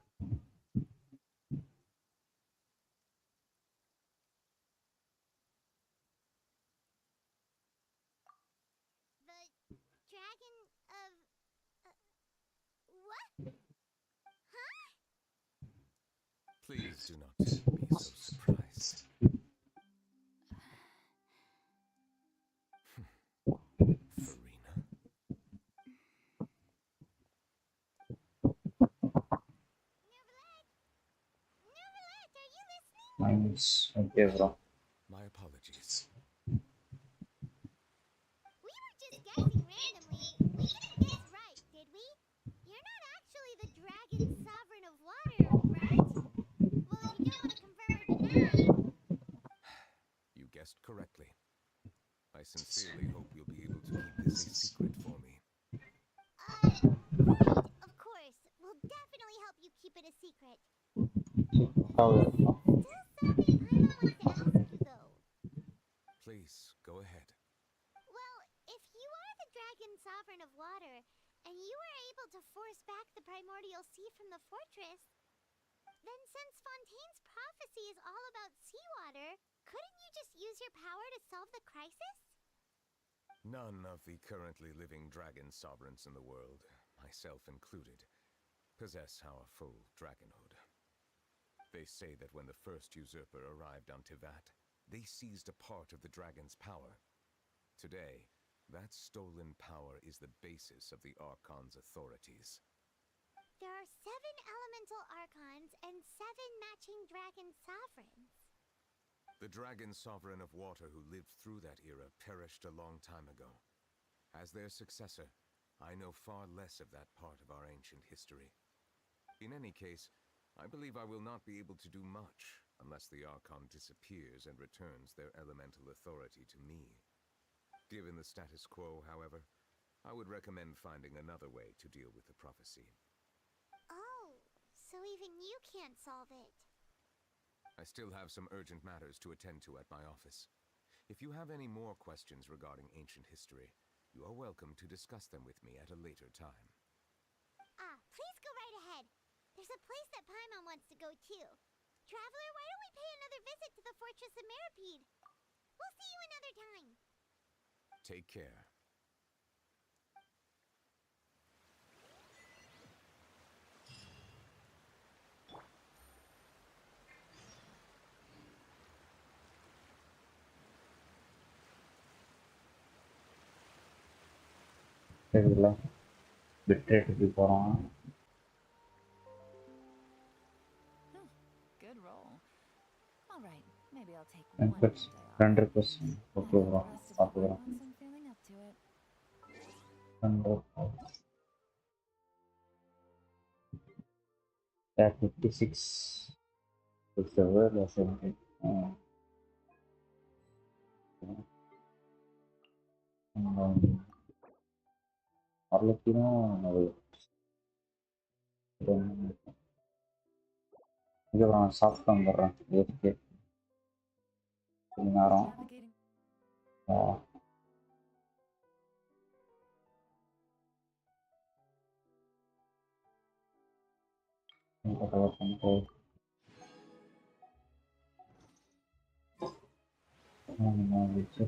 The dragon of... what? Huh? Please do not be so surprised. Farina? Neverlet, are you listening? Okay, bro. My apologies. We were just guessing randomly. We didn't guess right, did we? You're not actually the dragon sovereign of water, right? Well, if you don't want to confirm or deny... You guessed correctly. I sincerely hope you'll be able to keep this a secret for me. Right, of course. We'll definitely help you keep it a secret. There's still something Paimon wants to ask you, though. Please, go ahead. Well, if you are the dragon sovereign of water, and you were able to force back the primordial sea from the fortress, then since Fontaine's prophecy is all about seawater, couldn't you just use your power to solve the crisis? None of the currently living dragon sovereigns in the world, myself included, possess our full dragonhood. They say that when the first usurper arrived on Tivat, they seized a part of the dragon's power. Today, that stolen power is the basis of the Archon's authorities. There are 7 elemental archons and 7 matching dragon sovereigns. The dragon sovereign of water who lived through that era perished a long time ago. As their successor, I know far less of that part of our ancient history. In any case, I believe I will not be able to do much unless the Archon disappears and returns their elemental authority to me. Given the status quo, however, I would recommend finding another way to deal with the prophecy. Oh, so even you can't solve it. I still have some urgent matters to attend to at my office. If you have any more questions regarding ancient history, you are welcome to discuss them with me at a later time. Please go right ahead. There's a place that Paimon wants to go too. Traveler, why don't we pay another visit to the Fortress of Meripede? We'll see you another time. Take care. Good roll. All right, maybe I'll take one day off. 100%. I Okay, got bro. the rest of it once I'm feeling up to it. 100%. At 56. It's the word or something. Arlecchino இங்கே அப்புறம் சாப்பிட்டு வந்துடுறேன் ஏற்கே கொஞ்ச நேரம் பண்ணிட்டு வச்சு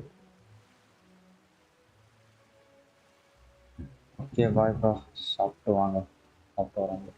okay bye bro சாப்பிட்டு வாங்க சாப்பிட்டு வராங்க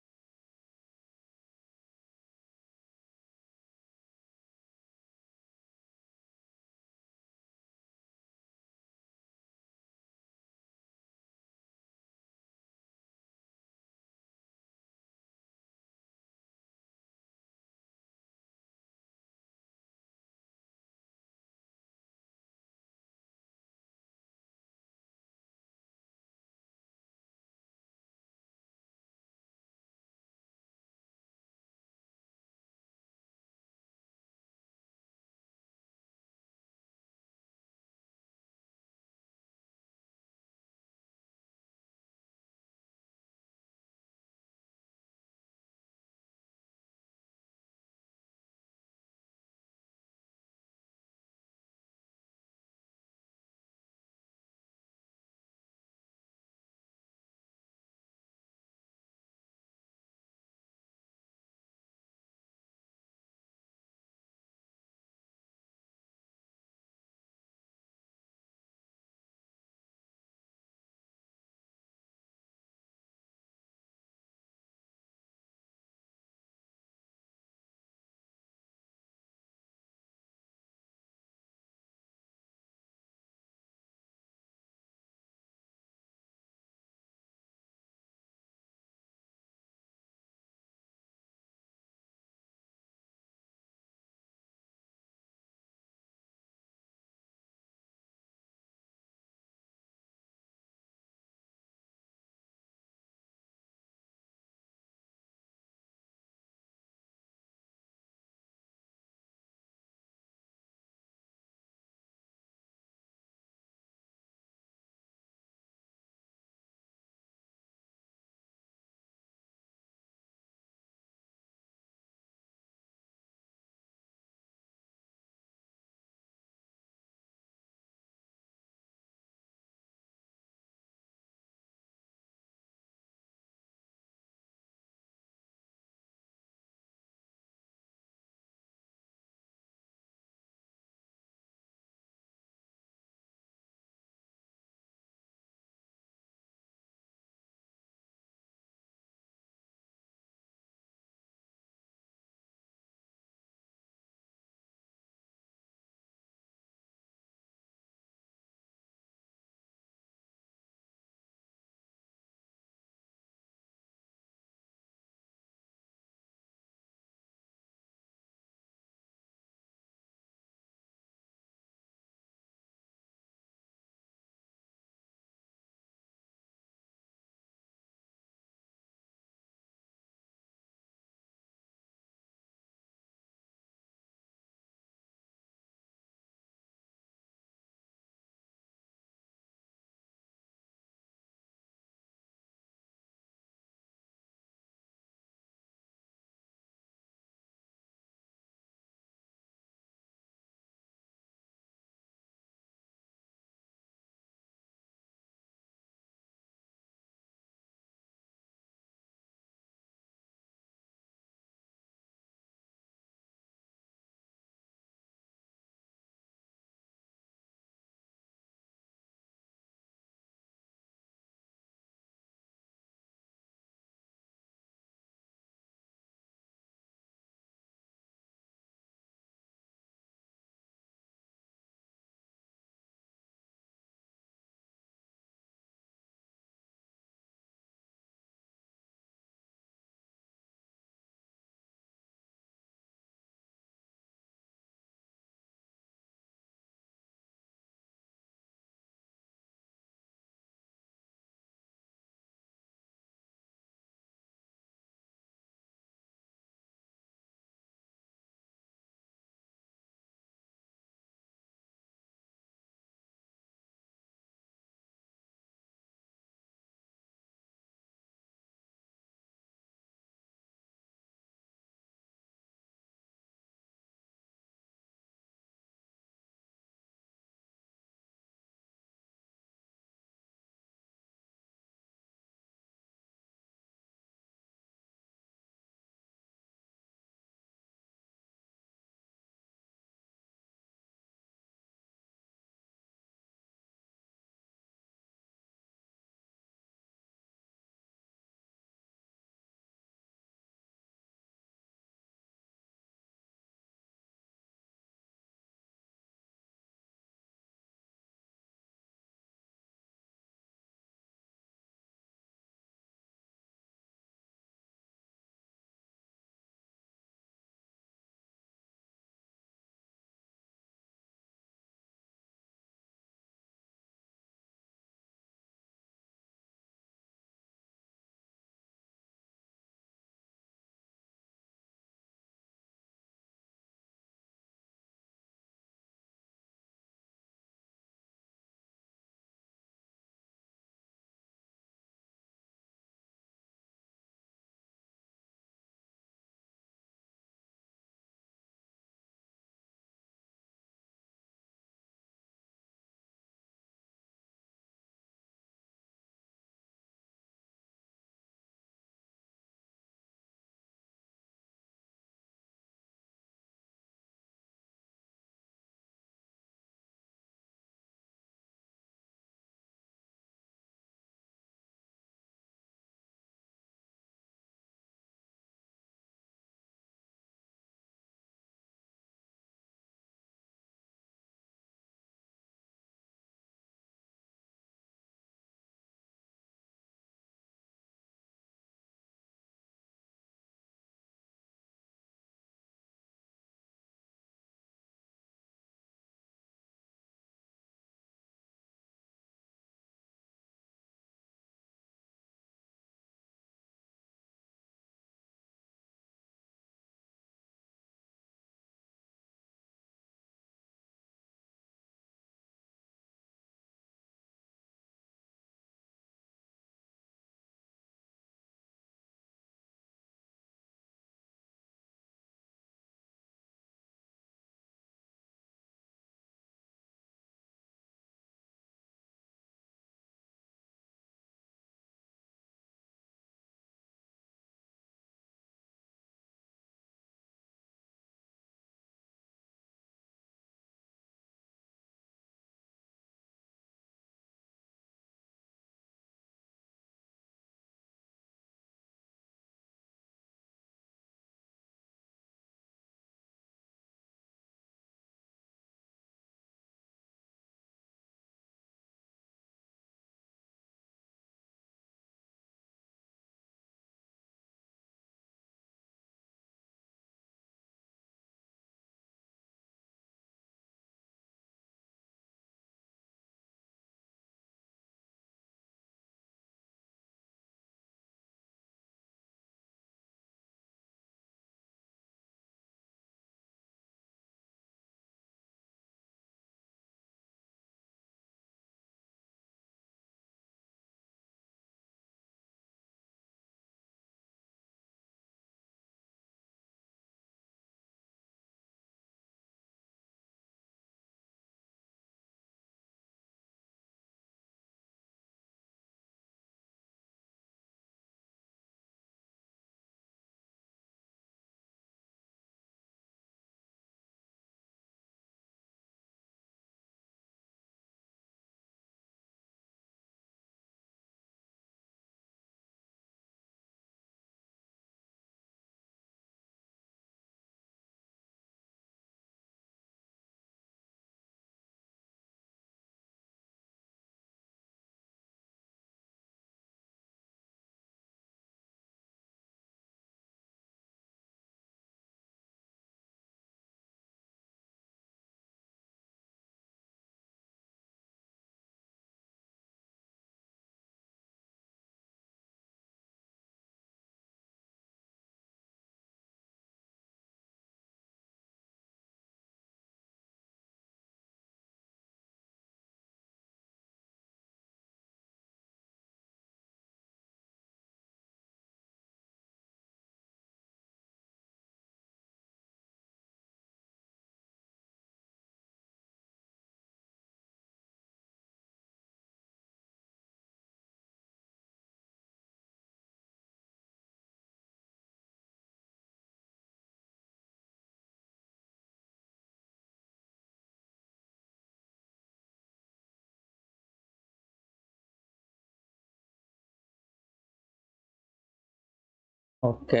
ஓகே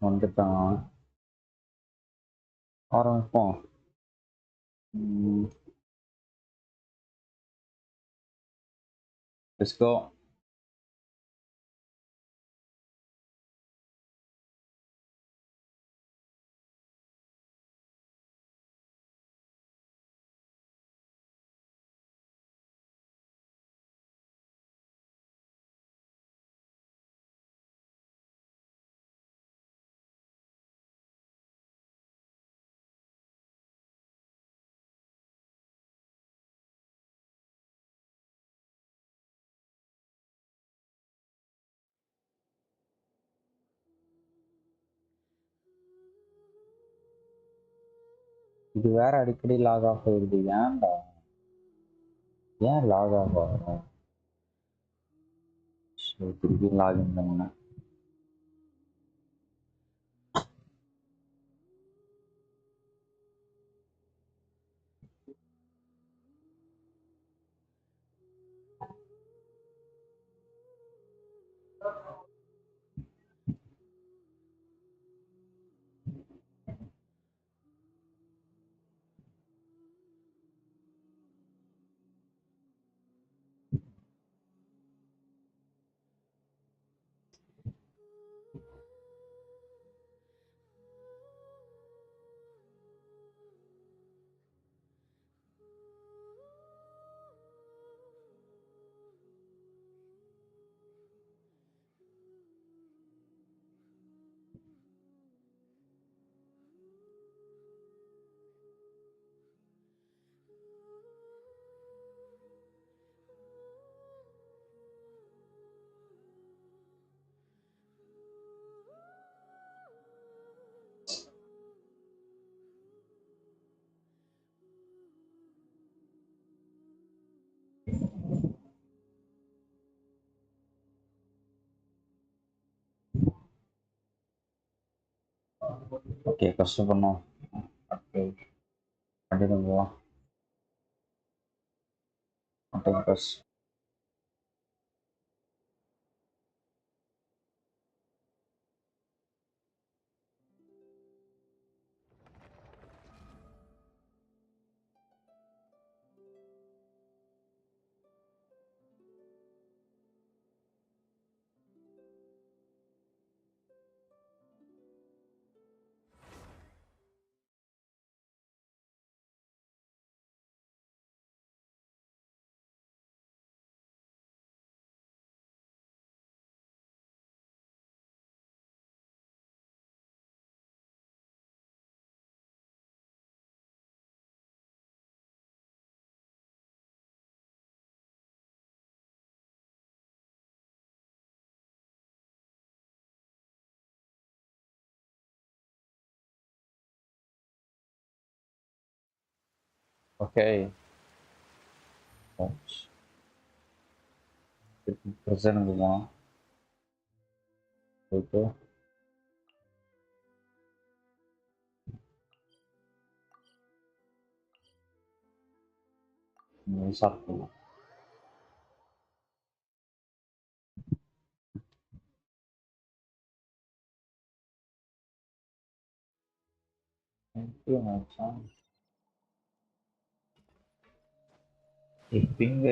வந்துட்டான் ஆரம்பிப்போம் Let's go. இது வேற அடிக்கடி லாக் ஆஃப் ஆயிடுது ஏன்டா ஏன் லாக் ஆஃப் ஆகும் திருப்பி லாகின் பண்ணேன் ஓகே கஷ்டப்படணும் ஓகே கண்டிப்பாக போகலாம் பஸ் ஓகே பிரசனுக்கு போகலாம் போயிட்டு சாப்பிடலாம் பிங்க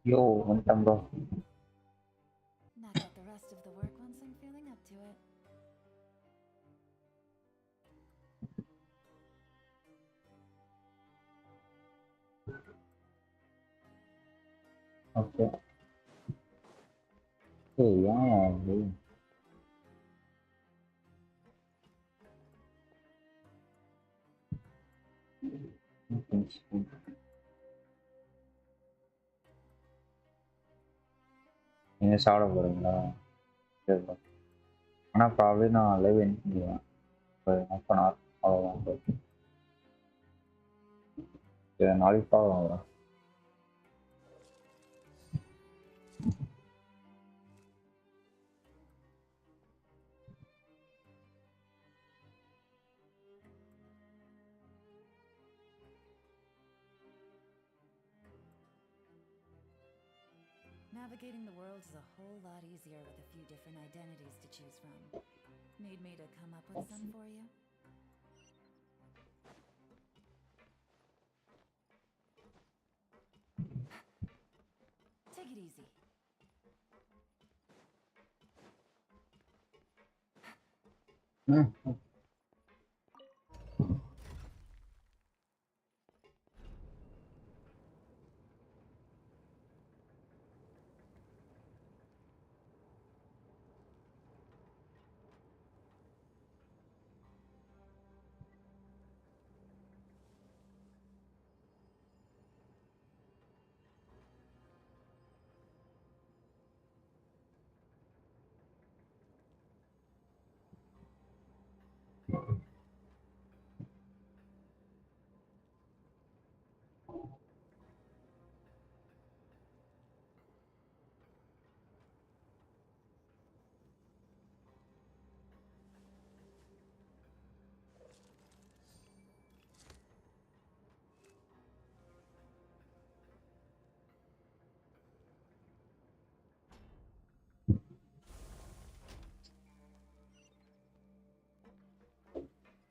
யோ வந்துட்டேன் bro Knock out the rest of the work once I'm feeling up to it. Okay ஏய் ஏன் அது நீங்க சாப்பிட போறீங்களா சரி ஆனால் ப்ராப்ளி நான் லைவ் என் பண்ணுவேன் half an hour அவ்வளோதான் சரி நாளைக்கு பார்க்கலாம் Navigating the world is a whole lot easier with a few different identities to choose from. Need me to come up with some for you? Take it easy.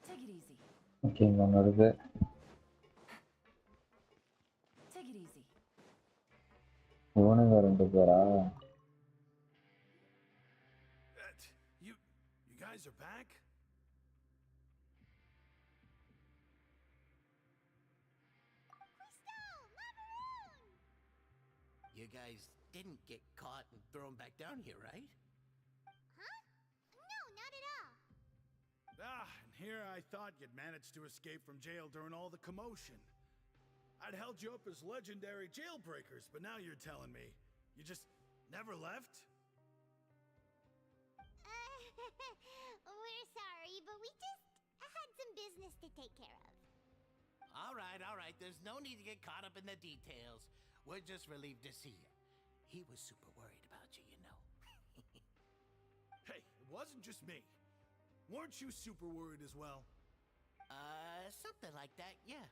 Take it easy. Okay, இருக்கு. Take it easy. இவனுங்க ரெண்டு பேரா? You guys are back? You guys didn't get caught and thrown back down here, right? Huh? No, not at all. And here I thought you'd managed to escape from jail during all the commotion. I'd held you up as legendary jailbreakers, but now you're telling me you just never left? We're sorry, but we just had some business to take care of. All right. There's no need to get caught up in the details. We're just relieved to see you. He was super worried about you, you know. Hey, it wasn't just me. Weren't you super worried as well? Something like that, yeah.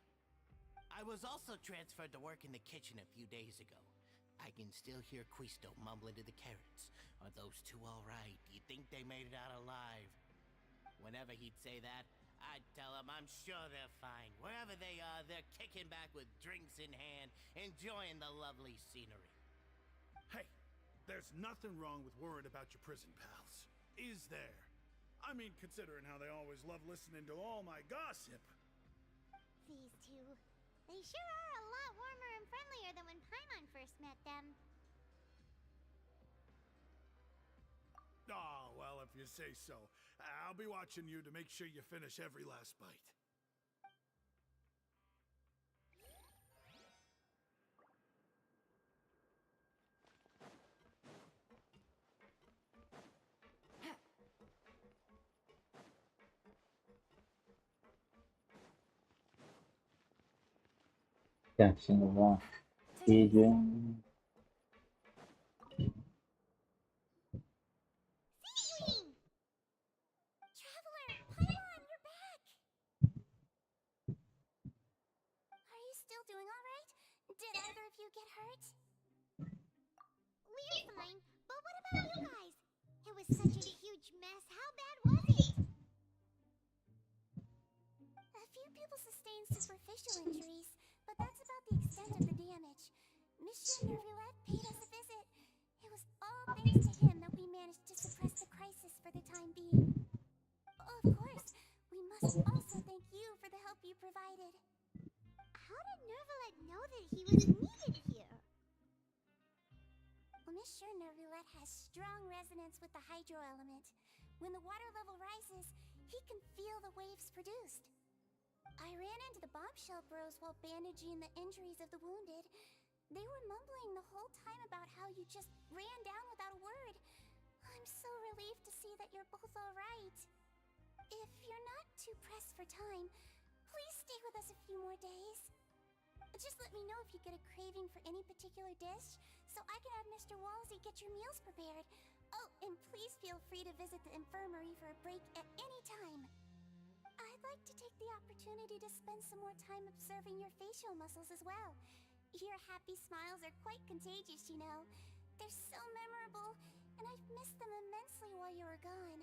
I was also transferred to work in the kitchen a few days ago. I can still hear Quisto mumbling to the carrots. Are those two all right? Do you think they made it out alive? Whenever he'd say that, I'd tell him I'm sure they're fine. Wherever they are, they're kicking back with drinks in hand, enjoying the lovely scenery. Hey, there's nothing wrong with worrying about your prison pals. Is there? I mean, considering how they always love listening to all my gossip. These two. They sure are a lot warmer and friendlier than when Paimon first met them. Oh, well, if you say so. I'll be watching you to make sure you finish every last bite. Genshin 1 Agent. Traveler, Paimon, you're back! Are you still doing alright? Did either of you get hurt? We're fine, but what about you guys? It was such a huge mess. How bad was it? A few people sustained superficial injuries, but that's about the extent of the damage. Monsieur Nervillette paid us a visit. It was all thanks to him that we managed to suppress the crisis for the time being. Of course, we must also thank you for the help you provided. How did Nervillette know that he was needed here? Well, Monsieur Nervillette has strong resonance with the hydro element. When the water level rises, he can feel the waves produced. I ran into the bombshell bros while bandaging the injuries of the wounded. They were mumbling the whole time about how you just ran down without a word. I'm so relieved to see that you're both alright. If you're not too pressed for time, please stay with us a few more days. Just let me know if you get a craving for any particular dish, so I can have Mr. Walsey get your meals prepared. Oh, and please feel free to visit the infirmary for a break at any time. I'd like to take the opportunity to spend some more time observing your facial muscles as well. Your happy smiles are quite contagious, you know. They're so memorable, and I've missed them immensely while you were gone.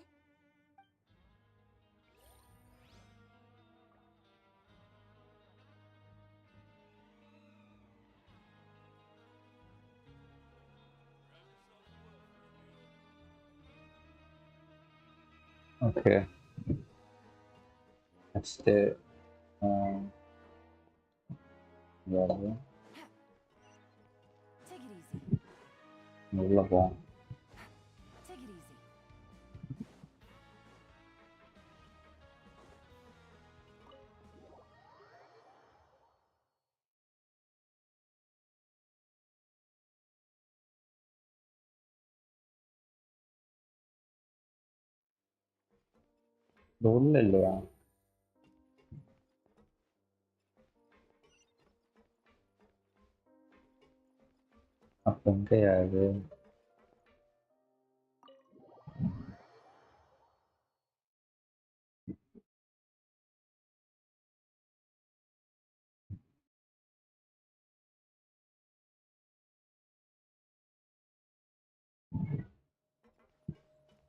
Okay. Next, Take it easy. உள்ள போவோம். Take it easy. இது உள்ள இல்லையா? அப்ப எங்கயா இது?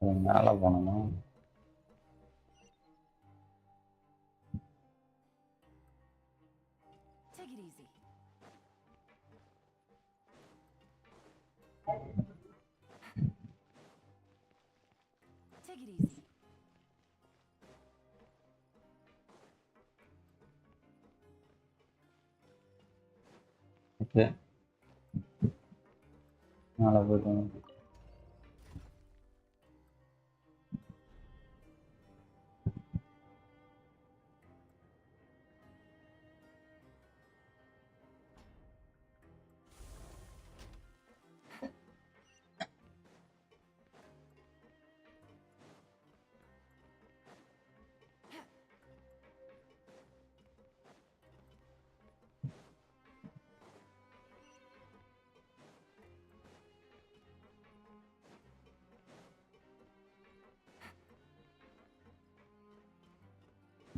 அது மேல போனோமா? Take it easy. Take it easy. Okay. மேல போயிட்டோம்.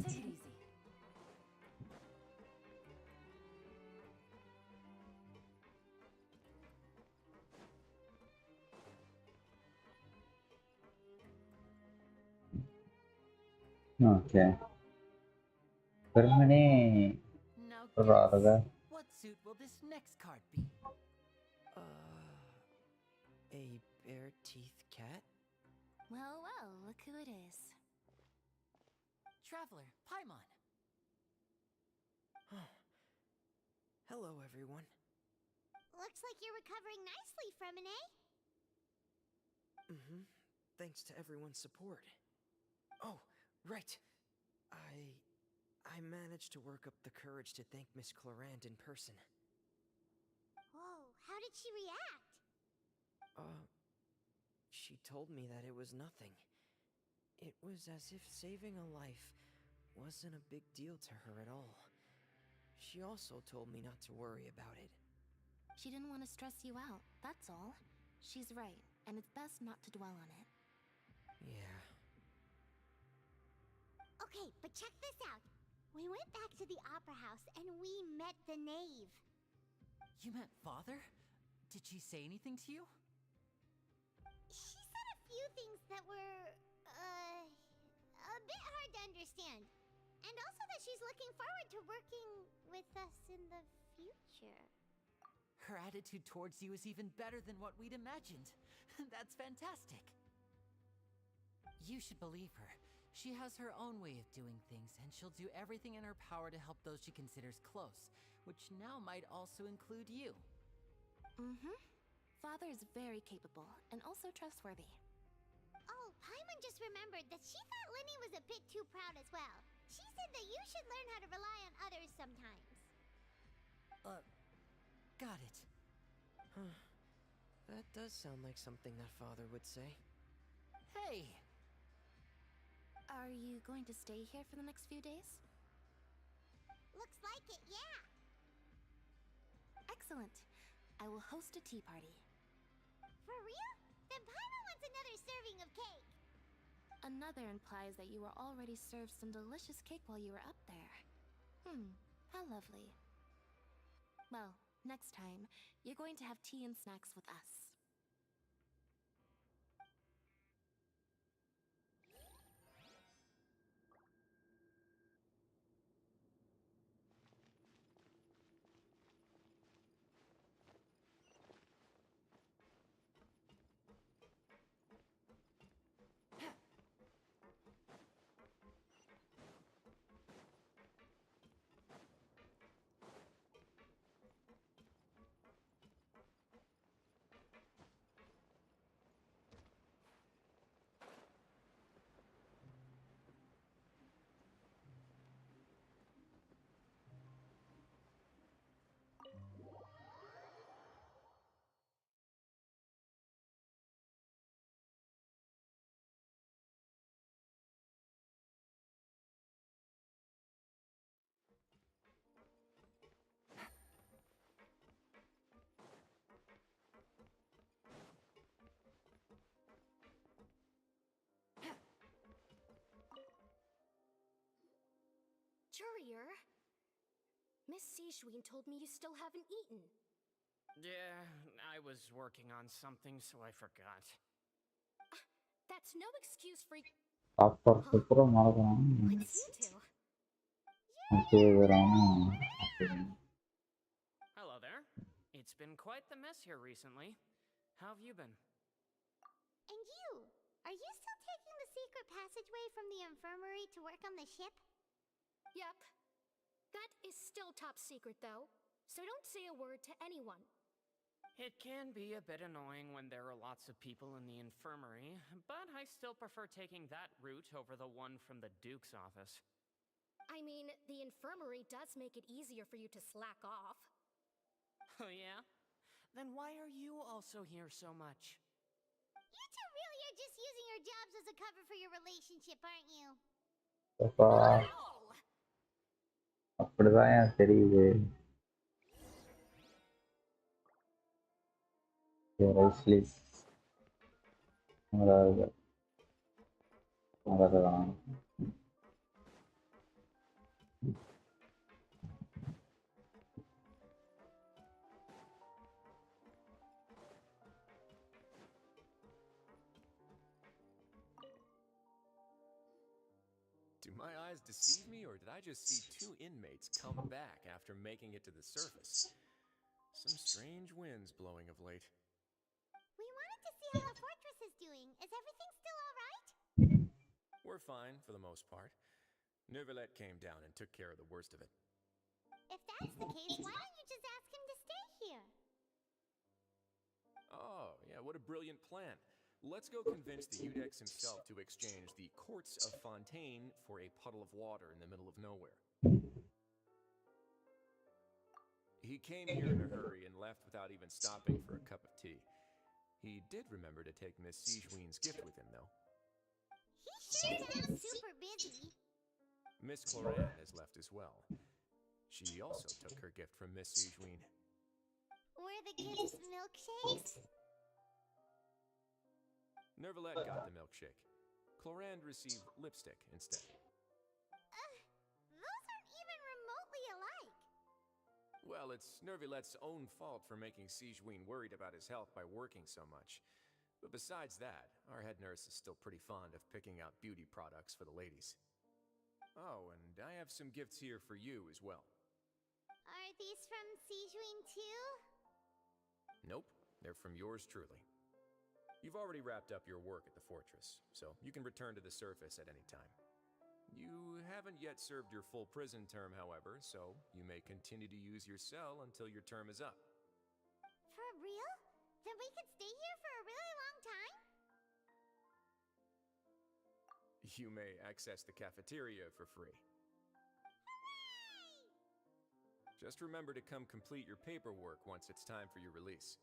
Take it easy. Okay. Permane Now Radha. guess, what suit will this next card be? A bare-teethed cat? Well, well, look who it is. Traveler, Paimon. Hello, everyone. Looks like you're recovering nicely from an A. Mm-hmm. Thanks to everyone's support. Oh, right. I managed to work up the courage to thank Miss Clorand in person. Whoa, how did she react? She told me that it was nothing. It was as if saving a life wasn't a big deal to her at all. She also told me not to worry about it. She didn't want to stress you out, that's all. She's right, and it's best not to dwell on it. Yeah. Okay, but check this out. We went back to the opera house and we met the knave. You met Father? Did she say anything to you? She said a few things that were, a bit hard to understand. And also that she's looking forward to working with us in the future. Her attitude towards you is even better than what we'd imagined. That's fantastic. You should believe her. She has her own way of doing things, and she'll do everything in her power to help those she considers close, which now might also include you. Mm-hmm. Father is very capable, and also trustworthy. Oh, Paimon just remembered that she thought Linny was a bit too proud as well. She said that you should learn how to rely on others sometimes. Got it. Huh. That does sound like something that Father would say. Hey! Are you going to stay here for the next few days? Looks like it, yeah. Excellent. I will host a tea party. For real? Then Paimon wants another serving of cake. Another implies that you were already served some delicious cake while you were up there. How lovely. Well, next time, you're going to have tea and snacks with us. Courier? Miss Sishween told me you still haven't eaten. Yeah, I was working on something, so I forgot. That's no excuse for... Upper super What's you two? Hello there. It's been quite the mess here recently. How have you been? And you? Are you still taking the secret passageway from the infirmary to work on the ship? Yep. That is still top secret, though, so don't say a word to anyone. It can be a bit annoying when there are lots of people in the infirmary, but I still prefer taking that route over the one from the Duke's office. I mean, the infirmary does make it easier for you to slack off. Oh yeah? Then why are you also here so much? You two really are just using your jobs as a cover for your relationship, aren't you? அப்படிதான் தெரியுது. ரைஸ்லி அதான் Do my eyes deceive me, or did I just see two inmates come back after making it to the surface? Some strange winds blowing of late. We wanted to see how the fortress is doing. Is everything still alright? We're fine, for the most part. Neuvillette came down and took care of the worst of it. If that's the case, why don't you just ask him to stay here? Oh, yeah, what a brilliant plan. Let's go convince the Udex himself to exchange the Courts of Fontaine for a puddle of water in the middle of nowhere. He came here in a hurry and left without even stopping for a cup of tea. He did remember to take Miss Sijween's gift with him, though. He sure sounds super busy. Miss Cloran has left as well. She also took her gift from Miss Sijween. Were the gifts milkshakes? Neuvillette got the milkshake. Clorand received lipstick instead. Those aren't even remotely alike. Well, it's Neuvillette's own fault for making Sijween worried about his health by working so much. But besides that, our head nurse is still pretty fond of picking out beauty products for the ladies. Oh, and I have some gifts here for you as well. Are these from Sijween too? Nope, they're from yours truly. You've already wrapped up your work at the fortress, so you can return to the surface at any time. You haven't yet served your full prison term, however, so you may continue to use your cell until your term is up. For real? Then we could stay here for a really long time? You may access the cafeteria for free. Hooray! Just remember to come complete your paperwork once it's time for your release.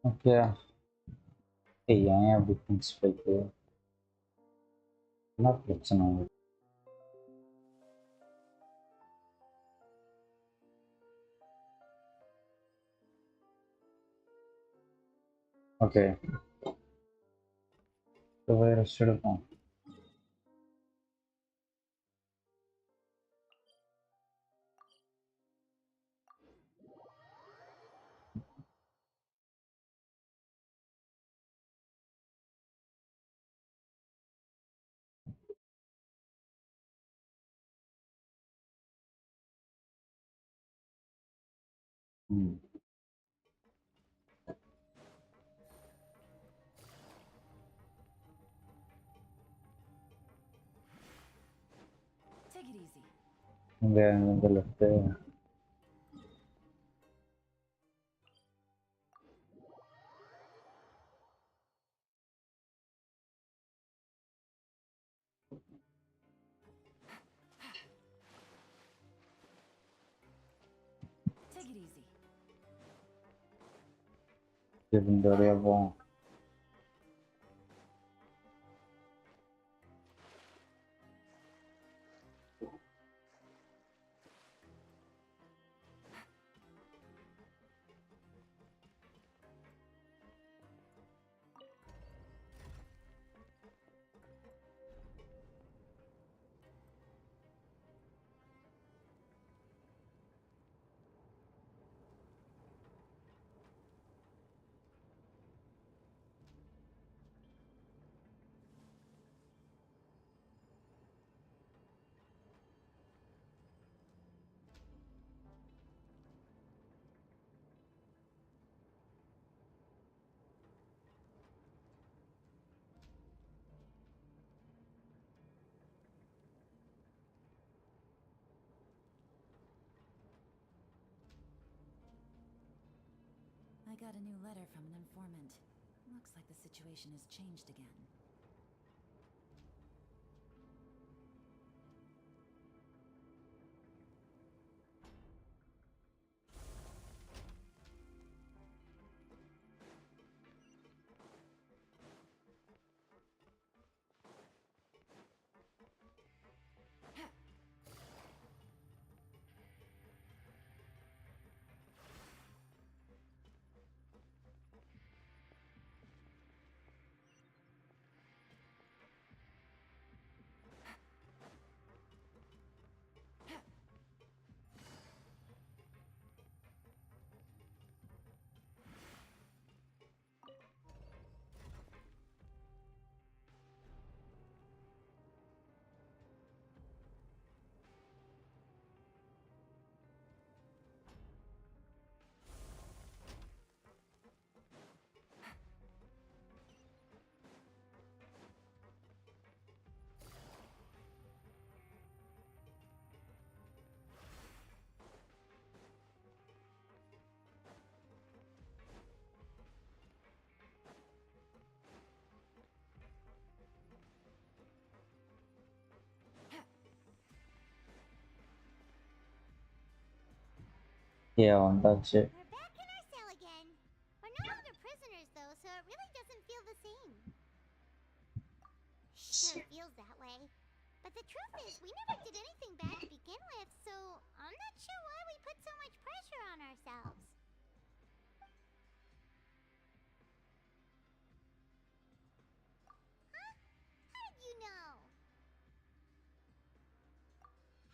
Okay ஏன் அப்படி things போயிட்டு என்ன பிரச்சனை okay rest எடுப்போம் Take it easy. இந்த left Take it easy. இந்த வழியா போவோம். I got a new letter from an informant. Looks like the situation has changed again. வந்தாச்சு. We're back in our cell again. We're no longer prisoners, though, so it really doesn't feel the same. Sure feels that way. But the truth is, we never did anything bad to begin with, so I'm not sure why we put so much pressure on ourselves. Huh? How did you know?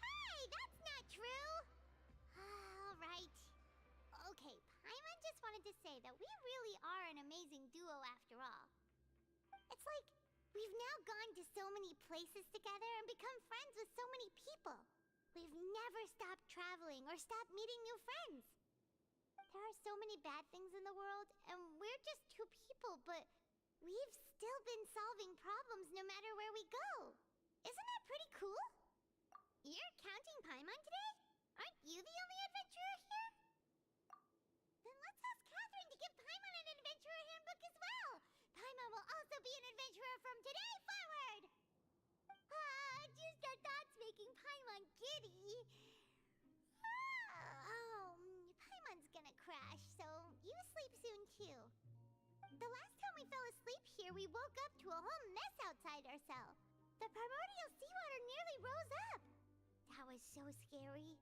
Hey, that's not true! All right. Okay, Paimon just wanted to say that we really are an amazing duo after all. It's like we've now gone to so many places together and become friends with so many people. We've never stopped traveling or stopped meeting new friends. There are so many bad things in the world, and we're just two people, but we've still been solving problems no matter where we go. Isn't that pretty cool? You're counting Paimon today? Aren't you the only adventurer here? Then let's ask Catherine to give Paimon an adventurer handbook as well. Paimon will also be an adventurer from today forward. Just our thoughts making Paimon giddy. Paimon's gonna crash, so you sleep soon too. The last time we fell asleep here, we woke up to a whole mess outside our cell. The primordial seawater nearly rose up. That was so scary.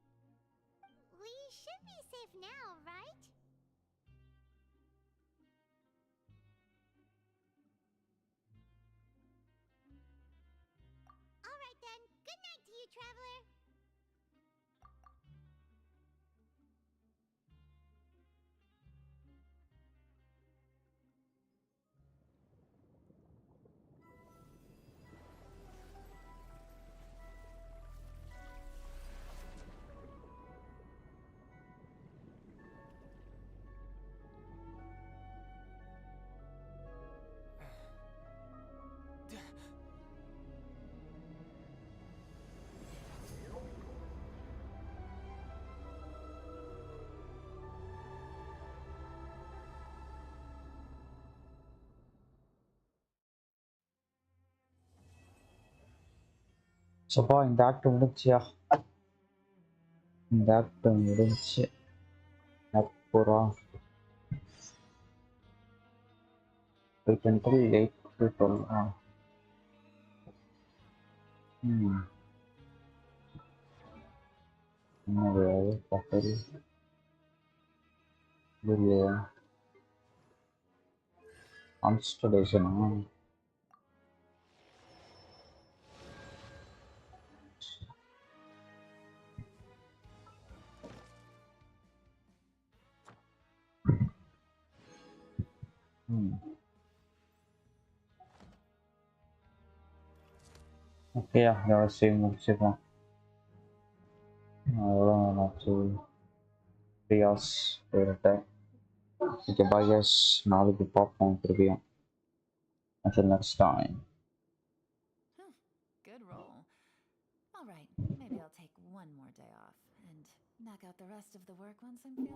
We should be safe now, right? All right then. Good night to you, traveler. சப்பா இந்த act முடிஞ்சியா? இந்த act முடிஞ்சு அப்புறம் Wait until late to 12. என்னது பக்கரி இல்லையா கான்ஸ்டலேஷனா okay அதோட save முடிச்சுக்கலாம் அவ்வளோ நாச்சு 3 hours போயிட்டேன் ஓகே பாய் கேஸ் நாளைக்கு பார்ப்போம் திருப்பியும் until next time Good roll. All right, maybe I'll take one more day off and knock out the rest of the work once I'm feeling